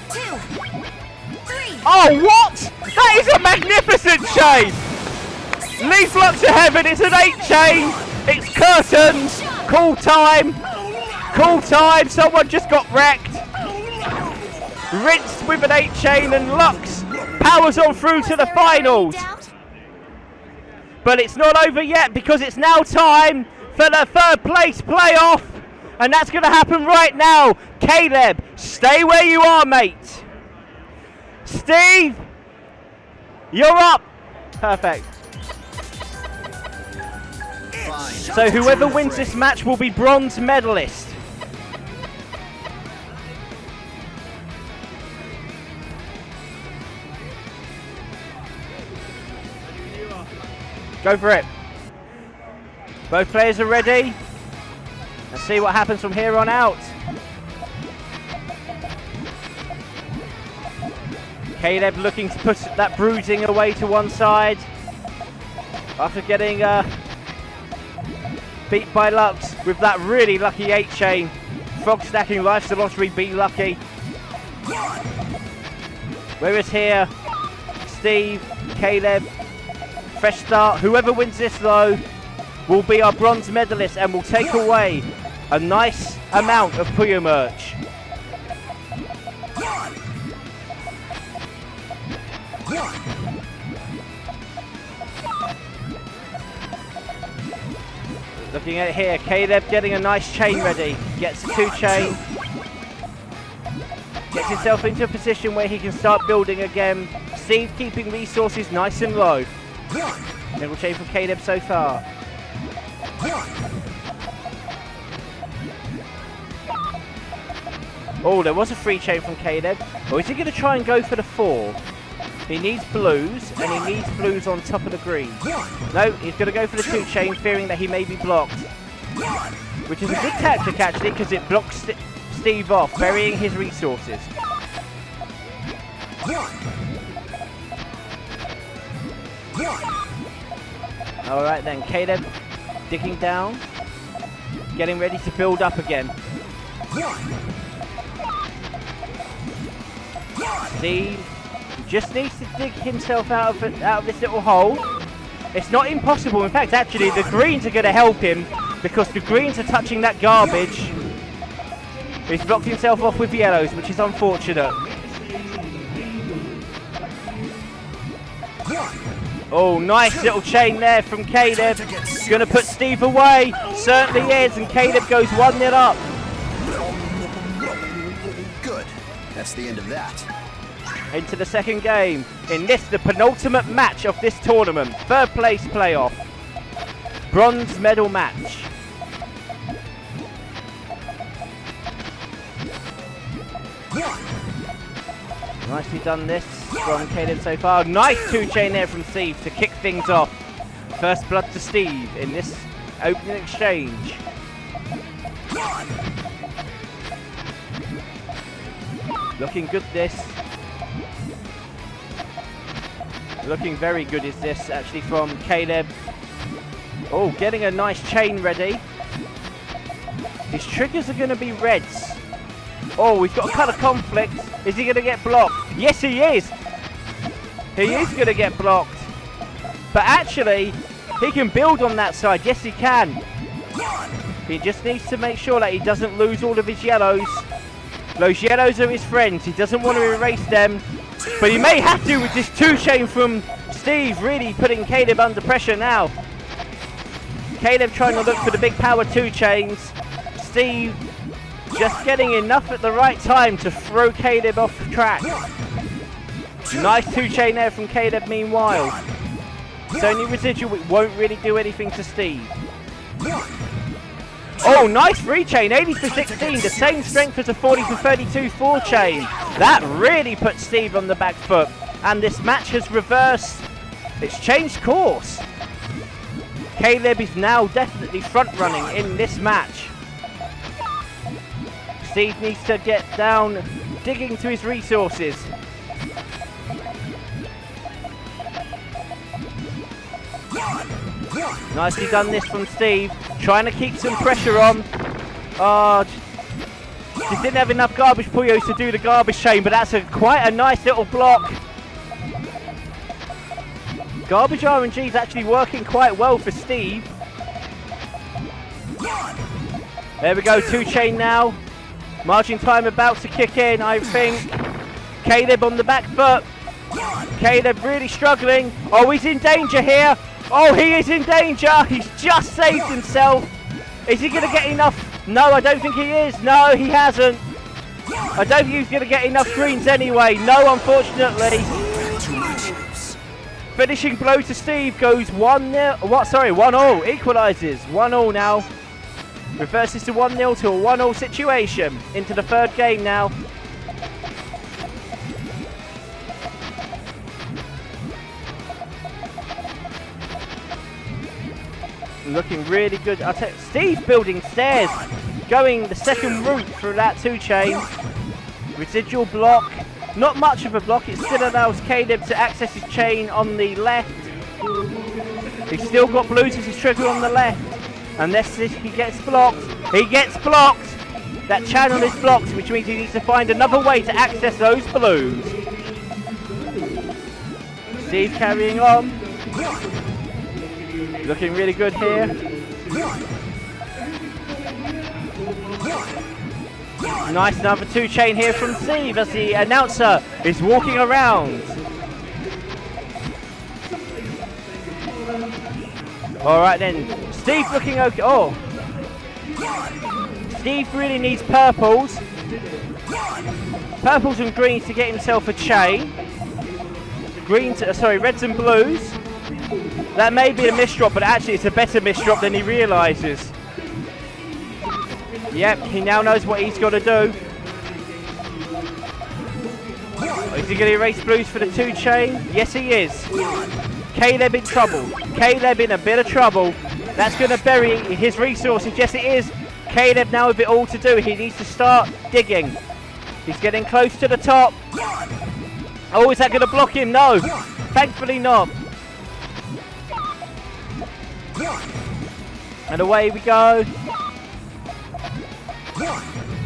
2, 3. Oh, what? That is a magnificent chain! Leave Lux to heaven, it's an 8 chain! It's curtains! Cool time! Cool time! Someone just got wrecked! Rinsed with an 8 chain and Lux powers on through to the finals! But it's not over yet because it's now time for the 3rd place playoff! And that's going to happen right now! Caleb, stay where you are, mate! Steve, you're up! Perfect. So whoever wins this match will be bronze medalist. Go for it. Both players are ready. Let's see what happens from here on out. Caleb looking to put that bruising away to one side after getting beat by Lux with that really lucky 8 chain. Frog stacking Life's the Lottery, be lucky. Whereas here, Steve, Caleb, fresh start. Whoever wins this though will be our bronze medalist and will take away a nice amount of Puyo merch. Looking at it here, Caleb getting a nice chain ready. Gets a 2 chain. Gets himself into a position where he can start building again. Steve keeping resources nice and low. Little chain from Caleb so far. Oh, there was a 3 chain from Caleb. Or is he going to try and go for the 4? He needs blues, and he needs blues on top of the green. No, he's going to go for the 2 chain, fearing that he may be blocked. Which is a good tactic, actually, because it blocks Steve off, burying his resources. Alright then, Caleb digging down, getting ready to build up again. Steve just needs to dig himself out of this little hole. It's not impossible. In fact, actually, the greens are going to help him because the greens are touching that garbage. He's blocked himself off with yellows, which is unfortunate. Oh, nice little chain there from Caleb. Going to put Steve away. Certainly is, and Caleb goes 1-0 up. Good. That's the end of that. Into the second game. In this, the penultimate match of this tournament. 3rd place playoff. Bronze medal match. Nicely done this from Caleb so far. Nice 2 chain there from Steve to kick things off. First blood to Steve in this opening exchange. Looking good this. Looking very good is this actually from Caleb. Oh, getting a nice chain ready. His triggers are going to be reds. Oh, we've got a cut of conflict. Is he going to get blocked? Yes, he is. He is going to get blocked. But actually, he can build on that side. Yes, he can. He just needs to make sure that he doesn't lose all of his yellows. Those yellows are his friends. He doesn't want to erase them. But he may have to with this 2-chain from Steve, really putting Caleb under pressure now. Caleb trying to look for the big power 2-chains. Steve just getting enough at the right time to throw Caleb off track. Nice 2-chain there from Caleb meanwhile. It's only residual, it won't really do anything to Steve. Oh, nice 3-chain, 80 for 16, the same strength as a 40 for 32 4-chain. That really puts Steve on the back foot. And this match has reversed, it's changed course. Caleb is now definitely front running in this match. Steve needs to get down, digging to his resources. Nicely done this from Steve, trying to keep some pressure on. Oh, just didn't have enough garbage Puyos to do the garbage chain, but that's quite a nice little block. Garbage RNG is actually working quite well for Steve. There we go, 2-chain now. Margin time about to kick in, I think. Caleb on the back foot. Caleb really struggling. Oh, he's in danger here. Oh, he is in danger. He's just saved himself. Is he going to get enough? No, I don't think he is. No, he hasn't. I don't think he's going to get enough greens anyway. No, unfortunately. Finishing blow to Steve goes 1-0. What? Sorry, 1-0. Equalises. 1-0 now. Reverses to 1-0 to a 1-0 situation. Into the third game now. Looking really good. I'll tell you, Steve building stairs. Going the second route through that 2-chain. Residual block. Not much of a block. It still allows Caleb to access his chain on the left. He's still got blues as his trigger on the left. Unless he gets blocked. He gets blocked! That channel is blocked, which means he needs to find another way to access those blues. Steve carrying on. Looking really good here. Nice another 2-chain here from Steve as the announcer is walking around. Alright then, Steve looking okay. Oh, Steve really needs purples. Purples and greens to get himself a chain. Greens, sorry, reds and blues. That may be a misdrop, but actually it's a better misdrop than he realises. Yep, he now knows what he's got to do. Is he going to erase blues for the 2-chain? Yes, he is. Caleb in trouble. Caleb in a bit of trouble. That's going to bury his resources. Yes, it is. Caleb now with it all to do. He needs to start digging. He's getting close to the top. Oh, is that going to block him? No. Thankfully not. And away we go.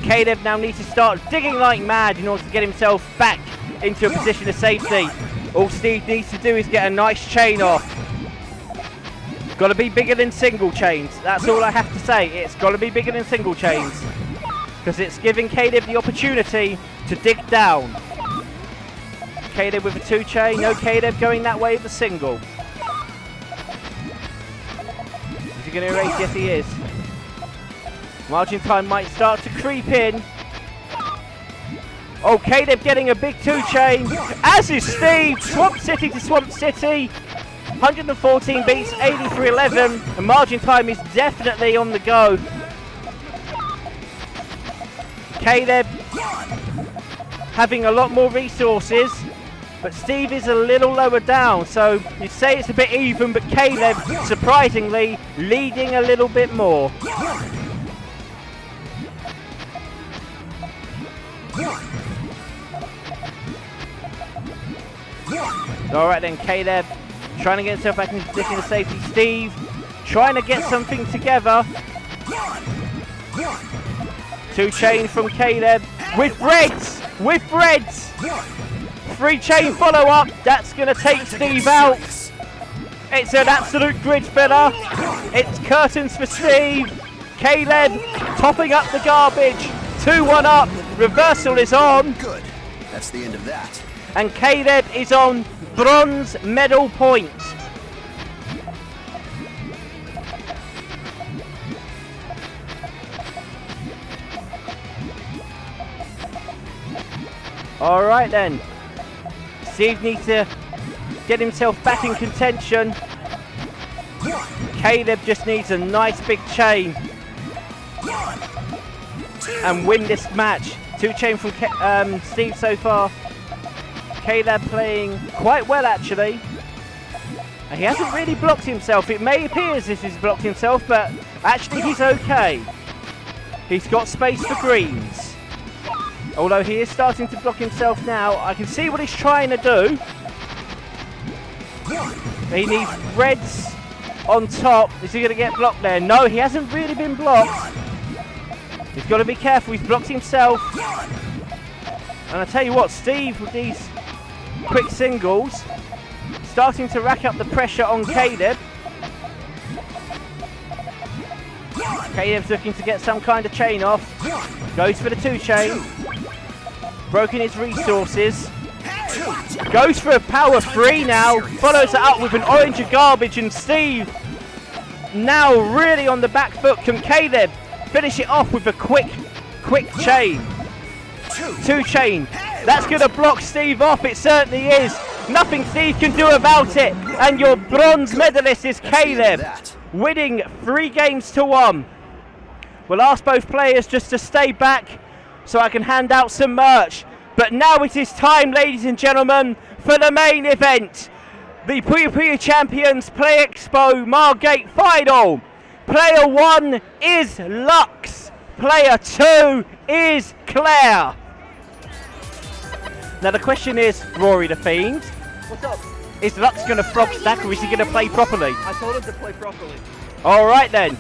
Caleb now needs to start digging like mad in order to get himself back into a position of safety. All Steve needs to do is get a nice chain off. Got to be bigger than single chains. That's all I have to say. It's got to be bigger than single chains. Because it's giving Caleb the opportunity to dig down. Caleb with a 2-chain. No, Caleb going that way with a single. Is he going to erase? Yes, he is. Margin time might start to creep in. Oh, Caleb getting a big 2-chain. As is Steve. Swamp City to Swamp City. 114 beats, 80 for 11. And margin time is definitely on the go. Caleb having a lot more resources. But Steve is a little lower down. So you'd say it's a bit even. But Caleb, surprisingly, leading a little bit more. Alright then, Caleb trying to get himself back into position of safety. Steve trying to get something together. 2-chain from Caleb with reds! With reds! 3-chain follow-up. That's going to take Steve out. It's an absolute grid filler. It's curtains for Steve. Caleb topping up the garbage. 2-1 up. Reversal is on. Good. That's the end of that. and Caleb is on bronze medal point. All right then. Steve needs to get himself back in contention. Caleb just needs a nice big chain and win this match. 2 chain from Steve so far. Caleb playing quite well actually. And he hasn't really blocked himself. It may appear as if he's blocked himself, but actually he's okay. He's got space for greens. Although he is starting to block himself now. I can see what he's trying to do. He needs reds on top. Is he going to get blocked there? No, he hasn't really been blocked. He's got to be careful. He's blocked himself. And I tell you what, Steve with these quick singles starting to rack up the pressure on Caleb. Caleb's looking to get some kind of chain off. Goes for the 2 chain. Broken his resources. Goes for a power 3 now. Follows it up with an orange of garbage, and Steve now really on the back foot. Can Caleb finish it off with a quick chain? 2 chain. That's going to block Steve off. It certainly is. Nothing Steve can do about it. And your bronze medalist is Caleb, winning 3 games to 1. We'll ask both players just to stay back so I can hand out some merch. But now it is time, ladies and gentlemen, for the main event. The Puyo Puyo Champions PlayExpo Margate Final. Player 1 is Lux. Player 2 is Claire. Now the question is, Rory the Fiend, What's up? is Lux going to frog stack or is he going to play properly? I told him to play properly. All right then.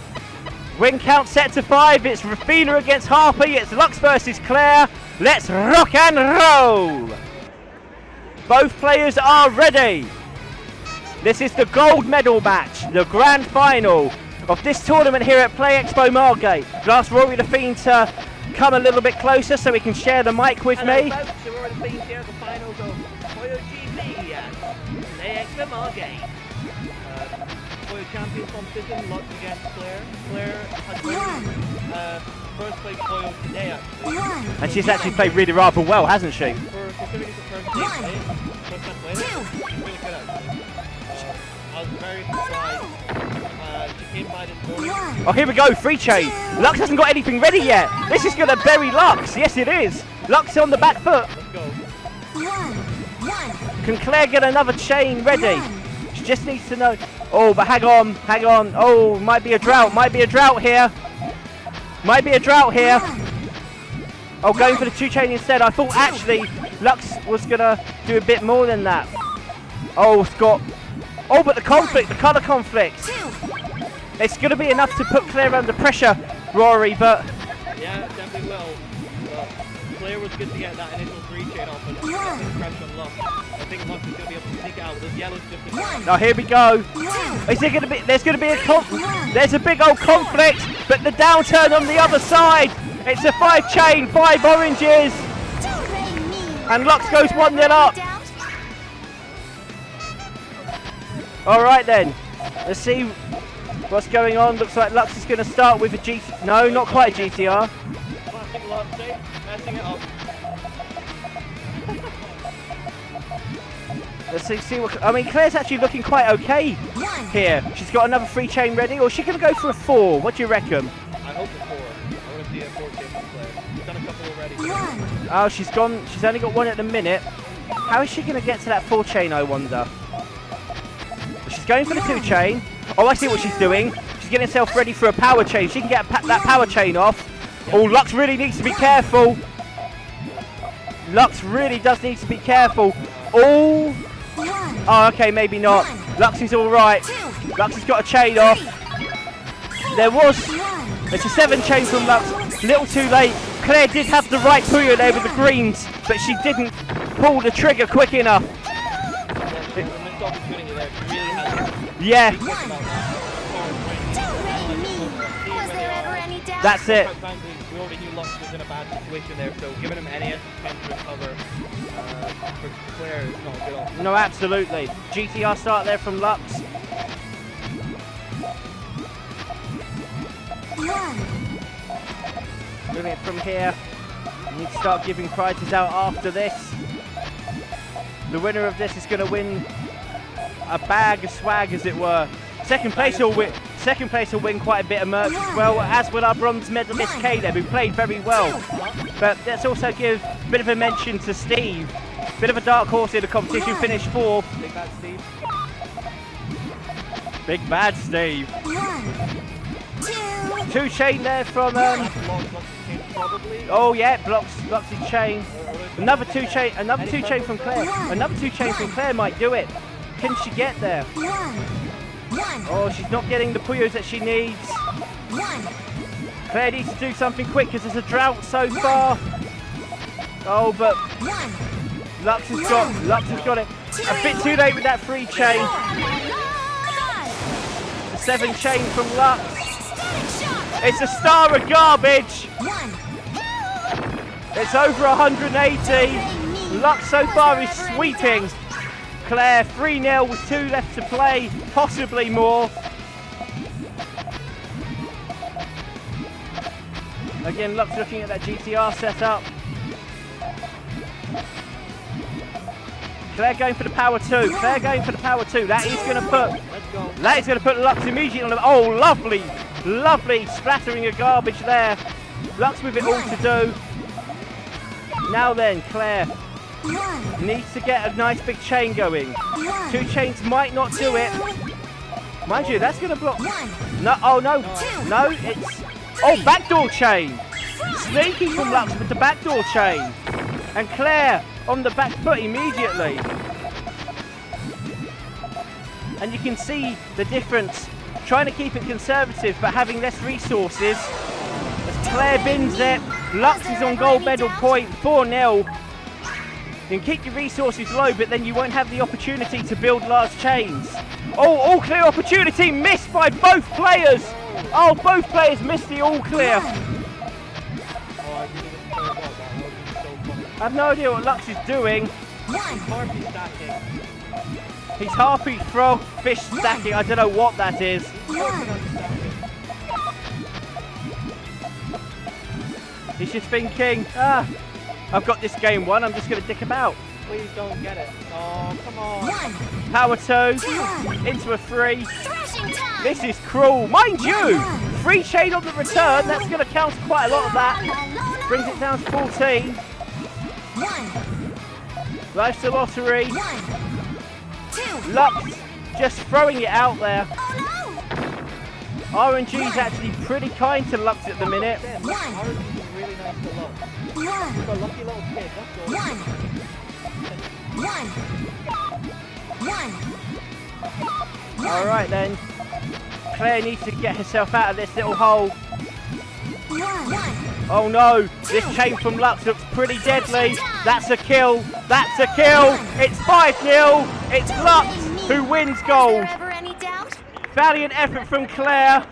Win count set to 5. It's Rafina against Harpy. It's Lux versus Claire. Let's rock and roll. Both players are ready. This is the gold medal match, the grand final of this tournament here at PlayExpo Margate. I'll ask Rory the Fiend to come a little bit closer so he can share the mic with me. Folks, so Rory the Fiend here at the finals of PuyoGB at PlayExpo Margate. Puyo Champions competition, Lux against Claire. Claire has won first played Puyo today actually. And she's actually played really rather well, hasn't she? For considering it's the first game played, first time played, she's really good actually. I was very surprised. She came by this morning. Oh, here we go, 3 chain. Lux hasn't got anything ready yet. This is going to bury Lux. Yes, it is. Lux on the back foot. Let's go. Can Claire get another chain ready? She just needs to know. Oh, but hang on, hang on. Oh, might be a drought. Might be a drought here. Might be a drought here. Oh, going for the 2 chain instead. I thought actually Lux was going to do a bit more than that. Oh, Scott. Oh, but the conflict, the colour conflict. It's going to be enough to put Claire under pressure, Rory, but... Yeah, it definitely will. Claire was good to get that initial 3 chain off and pressure on Lux. I think Lux is going to be able to sneak out. Those yellows just... Oh, here we go. Is there going to be? There's going to be a there's a big old conflict, but the downturn on the other side. It's a 5 chain, 5 oranges, and Lux goes 1-0 up. All right then, let's see what's going on. Looks like Lux is going to start with a GT. No, not quite a GTR. Classic Lux, messing it up. Let's see what. I mean, Claire's actually looking quite okay here. She's got another 3 chain ready, or is she going to go for a 4? What do you reckon? I hope a 4. I want to see a 4 chain from Claire. She's done a couple already. Oh, she's gone. She's only got 1 at the minute. How is she going to get to that 4 chain, I wonder? She's going for the 2 chain. Oh, I see what she's doing. She's getting herself ready for a power chain. She can get that power chain off. Oh, Lux really needs to be careful. Lux really does need to be careful. Oh. Oh, okay, maybe not. Lux is all right. Lux has got a chain off. It's a 7 chain from Lux. Little too late. Claire did have the right Puyo there with the greens, but she didn't pull the trigger quick enough. Yeah. That's it. we already knew Lux was in a bad situation there, so giving him any time to recover for Claire is not a good option. No, absolutely. GTR start there from Lux. Moving it from here. You need to start giving prizes out after this. The winner of this is going to win a bag of swag, as it were. Second place will win quite a bit of merch as well, as will our bronze medalist Caleb, who played very well. But let's also give a bit of a mention to Steve. Bit of a dark horse in the competition, finished 4th. Big bad Steve. Big bad Steve. 2 chain there from oh yeah, blocks his chain. Another 2 chain from Claire. Another 2 chain from Claire might do it. Can she get there? Oh, she's not getting the Puyos that she needs. Claire needs to do something quick because there's a drought so far. Oh, but Lux has got it. A bit too late with that 3 chain. The 7 chain from Lux. It's a star of garbage. It's over 180. Lux so far is sweeping. Claire 3-0 with 2 left to play, possibly more. Again, Lux looking at that GTR setup. Claire going for the power 2. Claire going for the power 2. That is going to put Lux immediately on the. Oh, lovely, lovely splattering of garbage there. Lux with it all to do. Now then, Claire needs to get a nice big chain going. 2 chains might not do it. Mind you, that's going to block. No, oh no, no, it's. Oh, backdoor chain. Sneaky from Lux with the backdoor chain. And Claire on the back foot immediately. And you can see the difference. Trying to keep it conservative, but having less resources. As Claire bins it, Lux is on gold medal point, 4-0. You can keep your resources low, but then you won't have the opportunity to build large chains. Oh, all clear opportunity missed by both players. Oh, both players missed the all clear. I have no idea what Lux is doing. He's harpy, frog, fish stacking. I don't know what that is. He's just thinking, I've got this game won, I'm just going to dick about. Please don't get it. Oh, come on. Power 2, into a 3. This is cruel. Mind you, 3 chain on the return, that's going to count quite a lot of that. Brings it down to 14. Life's a lottery. Lux just throwing it out there. RNG is actually pretty kind to Lux at the minute. Really nice to Lux. You're a lucky little kid, that's all. Alright then. Claire needs to get herself out of this little hole. Oh no, this chain from Lux looks pretty deadly. That's a kill. That's a kill. It's 5-0. It's Lux who wins gold. Valiant effort from Claire,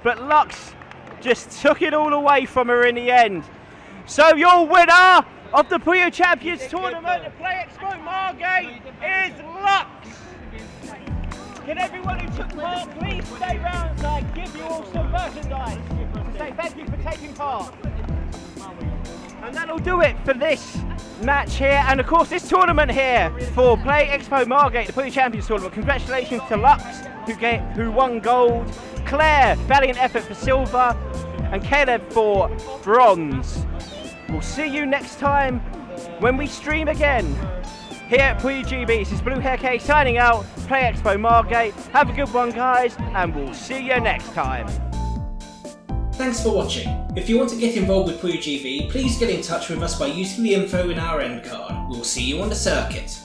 but Lux just took it all away from her in the end. So your winner of the Puyo Champions Tournament at PlayExpo Margate is Lux. Can everyone who took part please stay round so I can give you all some merchandise to say thank you for taking part. And that'll do it for this match here, and of course this tournament here for PlayExpo Margate, the Puyo Champions Tournament. Congratulations to Lux who won gold, Claire, valiant effort for silver, and Caleb for bronze. We'll see you next time when we stream again here at PuyoGB. This is Blue Hair K signing out, PlayExpo Margate. Have a good one guys, and we'll see you next time. Thanks for watching. If you want to get involved with PuyoGB, please get in touch with us by using the info in our end card. We'll see you on the circuit.